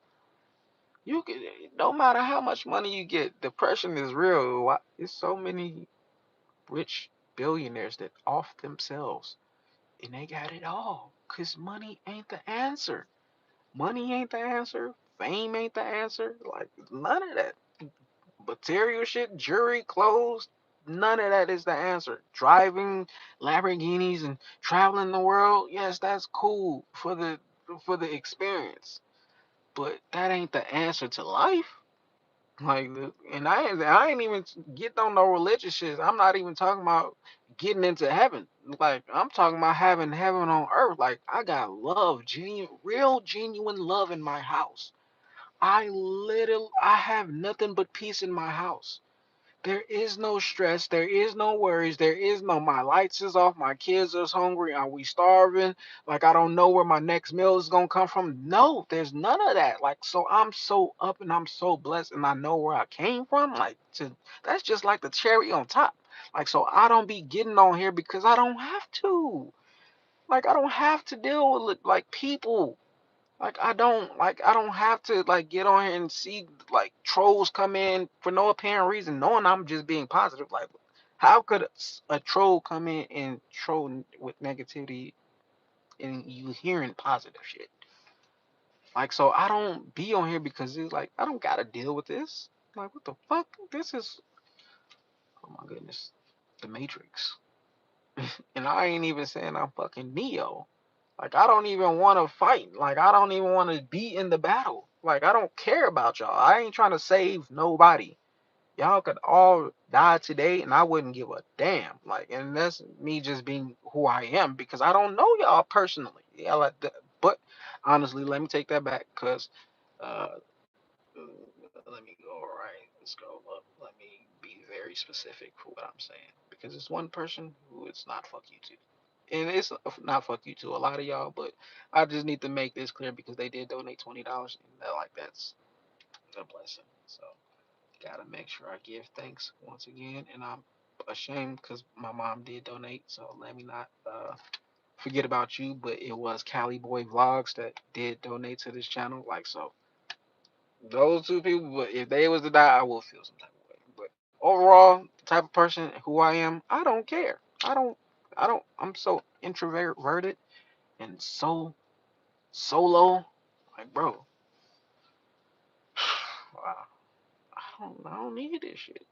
S1: You can, no matter how much money you get, depression is real. There's so many rich billionaires that off themselves and they got it all. Cause money ain't the answer. Money ain't the answer. Fame ain't the answer. Like none of that. Material shit, jewelry, clothes, none of that is the answer. Driving Lamborghinis and traveling the world, yes, that's cool for the experience. But that ain't the answer to life. Like, and I ain't even getting on no religious shit. I'm not even talking about getting into heaven. Like, I'm talking about having heaven on earth. Like, I got love, genuine, real, genuine love in my house. I have nothing but peace in my house. There is no stress. There is no worries. There is no my lights is off. My kids is hungry. Are we starving? Like I don't know where my next meal is gonna come from. No, there's none of that. Like so, I'm so up and I'm so blessed, and I know where I came from. Like to that's just like the cherry on top. Like so, I don't be getting on here because I don't have to. Like I don't have to deal with like people. I don't have to like get on here and see like trolls come in for no apparent reason, knowing I'm just being positive. Like, how could a troll come in and troll with negativity and you hearing positive shit? Like, so I don't be on here because it's like I don't gotta deal with this. Like, what the fuck? This is oh my goodness, the Matrix. And I ain't even saying I'm fucking Neo. Like I don't even want to fight. Like I don't even want to be in the battle. Like I don't care about y'all. I ain't trying to save nobody. Y'all could all die today and I wouldn't give a damn. Like and that's me just being who I am because I don't know y'all personally. Yeah, but honestly, let me take that back cuz uh let me go right. Let's go up. Let me be very specific for what I'm saying because it's one person who it's not fuck you to and it's not fuck you to a lot of y'all, but I just need to make this clear because they did donate $20, and like that's a blessing. So gotta make sure I give thanks once again, and I'm ashamed because my mom did donate, so let me not forget about you. But it was Cali Boy Vlogs that did donate to this channel, like so. Those two people, but if they was to die, I will feel some type of way. But overall, the type of person who I am, I don't care. I don't. I'm so introverted and so solo. Like, bro, wow, I don't need this shit.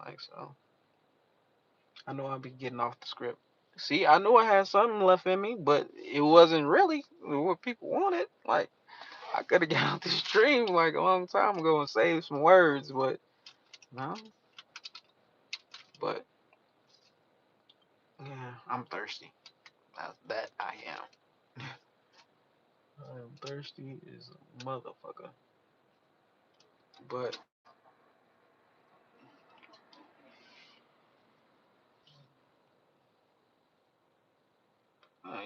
S1: Like, so I know I'll be getting off the script. See, I knew I had something left in me, but it wasn't really what people wanted. Like, I could have got out this stream like a long time ago and saved some words, but no. But yeah, I'm thirsty. That I am. I am thirsty as a motherfucker. But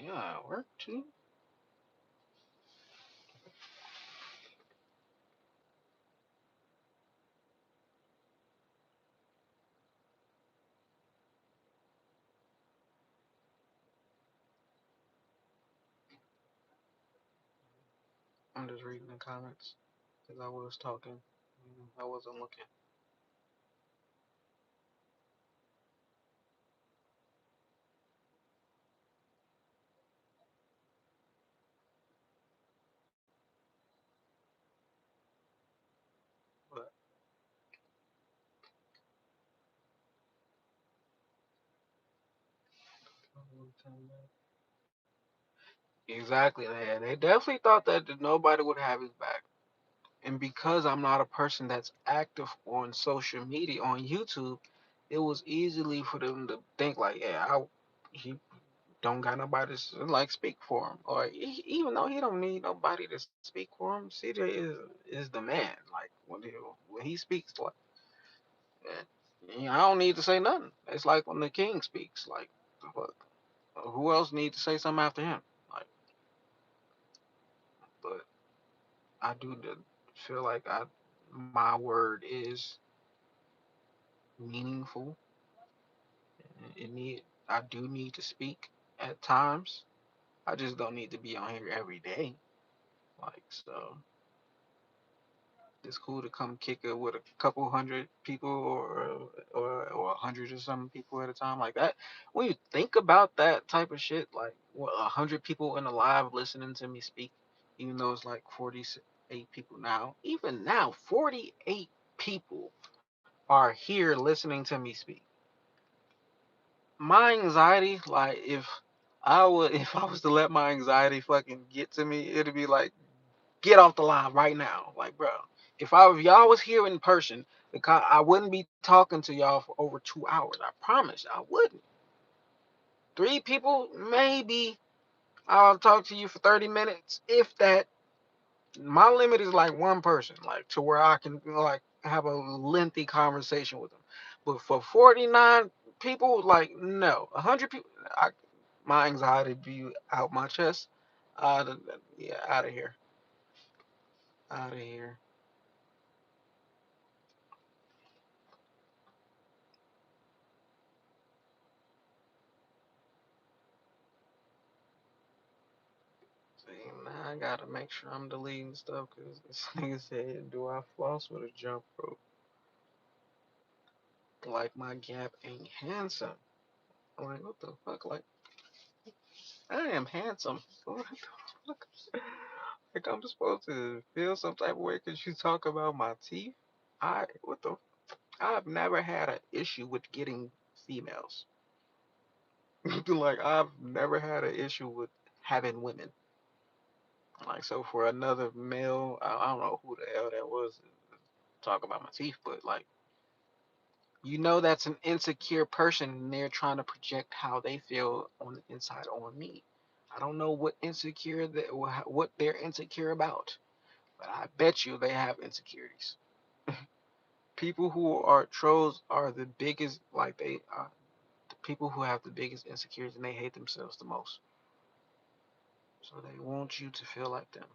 S1: yeah, I work too. I'm just reading the comments because I was talking. I wasn't looking. Exactly. They definitely thought that nobody would have his back. And because I'm not a person that's active on social media, on YouTube, it was easily for them to think like, yeah, he don't got nobody to like speak for him, or even though he don't need nobody to speak for him, CJ is the man. Like when he speaks, like I don't need to say nothing. It's like when the king speaks, like what, who else need to say something after him? Like, but I do feel like my word is meaningful. It need I do need to speak at times. I just don't need to be on here every day. Like so, it's cool to come kick it with a couple hundred people or 100 or some people at a time like that. When you think about that type of shit, like what 100 people in a live listening to me speak, even though it's like 48 people now. Even now, 48 people are here listening to me speak. My anxiety, like if I was to let my anxiety fucking get to me, it'd be like get off the line right now. Like, bro, if y'all was here in person, I wouldn't be talking to y'all for over 2 hours. I promise, I wouldn't. Three people, maybe I'll talk to you for 30 minutes, if that. My limit is like one person, like to where I can like have a lengthy conversation with them. But for 49 people, like no, 100 people, my anxiety be out my chest. Uh, yeah, out of here, out of here. See, now I gotta make sure I'm deleting stuff because this nigga said, "Do I floss with a jump rope? Like my gap ain't handsome." I'm like, what the fuck? Like, I am handsome. What the fuck? Like, I'm supposed to feel some type of way because you talk about my teeth? What the? I've never had an issue with getting females. Like, I've never had an issue with having women. Like, so for another male, I don't know who the hell that was talk about my teeth, but like, that's an insecure person and they're trying to project how they feel on the inside on me. I don't know what they're insecure about, but I bet you they have insecurities. People who are trolls are the biggest, like they are the people who have the biggest insecurities and they hate themselves the most. So they want you to feel like them.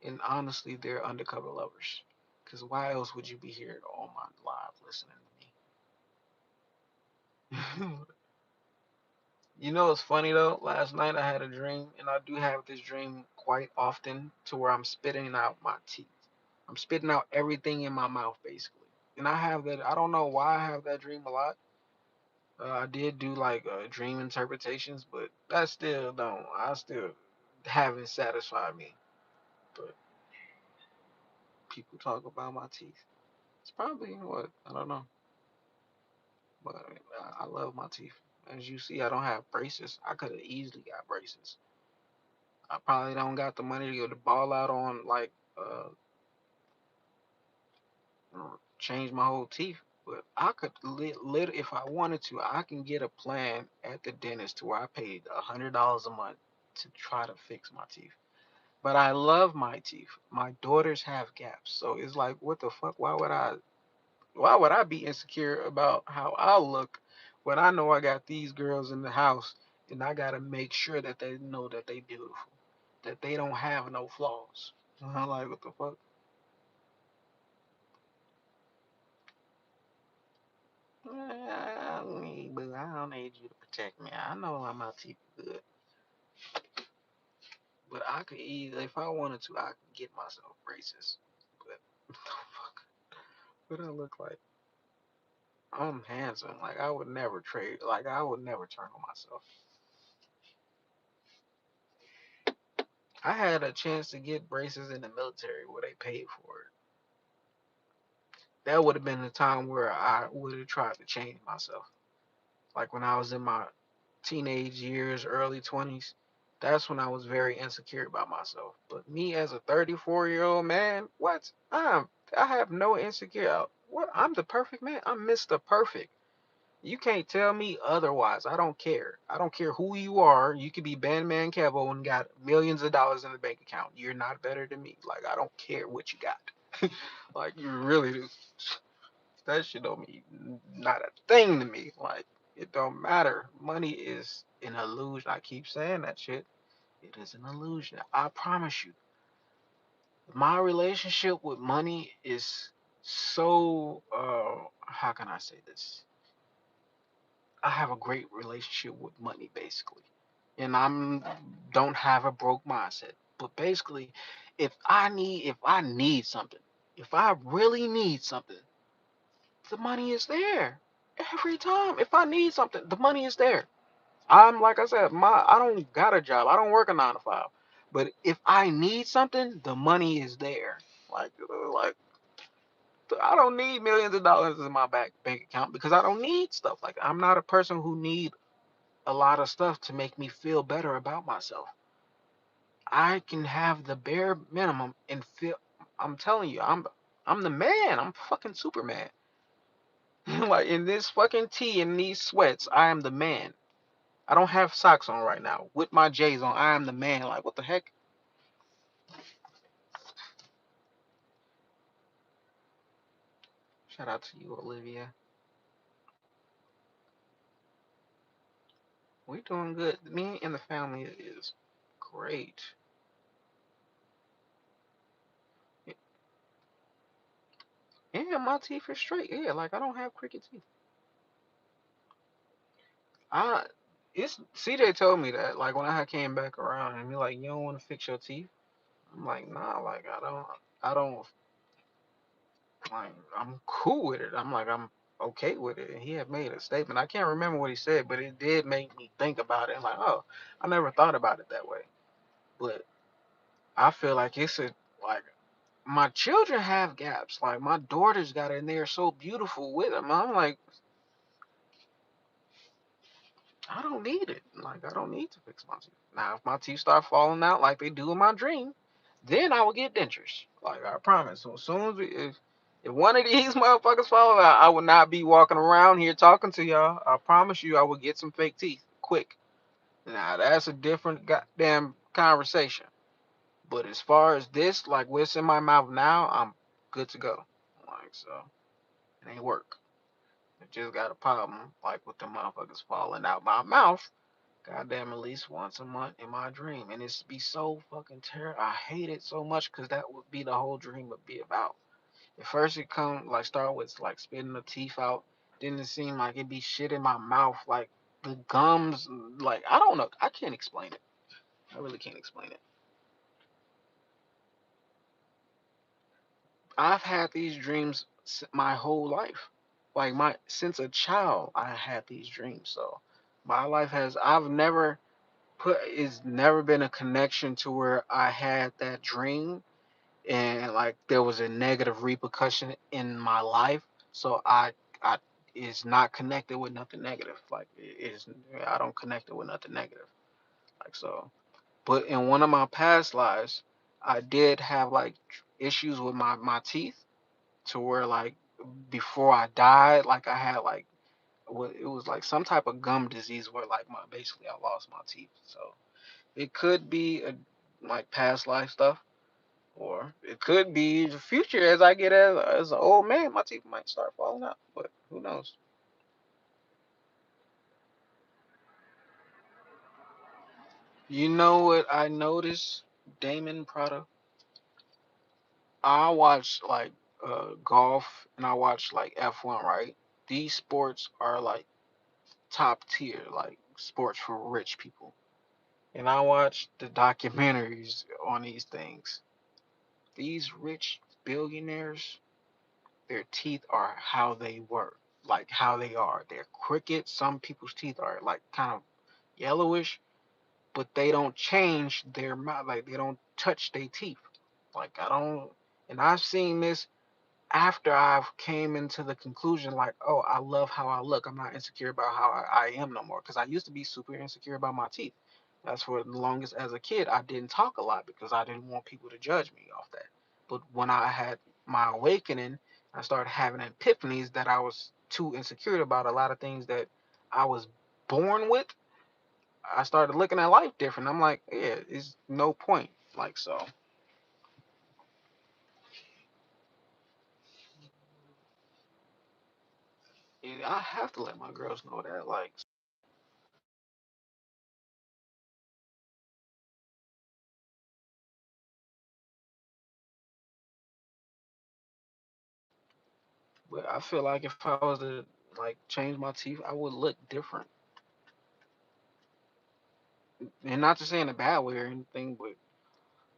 S1: And honestly, they're undercover lovers. Because why else would you be here on my live listening to me? It's funny though. Last night I had a dream, and I do have this dream quite often to where I'm spitting out my teeth. I'm spitting out everything in my mouth basically. And I have that. I don't know why I have that dream a lot. I did do like dream interpretations, but that still don't. I still haven't satisfied me. But people talk about my teeth. It's probably what I don't know, but I love my teeth. As you see, I don't have braces. I could have easily got braces. I probably don't got the money to go to ball out on like change my whole teeth. But I could if I wanted to, I can get a plan at the dentist to where I paid $100 a month to try to fix my teeth. But I love my teeth. My daughters have gaps, so it's like, what the fuck? Why would I be insecure about how I look when I know I got these girls in the house and I gotta make sure that they know that they beautiful, that they don't have no flaws. I'm like, what the fuck? I don't need, boo. I don't need you to protect me. I know I'm my teeth good, but I could either, if I wanted to, I could get myself braces. But what the fuck? What do I look like? I'm handsome. Like I would never trade. Like I would never turn on myself. I had a chance to get braces in the military where they paid for it. That would have been the time where I would have tried to change myself. Like when I was in my teenage years, early 20s, that's when I was very insecure about myself. But me as a 34-year-old man, what? I have no insecure. What? I'm the perfect man. I'm Mr. Perfect. You can't tell me otherwise. I don't care. I don't care who you are. You could be Bandman Kevo and got millions of dollars in the bank account. You're not better than me. Like, I don't care what you got. Like, you really do. That shit don't mean not a thing to me. Like, it don't matter. Money is an illusion. I keep saying that shit. It is an illusion. I promise you. My relationship with money is so how can I say this? I have a great relationship with money basically. And I'm don't have a broke mindset. But basically, if I need something, if I really need something, the money is there. Every time. If I need something, the money is there. I'm like I said, I don't got a job. I don't work a 9 to 5. But if I need something, the money is there. Like I don't need millions of dollars in my bank account because I don't need stuff like that. I'm not a person who need a lot of stuff to make me feel better about myself. I can have the bare minimum and feel. I'm telling you, I'm the man. I'm fucking Superman. Like in this fucking tee and these sweats, I am the man. I don't have socks on right now. With my J's on, I am the man. Like what the heck? Shout out to you, Olivia. We doing good. Me and the family is great. Yeah, my teeth are straight. Yeah, like I don't have crooked teeth. I it's CJ told me that like when I came back around and he like you don't want to fix your teeth. I'm like nah, like I don't like I'm cool with it. I'm okay with it. And he had made a statement. I can't remember what he said, but it did make me think about it. I'm like oh, I never thought about it that way. But I feel like it's a like my children have gaps. Like my daughters got it and they're so beautiful with them. I'm like I don't need it. Like I don't need to fix my teeth. Now, if my teeth start falling out like they do in my dream, then I will get dentures. Like I promise. So as soon as if one of these motherfuckers fall out, I will not be walking around here talking to y'all. I promise you, I will get some fake teeth quick. Now that's a different goddamn conversation. But as far as this, like what's in my mouth now, I'm good to go. Like so, it ain't work. I just got a problem like with the motherfuckers falling out my mouth. Goddamn, at least once a month in my dream, and it's be so fucking terrible. I hate it so much because that would be the whole dream would be about. At first, it come like start with like spitting the teeth out. Then it seemed like it be shit in my mouth, like the gums. Like I don't know. I can't explain it. I really can't explain it. I've had these dreams my whole life. Like my since a child, I had these dreams. So my life has. I've never put. It's never been a connection to where I had that dream and like there was a negative repercussion in my life. So I is not connected with nothing negative. Like it is I don't connect it with nothing negative. Like so. But in one of my past lives, I did have like issues with my teeth to where like before I died, like I had like it was like some type of gum disease where like my basically I lost my teeth. So it could be a like past life stuff, or it could be the future as I get as an old man, my teeth might start falling out. But who knows? You know what I noticed, Damon Prada? I watch like golf and I watch like F1, right? These sports are like top tier, like sports for rich people. And I watch the documentaries on these things. These rich billionaires, their teeth are how they were, like how they are. They're crooked. Some people's teeth are like kind of yellowish, but they don't change their mouth. Like they don't touch their teeth. Like I don't. And I've seen this after I've came into the conclusion like, oh, I love how I look. I'm not insecure about how I am no more. Because I used to be super insecure about my teeth. That's for the longest as a kid. I didn't talk a lot because I didn't want people to judge me off that. But when I had my awakening, I started having epiphanies that I was too insecure about a lot of things that I was born with. I started looking at life different. I'm like, yeah, it's no point. Like, so yeah, I have to let my girls know that. Like, but I feel like if I was to like change my teeth, I would look different. And not to say in a bad way or anything, but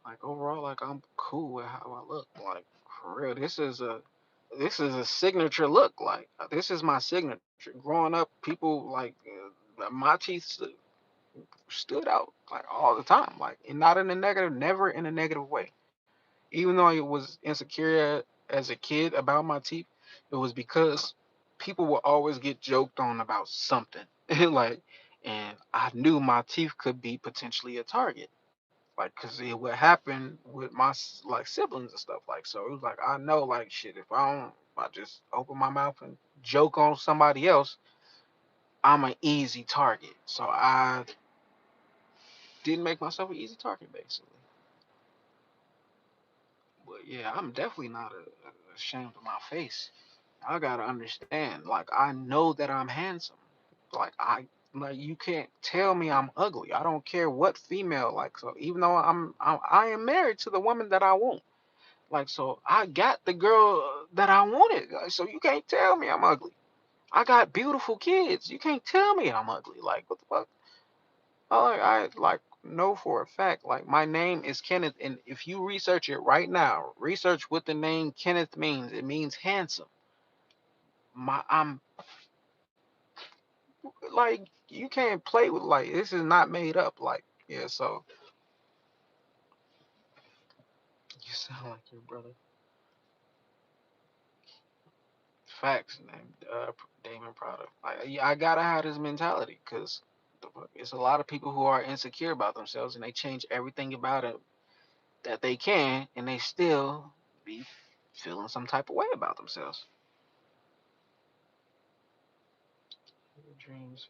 S1: like overall, like I'm cool with how I look. Like for real, this is a signature look. Like this is my signature. Growing up, people like my teeth stood out like all the time. Like and not in a negative, never in a negative way. Even though I was insecure as a kid about my teeth, it was because people would always get joked on about something. Like, and I knew my teeth could be potentially a target. Like, cause it would happen with my like siblings and stuff. Like, so it was like I know, like, shit. If I just open my mouth and joke on somebody else, I'm an easy target. So I didn't make myself an easy target, basically. But yeah, I'm definitely not ashamed of my face. I gotta understand. Like I know that I'm handsome. Like like you can't tell me I'm ugly. I don't care what female. Like so, even though I am married to the woman that I want. Like so, I got the girl that I wanted. Like, so you can't tell me I'm ugly. I got beautiful kids. You can't tell me I'm ugly. Like what the fuck? I like know for a fact. Like my name is Kenneth, and if you research it right now, research what the name Kenneth means. It means handsome. I'm like you can't play with like this is not made up. Like yeah, so you sound like your brother. Facts, named Damon Prada. Like yeah, I gotta have this mentality because it's a lot of people who are insecure about themselves and they change everything about it that they can, and they still be feeling some type of way about themselves. Dreams.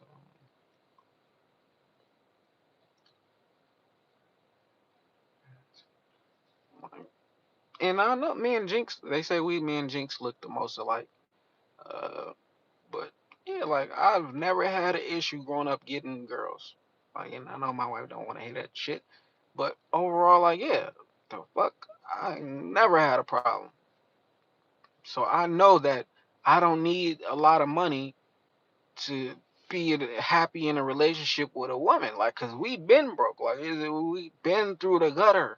S1: And I know me and Jinx. They say me and Jinx look the most alike. Uh, But yeah, like I've never had an issue growing up getting girls. Like, and I know my wife don't want to hear that shit, but overall, like, yeah, the fuck, I never had a problem. So I know that I don't need a lot of money to be happy in a relationship with a woman. Like, cause we been broke. Like, we been through the gutter.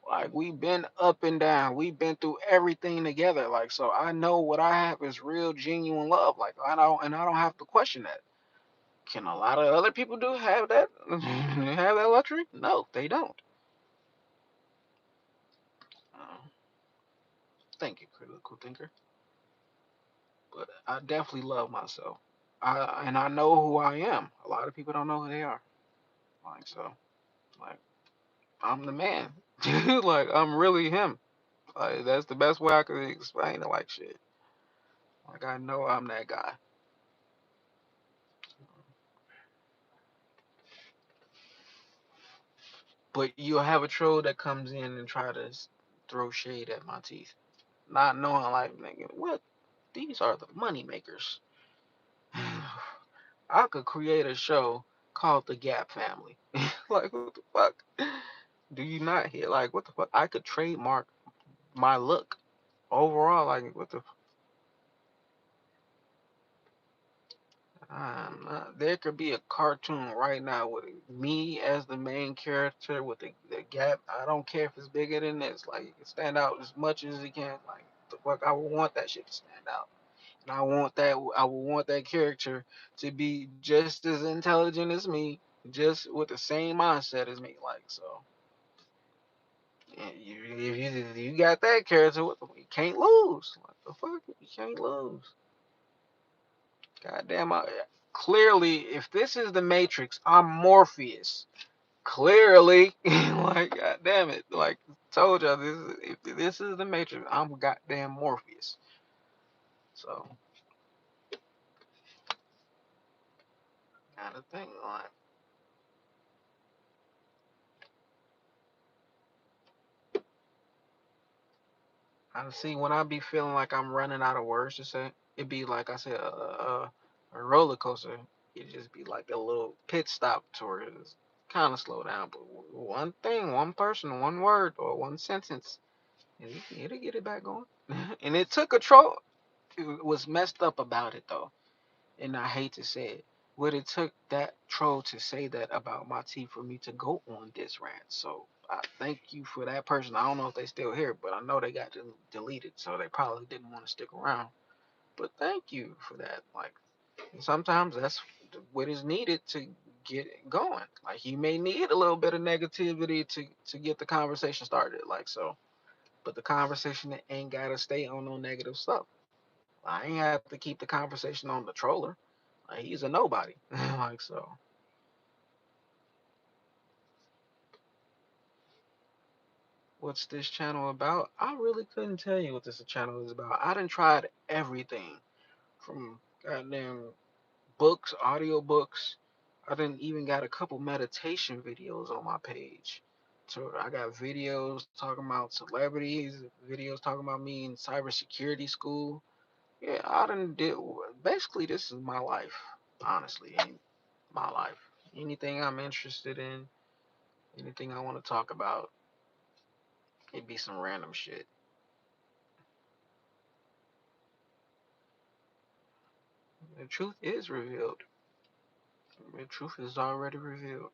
S1: Like, we been up and down. We been through everything together. Like, so I know what I have is real, genuine love. Like, I don't have to question that. Can a lot of other people do have that have that luxury? No, they don't. Uh, Thank you, critical thinker. But I definitely love myself. And I know who I am. A lot of people don't know who they are. Like so, like I'm the man. Like I'm really him. Like that's the best way I could explain it. Like shit. Like I know I'm that guy. But you'll have a troll that comes in and try to throw shade at my teeth, not knowing like, nigga, what? These are the money makers. I could create a show called The Gap Family. Like, what the fuck? Do you not hear? Like, what the fuck? I could trademark my look overall. Like, what the? There could be a cartoon right now with me as the main character with the gap. I don't care if it's bigger than this. Like, it can stand out as much as it can. Like, the fuck? I would want that shit to stand out. And I want that. I would want that character to be just as intelligent as me, just with the same mindset as me. Like so, If you got that character, you can't lose. What the fuck? You can't lose. Goddamn. Clearly, if this is the Matrix, I'm Morpheus. Clearly, like, goddamn it. Like, told y'all, if this is the Matrix, I'm goddamn Morpheus. So, gotta think, like, I see when I be feeling like I'm running out of words to say, it be like I said, a roller coaster. It just be like a little pit stop to where it's kind of slow down. But one thing, one person, one word, or one sentence, and it'll get it back going. And it took a troll. It was messed up about it though, and I hate to say it, but it took that troll to say that about my teeth for me to go on this rant. So I thank you for that person. I don't know if they still here, but I know they got deleted, so they probably didn't want to stick around. But thank you for that. Like, sometimes that's what is needed to get it going. Like, you may need a little bit of negativity to get the conversation started. Like, so, but the conversation ain't gotta stay on no negative stuff. I ain't have to keep the conversation on the troller. Like, he's a nobody. Like, so, what's this channel about? I really couldn't tell you what this channel is about. I done tried everything from goddamn books, audiobooks. I done even got a couple meditation videos on my page. So I got videos talking about celebrities, videos talking about me in cybersecurity school. Yeah, I done did. Basically, this is my life. Honestly, my life. Anything I'm interested in, anything I want to talk about, it'd be some random shit. The truth is revealed. The truth is already revealed.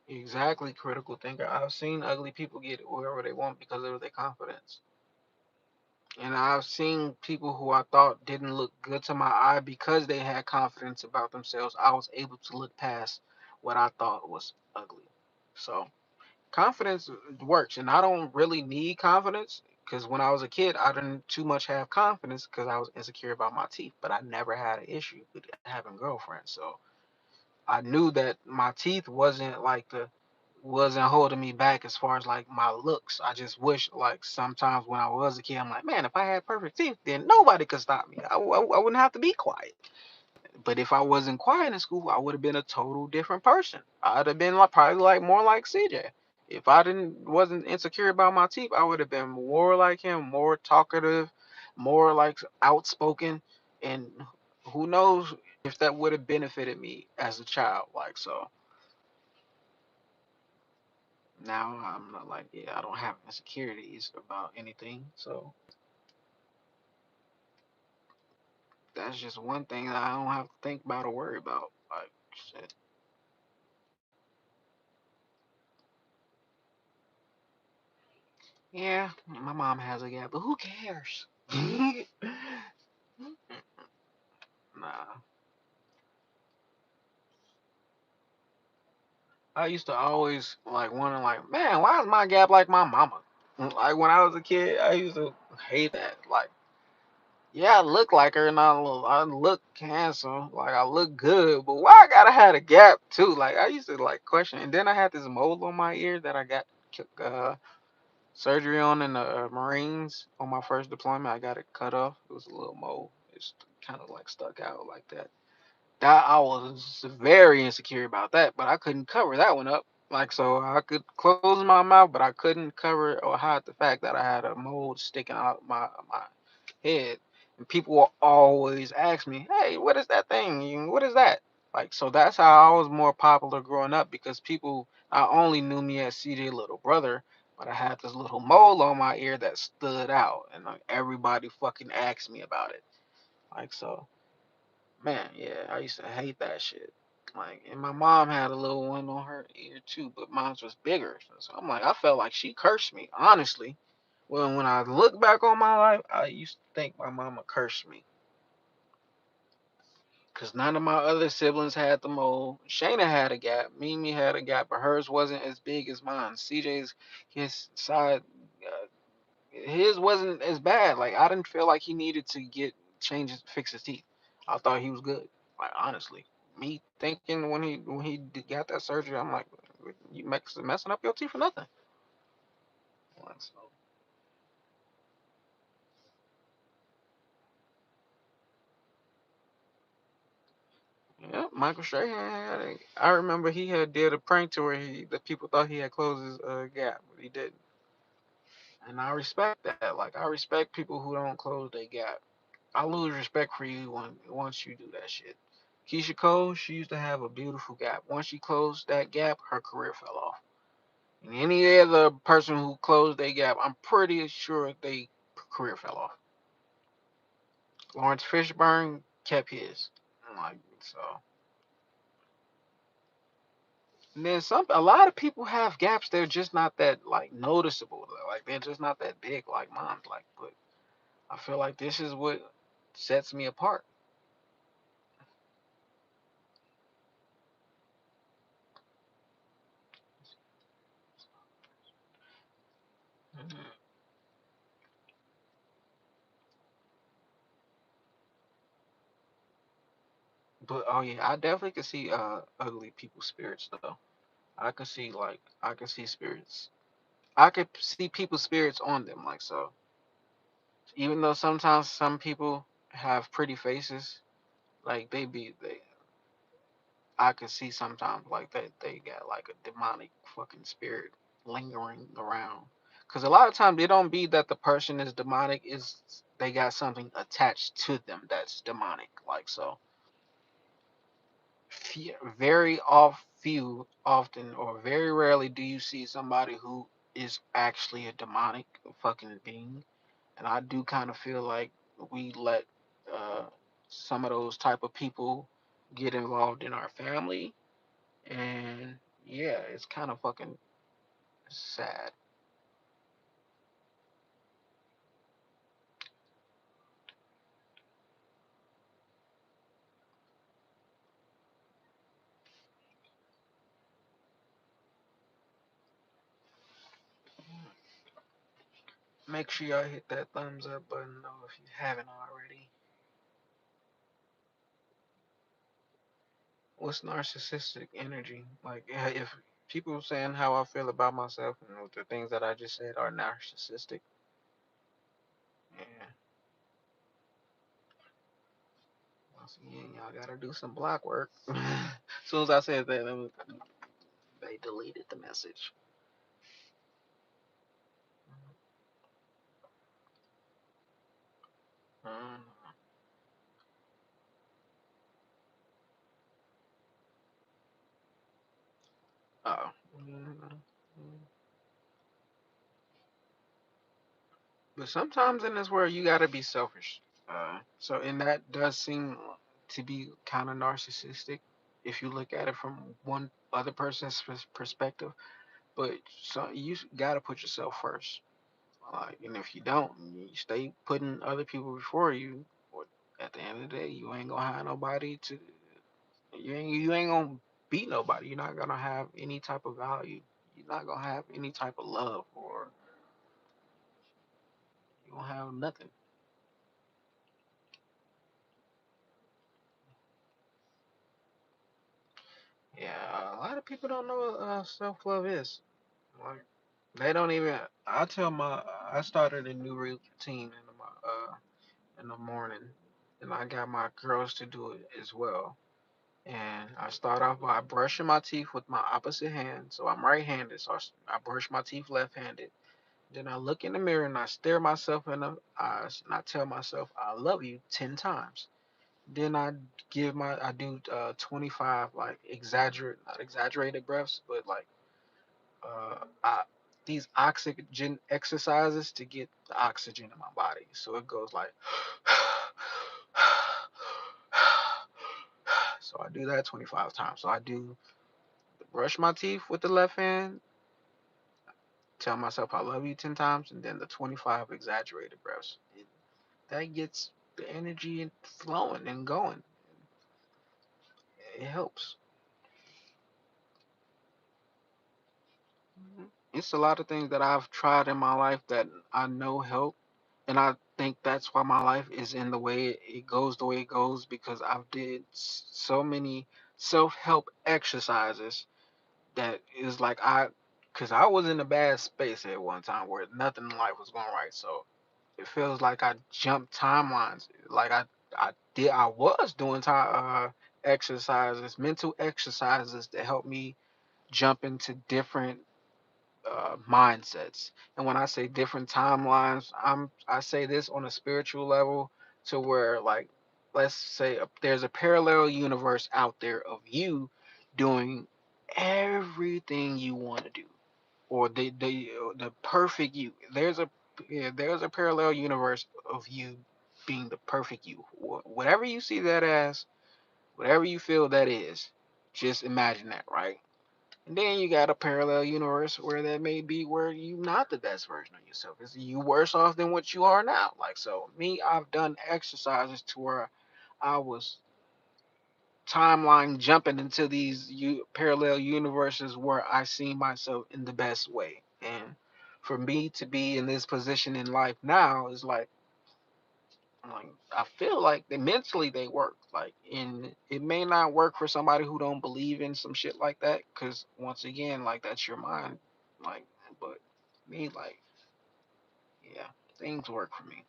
S1: Exactly, critical thinker. I've seen ugly people get wherever they want because of their confidence. And I've seen people who I thought didn't look good to my eye because they had confidence about themselves. I was able to look past what I thought was ugly. So, confidence works, and I don't really need confidence because when I was a kid, I didn't too much have confidence because I was insecure about my teeth, but I never had an issue with having girlfriends. So I knew that my teeth wasn't holding me back as far as like my looks. I just wish like sometimes when I was a kid, I'm like, man, if I had perfect teeth, then nobody could stop me. I wouldn't have to be quiet. But if I wasn't quiet in school, I would have been a total different person. I'd have been like probably like more like CJ. If I didn't wasn't insecure about my teeth, I would have been more like him, more talkative, more like outspoken, and who knows if that would have benefited me as a child. Like, so now I'm not like, yeah, I don't have insecurities about anything. So that's just one thing that I don't have to think about or worry about. Like, shit. Yeah, my mom has a gap, but who cares? Nah, I used to always like wonder, like, man, why is my gap like my mama? Like when I was a kid, I used to hate that. Like, yeah, I look like her and I look handsome, like I look good, but why I gotta have a gap too? Like I used to like question, and then I had this mole on my ear that I got uh, surgery on in the Marines on my first deployment. I got it cut off. It was a little mole. It's kind of like stuck out like that. That I was very insecure about that, but I couldn't cover that one up. Like so, I could close my mouth, but I couldn't cover or hide the fact that I had a mole sticking out my head. And people will always ask me, "Hey, what is that thing? What is that?" Like so, that's how I was more popular growing up because people not only knew me as CJ little brother, but I had this little mole on my ear that stood out, and like, everybody fucking asked me about it. Like so. Man, yeah, I used to hate that shit. Like, and my mom had a little one on her ear too, but mom's was bigger. So I'm like, I felt like she cursed me, honestly. When I look back on my life, I used to think my mama cursed me. Cause none of my other siblings had the mole. Shayna had a gap. Mimi had a gap, but hers wasn't as big as mine. CJ's his side, his wasn't as bad. Like I didn't feel like he needed to get fix his teeth. I thought he was good. Like honestly, me thinking got that surgery, I'm like, you messing up your teeth for nothing. Like, so, yeah, Michael Strahan had it. I remember he had did a prank to where the people thought he had closed his gap, but he didn't. And I respect that. Like I respect people who don't close their gap. I lose respect for you once you do that shit. Keisha Cole, she used to have a beautiful gap. Once she closed that gap, her career fell off. And any other person who closed their gap, I'm pretty sure they career fell off. Lawrence Fishburne kept his. Like so. And then a lot of people have gaps. They're just not that like noticeable. Like they're just not that big like mine. Like, but I feel like this is what sets me apart. Mhm. But oh yeah, I definitely can see ugly people's spirits though. I can see spirits. I could see people's spirits on them like so. Even though sometimes some people have pretty faces, like they I could see sometimes like they got like a demonic fucking spirit lingering around. Cause a lot of times it don't be that the person is demonic, is they got something attached to them that's demonic. Like so, very few often or very rarely do you see somebody who is actually a demonic fucking being. And I do kind of feel like we let uh, some of those type of people get involved in our family, and yeah, it's kind of fucking sad. Make sure y'all hit that thumbs up button though if you haven't already. What's narcissistic energy? Like if people saying how I feel about myself and the things that I just said are narcissistic, yeah, once again, y'all gotta do some block work. As soon as I said that, they deleted the message. Mm. Oh. Mm. But sometimes in this world, you gotta be selfish. And that does seem to be kind of narcissistic if you look at it from one other person's perspective. But so you gotta put yourself first. And if you don't, you stay putting other people before you. Or at the end of the day, you ain't gonna have nobody to. You ain't gonna beat nobody. You're not gonna have any type of value. You're not gonna have any type of love, or you don't have nothing. Yeah, a lot of people don't know what self love is. Like they don't even. I started a new routine in the morning, and I got my girls to do it as well. And I start off by brushing my teeth with my opposite hand. So I'm right-handed, so I brush my teeth left-handed. Then I look in the mirror and I stare myself in the eyes, and I tell myself I love you 10 times. Then I do 25 like not exaggerated breaths, but like I these oxygen exercises to get the oxygen in my body. So it goes like so I do that 25 times. So I do brush my teeth with the left hand, tell myself I love you 10 times, and then the 25 exaggerated breaths. That gets the energy flowing and going. it helps. It's a lot of things that I've tried in my life that I know help, and I think that's why my life is in the way it goes the way it goes because I've did so many self-help exercises that is like cause I was in a bad space at one time where nothing in life was going right. So it feels like I jumped timelines. Like I was doing time exercises, mental exercises to help me jump into different mindsets. And when I say different timelines, I say this on a spiritual level to where like let's say there's a parallel universe out there of you doing everything you want to do or the perfect you. There's a parallel universe of you being the perfect you. Whatever you see that as, whatever you feel that is, just imagine that, right? And then you got a parallel universe where that may be where you not the best version of yourself. Is you worse off than what you are now? Like so, me, I've done exercises to where I was timeline jumping into these parallel universes where I see myself in the best way. And for me to be in this position in life now is like I feel like they mentally they work. Like and it may not work for somebody who don't believe in some shit like that, because once again, like that's your mind. Like, but me, like, yeah, things work for me.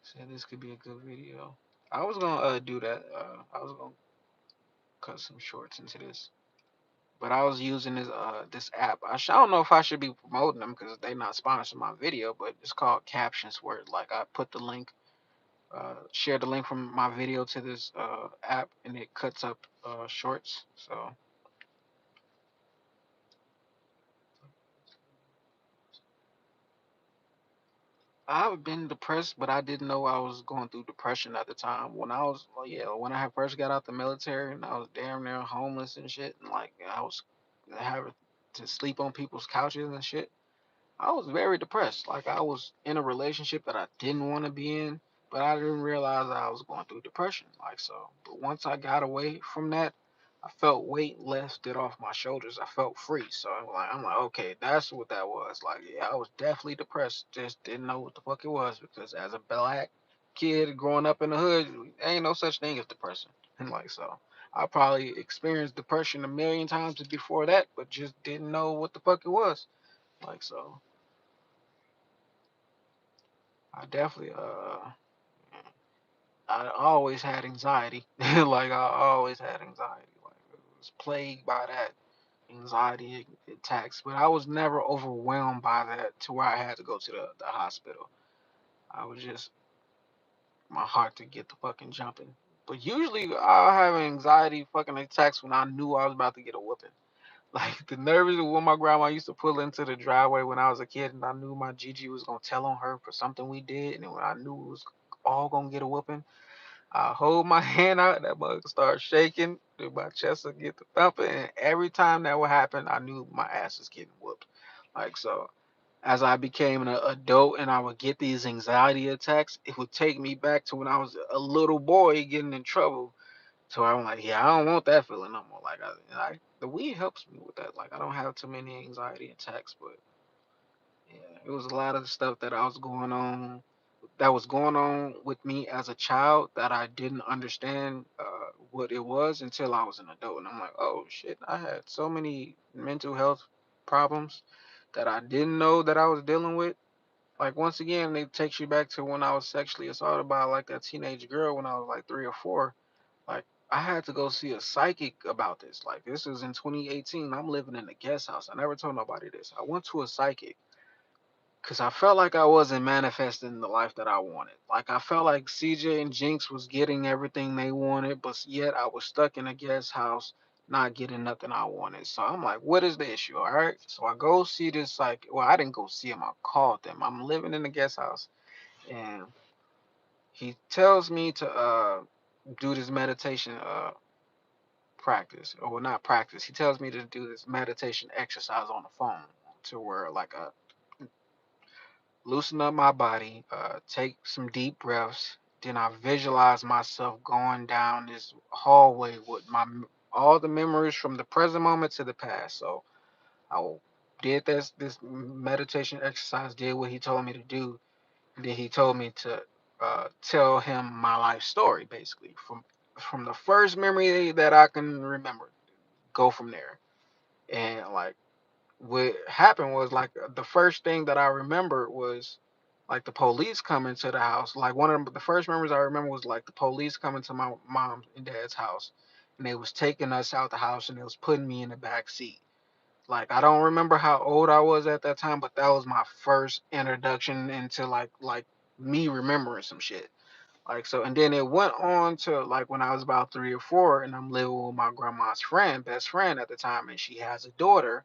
S1: Said this could be a good video. I was gonna do that. I was gonna cut some shorts into this, but I was using this app. I don't know if I should be promoting them because they not sponsoring my video, but it's called Captions, where like I put the link share the link from my video to this app and it cuts up shorts. So I've been depressed, but I didn't know I was going through depression at the time. When I was, well, yeah, when I had first got out the military and I was damn near homeless and shit, and like I was having to sleep on people's couches and shit. I was very depressed. Like I was in a relationship that I didn't want to be in, but I didn't realize I was going through depression. Like so, but once I got away from that, I felt weight lifted off my shoulders. I felt free. So I'm like, okay, that's what that was. Like, yeah, I was definitely depressed. Just didn't know what the fuck it was because as a black kid growing up in the hood, ain't no such thing as depression. And like so, I probably experienced depression a million times before that, but just didn't know what the fuck it was. Like so. I definitely I always had anxiety. Like I always had anxiety. Like I was plagued by that anxiety attacks. But I was never overwhelmed by that to where I had to go to the hospital. I was just my heart to get the fucking jumping. But usually I have anxiety fucking attacks when I knew I was about to get a whooping. Like the nervous when my grandma used to pull into the driveway when I was a kid and I knew my Gigi was gonna tell on her for something we did and when I knew it was all gonna get a whooping. I hold my hand out, that mug start shaking, my chest would get the thumping, and every time that would happen, I knew my ass was getting whooped. Like so, as I became an adult and I would get these anxiety attacks, it would take me back to when I was a little boy getting in trouble. So I'm like, yeah, I don't want that feeling no more. Like the weed helps me with that. Like I don't have too many anxiety attacks, but yeah, it was a lot of stuff that was going on with me as a child that I didn't understand what it was until I was an adult. And I'm like, oh shit, I had so many mental health problems that I didn't know that I was dealing with. Like once again, it takes you back to when I was sexually assaulted by like a teenage girl when I was like 3 or 4. Like I had to go see a psychic about this. Like this was in 2018. I'm living in a guest house. I never told nobody this. I went to a psychic because I felt like I wasn't manifesting the life that I wanted. Like I felt like CJ and Jinx was getting everything they wanted, but yet I was stuck in a guest house, not getting nothing I wanted. So I'm like, what is the issue? All right. So I go see this like, well, I didn't go see him. I called them. I'm living in the guest house, and he tells me to do this meditation practice, or not practice. He tells me to do this meditation exercise on the phone to where like loosen up my body, take some deep breaths, then I visualized myself going down this hallway with all the memories from the present moment to the past. So I did this meditation exercise, did what he told me to do. And then he told me to tell him my life story, basically from the first memory that I can remember. Go from there. And like what happened was like the first thing that I remember was like the police coming to the house. Like one of the first memories I remember was like the police coming to my mom and dad's house, and they was taking us out the house and they was putting me in the back seat. Like I don't remember how old I was at that time, but that was my first introduction into like me remembering some shit. Like so, and then it went on to like when I was about 3 or 4, and I'm living with my grandma's best friend at the time, and she has a daughter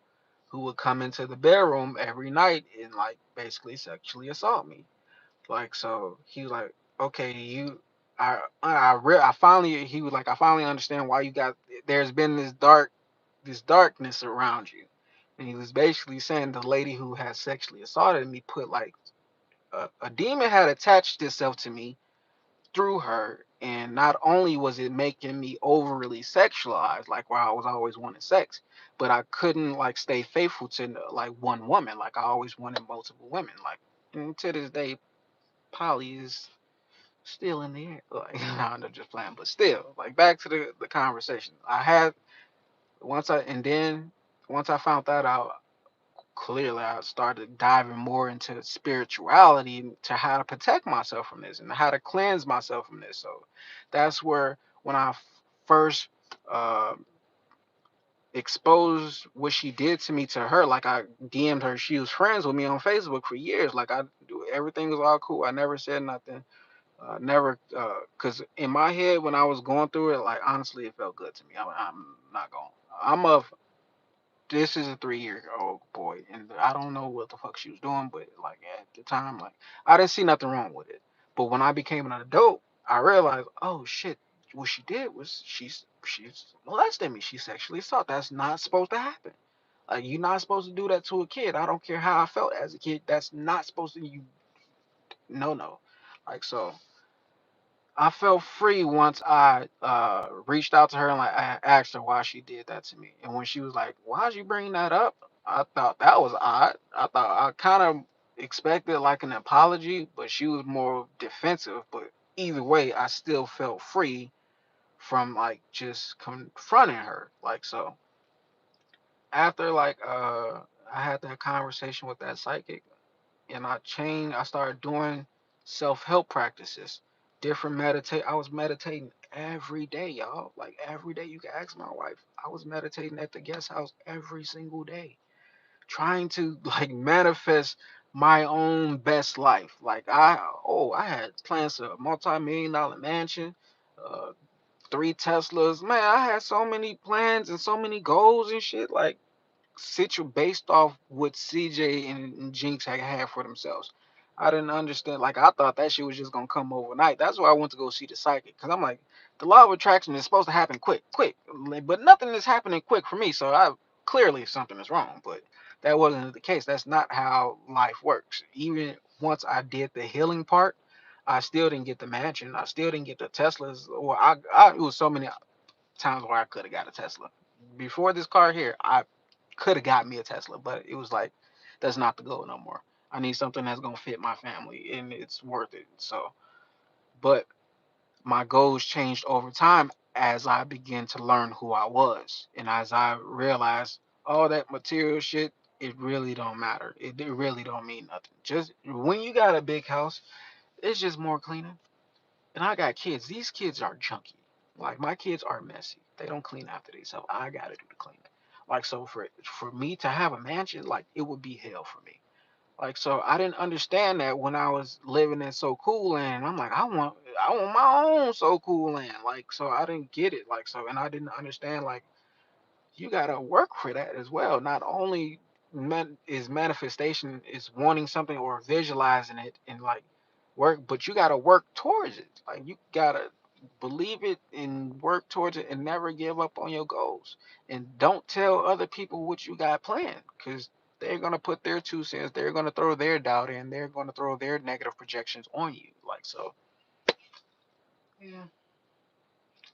S1: who would come into the bedroom every night and like basically sexually assault me. Like so, he was like, okay, I finally he was like, I finally understand why you got. There's been this darkness around you, and he was basically saying the lady who had sexually assaulted me put like a demon had attached itself to me through her, and not only was it making me overly sexualized like where I was always wanting sex, but I couldn't like stay faithful to like one woman. Like I always wanted multiple women. Like and to this day poly is still in the air. Like no, I'm just playing, but still, like back to the conversation I had once I and then once I found that out, clearly I started diving more into spirituality to how to protect myself from this and how to cleanse myself from this. So that's where when I first uh, exposed what she did to me to her, like I DM'd her. She was friends with me on Facebook for years. Like I do everything was all cool. I never said nothing. Never, cause in my head when I was going through it, like honestly, it felt good to me. I'm not going. I'm a this is a 3-year-old boy, and I don't know what the fuck she was doing, but like at the time, like I didn't see nothing wrong with it. But when I became an adult, I realized, oh shit, what she did was she's molested me. She sexually assault. That's not supposed to happen. Like you're not supposed to do that to a kid. I don't care how I felt as a kid. That's not supposed to you. No. Like so, I felt free once I reached out to her and like I asked her why she did that to me. And when she was like, "Why'd you bring that up?" I thought that was odd. I thought I kind of expected like an apology, but she was more defensive. But either way, I still felt free from like just confronting her. Like so, after like I had that conversation with that psychic, and I started doing self-help practices, different meditate. I was meditating every day, y'all. Like every day. You can ask my wife. I was meditating at the guest house every single day, trying to like manifest my own best life. Like I had plans for a multi-million dollar mansion, uh 3 Teslas. Man, I had so many plans and so many goals and shit. Like based off what CJ and Jinx had for themselves. I didn't understand. Like I thought that shit was just gonna come overnight. That's why I went to go see the psychic. Cause I'm like, the law of attraction is supposed to happen quick. But nothing is happening quick for me. So I clearly something is wrong. But that wasn't the case. That's not how life works. Even once I did the healing part, I still didn't get the mansion. I still didn't get the Teslas. Or it was so many times where I could have got a Tesla. Before this car here, I could have got me a Tesla, but it was like that's not the goal no more. I need something that's gonna fit my family and it's worth it. So, but my goals changed over time as I began to learn who I was, and as I realized all that material shit, it really don't matter. It really don't mean nothing. Just when you got a big house, it's just more cleaning. And I got kids. These kids are junky. Like my kids are messy. They don't clean after themselves. I gotta do the cleaning. Like so for me to have a mansion, like it would be hell for me. Like so I didn't understand that when I was living in So Cool Land. I'm like, I want my own So Cool Land. Like so I didn't get it. Like so and I didn't understand like you gotta work for that as well. Not only is manifestation is wanting something or visualizing it and like work, but you gotta work towards it. Like you gotta believe it and work towards it and never give up on your goals. And don't tell other people what you got planned, because they're gonna put their 2 cents. They're gonna throw their doubt in. They're gonna throw their negative projections on you. Like so, Yeah,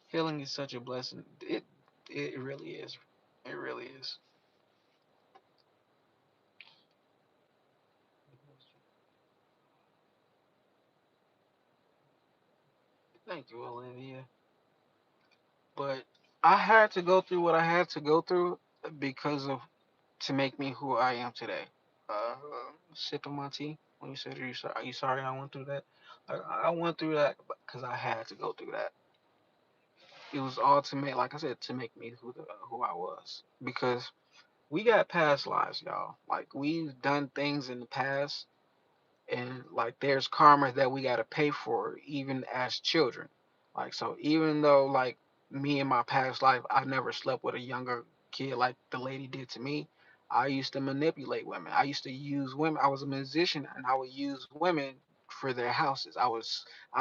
S1: healing is such a blessing. It really is. It really is. Thank you, Olivia. But I had to go through what I had to go through because of to make me who I am today. Uh, Sip of my tea. When you said, are you sorry I went through that? I went through that because I had to go through that. It was all to make, like I said, to make me who I was. Because we got past lives, y'all. Like we've done things in the past, and like there's karma that we got to pay for even as children. Like so even though like me in my past life I never slept with a younger kid like the lady did to me. I used to manipulate women. I used to use women. I was a musician and I would use women for their houses. I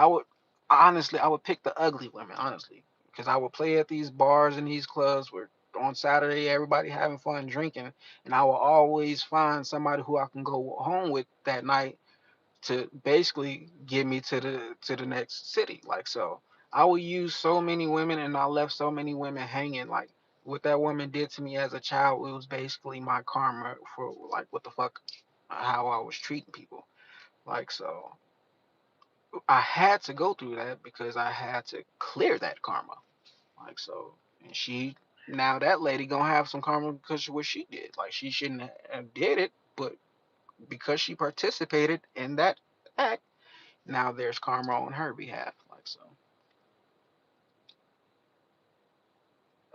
S1: would honestly I would pick the ugly women, honestly, because I would play at these bars and these clubs where on Saturday everybody having fun drinking, and I will always find somebody who I can go home with that night to basically get me to the next city. Like so, I would use so many women, and I left so many women hanging. Like what that woman did to me as a child, it was basically my karma for like what the fuck, how I was treating people. Like so, I had to go through that because I had to clear that karma. Like so, and she now that lady gonna have some karma because of what she did. Like she shouldn't have did it, but because she participated in that act, now there's karma on her behalf. Like so.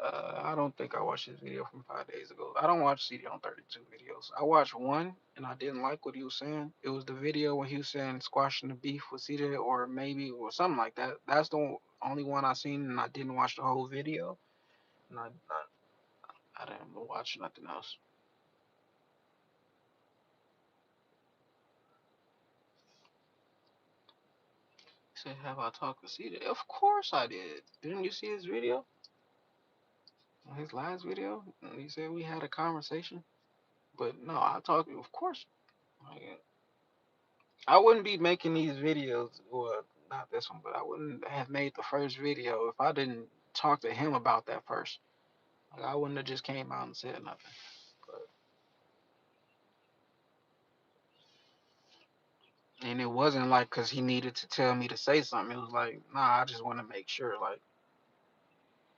S1: I don't think I watched his video from 5 days ago. I don't watch CD on 32 videos. I watched one and I didn't like what he was saying. It was the video when he was saying squashing the beef with CJ or maybe or something like that. That's the only one I seen and I didn't watch the whole video. And I didn't watch nothing else. He said, "Have I talked to CJ?" Of course I did. Didn't you see his video? His last video? He said we had a conversation. But no, I talked. Of course, like, I wouldn't be making these videos, or not this one, but I wouldn't have made the first video if I didn't talk to him about that first. Like I wouldn't have just came out and said nothing. But and it wasn't like because he needed to tell me to say something. It was like, nah, I just want to make sure. Like,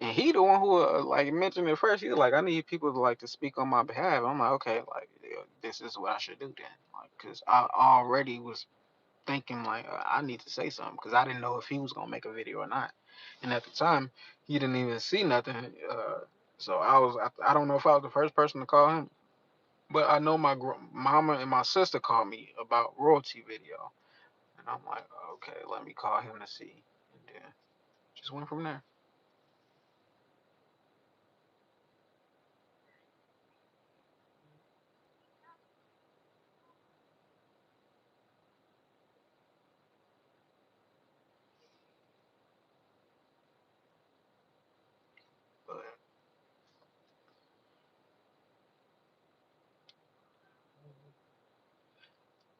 S1: and he the one who like mentioned it first. He's like, I need people to like to speak on my behalf. I'm like, okay, like yeah, this is what I should do then. Like, cause I already was thinking like I need to say something because I didn't know if he was gonna make a video or not. And at the time, he didn't even see nothing. So I don't know if I was the first person to call him, but I know my mama and my sister called me about royalty video, and I'm like, okay, let me call him to see, and then just went from there. But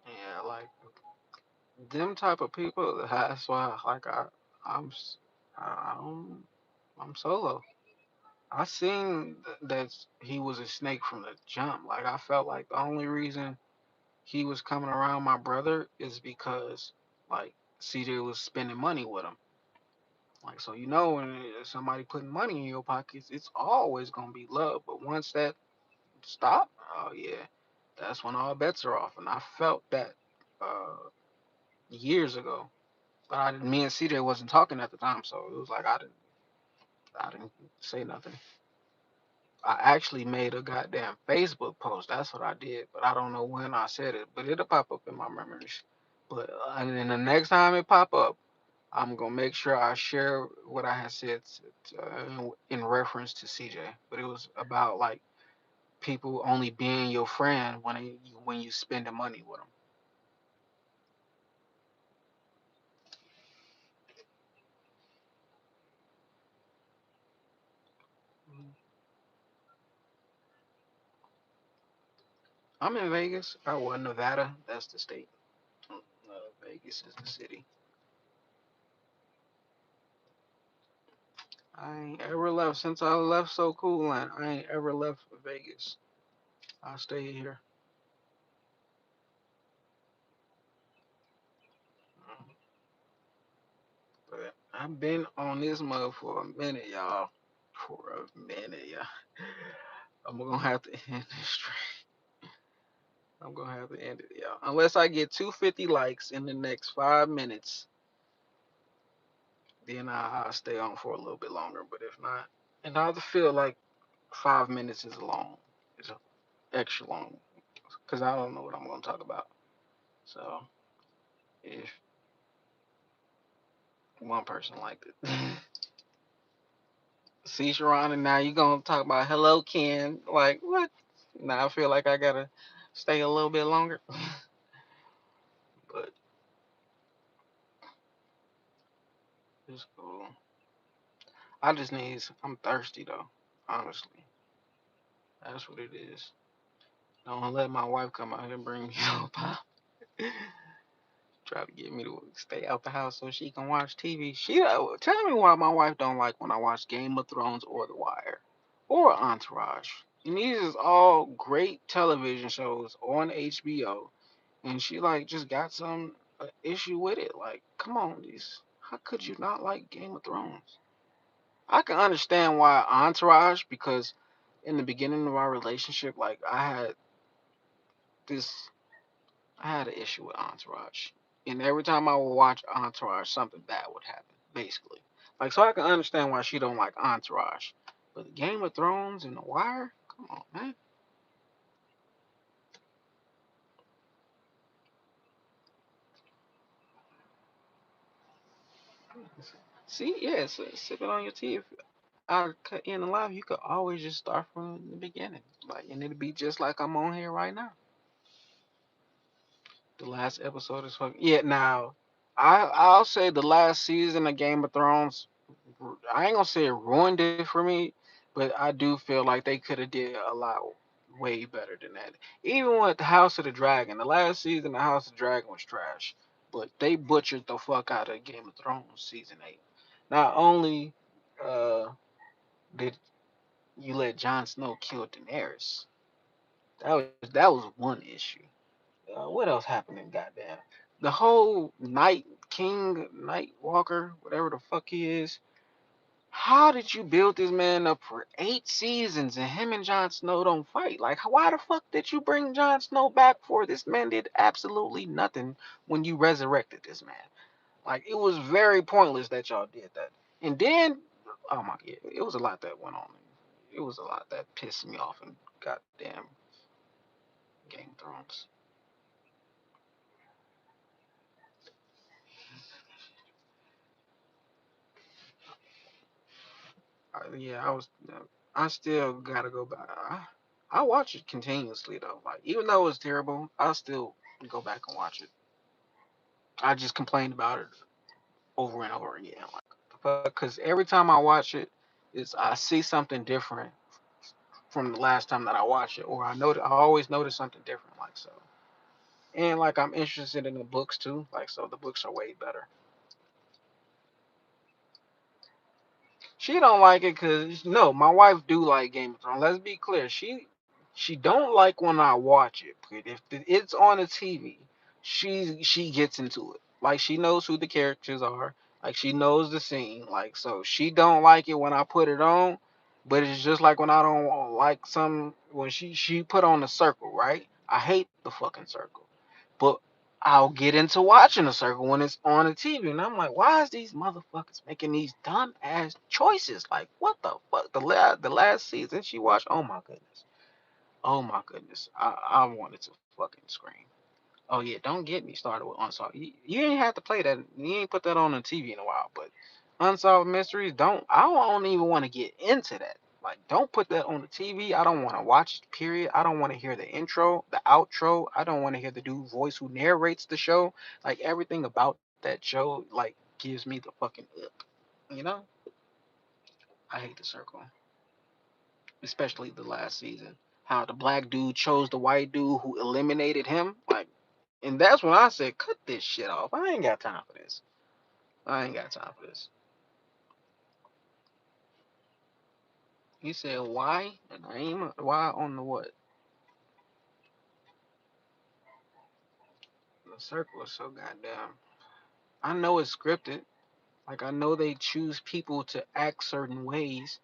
S1: yeah, like them type of people. That's why like I'm s- I don't I'm solo. I seen that he was a snake from the jump. Like I felt like the only reason he was coming around my brother is because like CJ was spending money with him. Like so, when somebody putting money in your pockets, it's always gonna be love. But once that stop, oh yeah, that's when all bets are off. And I felt that years ago. But me and CJ wasn't talking at the time, so it was like I didn't say nothing. I actually made a goddamn Facebook post. That's what I did, but I don't know when I said it. But it'll pop up in my memories. But and then the next time it pop up, I'm gonna make sure I share what I had said in reference to CJ. But it was about like people only being your friend when you spend the money with them. I'm in Vegas. I was Nevada. That's the state. Vegas is the city. I ain't ever left since I left So Cool Land. I ain't ever left Vegas. I stay here. But I've been on this mug for a minute, y'all. For a minute, y'all. I'm gonna have to end this stream. I'm gonna have to end it, y'all. Unless I get 250 likes in the next 5 minutes, then I'll stay on for a little bit longer. But if not, and I feel like 5 minutes is long. It's extra long because I don't know what I'm gonna talk about. So if one person liked it, see Sharon, and now you gonna talk about hello Ken? Like what? Now I feel like I gotta stay a little bit longer. But it's cool. I just need. I'm thirsty though. Honestly, that's what it is. Don't let my wife come out here and bring me no pop. Try to get me to stay out the house so she can watch TV. She tell me why my wife don't like when I watch Game of Thrones or The Wire or Entourage. And these is all great television shows on HBO, and she like just got some issue with it. Like, come on, these. How could you not like Game of Thrones? I can understand why Entourage because in the beginning of our relationship, like this I had an issue with Entourage. And every time I would watch Entourage, something bad would happen, basically. Like, so I can understand why she don't like Entourage. But Game of Thrones and The Wire? Come on, man. See, yeah, so sip it on your tea. If I cut in the live, you could always just start from the beginning. Like, and it'd be just like I'm on here right now. The last episode is fucking yeah. Now, I'll say the last season of Game of Thrones. I ain't gonna say it ruined it for me, but I do feel like they could have did a lot way better than that. Even with the House of the Dragon, the last season, the House of the Dragon was trash, but they butchered the fuck out of Game of Thrones season 8. Not only did you let Jon Snow kill Daenerys, that was one issue. What else happened in goddamn the whole Night King, Night Walker, whatever the fuck he is? How did you build this man up for 8 seasons and him and Jon Snow don't fight? Like, why the fuck did you bring Jon Snow back for? This man did absolutely nothing when you resurrected this man. Like, it was very pointless that y'all did that. And then, oh my god, it was a lot that went on. It was a lot that pissed me off in goddamn Game of Thrones. Yeah, I still gotta go back. I watch it continuously though. Like even though it's terrible, I still go back and watch it. I just complained about it over and over again. Like, because every time I watch it, is I see something different from the last time that I watched it, or I always notice something different. Like so, and like I'm interested in the books too. Like so, the books are way better. She don't like it because no, my wife do like Game of Thrones. Let's be clear. She don't like when I watch it. But if it's on the TV, she gets into it. Like she knows who the characters are. Like she knows the scene. Like so she don't like it when I put it on. But it's just like when I don't like some when she put on the circle, right? I hate the fucking circle. But I'll get into watching the circle when it's on the TV, and I'm like, why is these motherfuckers making these dumb ass choices? Like, what the fuck? The last season she watched, oh my goodness, I wanted to fucking scream. Oh yeah, don't get me started with unsolved. You ain't have to play that. You ain't put that on the TV in a while, but unsolved mysteries. Don't. I don't even want to get into that. Like, don't put that on the TV. I don't want to watch it. Period. I don't want to hear the intro, the outro. I don't want to hear the dude voice who narrates the show. Like everything about that show, like gives me the fucking ick. You know. I hate the circle, especially the last season. How the black dude chose the white dude who eliminated him. Like, and that's when I said, cut this shit off. I ain't got time for this. I ain't got time for this. You said why? And I ain't why on the what? The circle is so goddamn. I know it's scripted. Like I know they choose people to act certain ways,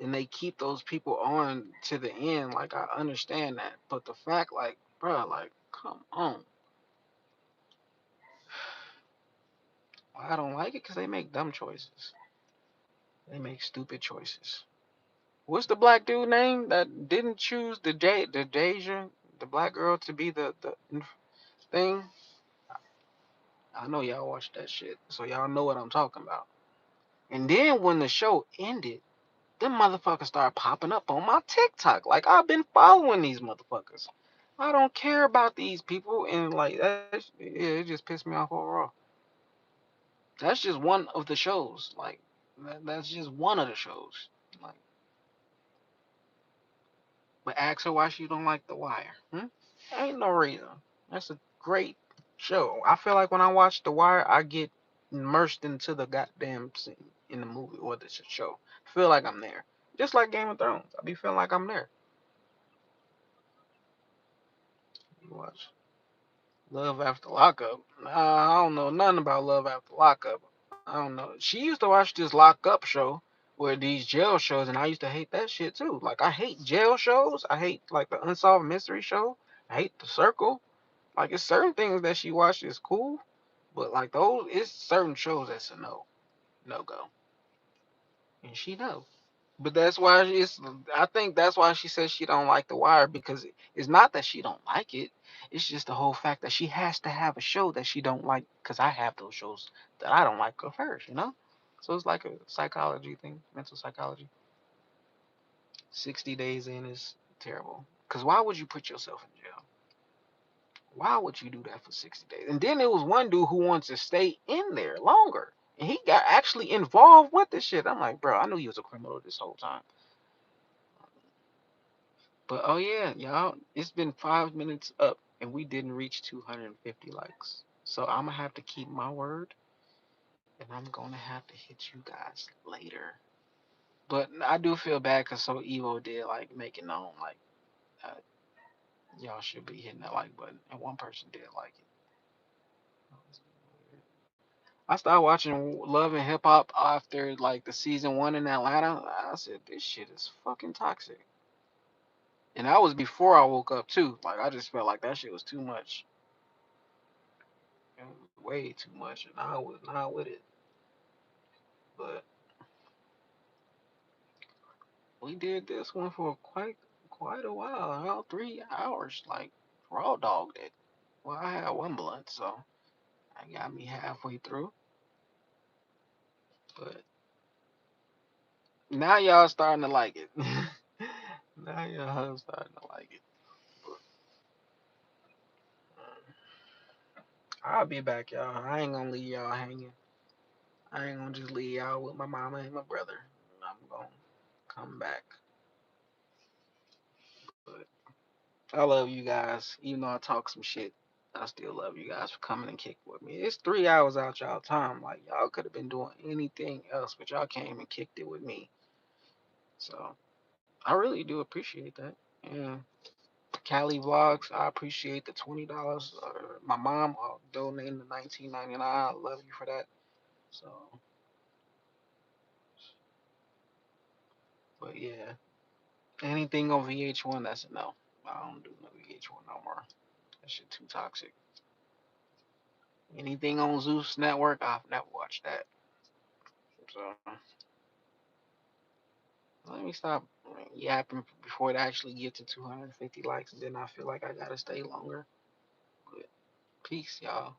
S1: and they keep those people on to the end. Like I understand that, but the fact, like, bruh, like, come on. I don't like it because they make dumb choices. They make stupid choices. What's the black dude name that didn't choose the Deja, the black girl to be the thing? I know y'all watched that shit, so y'all know what I'm talking about. And then when the show ended, them motherfuckers started popping up on my TikTok. Like I've been following these motherfuckers. I don't care about these people, and like yeah, it just pissed me off overall. That's just one of the shows. Like that's just one of the shows. Like, but ask her why she don't like The Wire. Hmm? Ain't no reason. That's a great show. I feel like when I watch The Wire, I get immersed into the goddamn scene in the movie or the show. I feel like I'm there. Just like Game of Thrones. I be feeling like I'm there. You watch Love After Lockup. Nah, I don't know nothing about Love After Lockup. I don't know. She used to watch this Lockup show where these jail shows, and I used to hate that shit too. Like I hate jail shows. I hate like the Unsolved Mystery show. I hate The Circle. Like it's certain things that she watched is cool, but like those, it's certain shows that's a no go, and she know. But that's why it's. I think that's why she says she don't like The Wire because it's not that she don't like it. It's just the whole fact that she has to have a show that she don't like because I have those shows that I don't like of hers. So it's like a psychology thing, mental psychology. 60 days in is terrible. Cause why would you put yourself in jail? Why would you do that for 60 days? And then there was one dude who wants to stay in there longer. And he got actually involved with this shit. I'm like, bro, I knew he was a criminal this whole time. But oh yeah, y'all, it's been 5 minutes up and we didn't reach 250 likes. So I'm gonna have to keep my word and I'm gonna have to hit you guys later. But I do feel bad because So Evo did like make it known like uh, y'all should be hitting that like button, and one person did like it. I started watching Love and Hip Hop after like the season one in Atlanta. I said this shit is fucking toxic, and that was before I woke up too. Like I just felt like that shit was too much. It was way too much, and I was not with it. But we did this one for quite a while, about 3 hours. Like raw dogged it. Well, I had one blunt, so I got me halfway through. But now y'all starting to like it. Now y'all starting to like it. But, I'll be back, y'all. I ain't gonna leave y'all hanging. I ain't gonna just leave y'all with my mama and my brother. I'm gonna come back. But I love you guys. Even though I talk some shit, I still love you guys for coming and kicking with me. It's 3 hours out y'all time. Like y'all could have been doing anything else, but y'all came and kicked it with me. So I really do appreciate that. Yeah. Cali Vlogs, I appreciate the $20. My mom donating the 19.99. I love you for that. So, but yeah, anything on VH1, that's a no. I don't do no VH1 no more. That shit too toxic. Anything on Zeus Network, I've never watched that. So let me stop yapping before it actually gets to 250 likes, and then I feel like I gotta stay longer. But peace, y'all.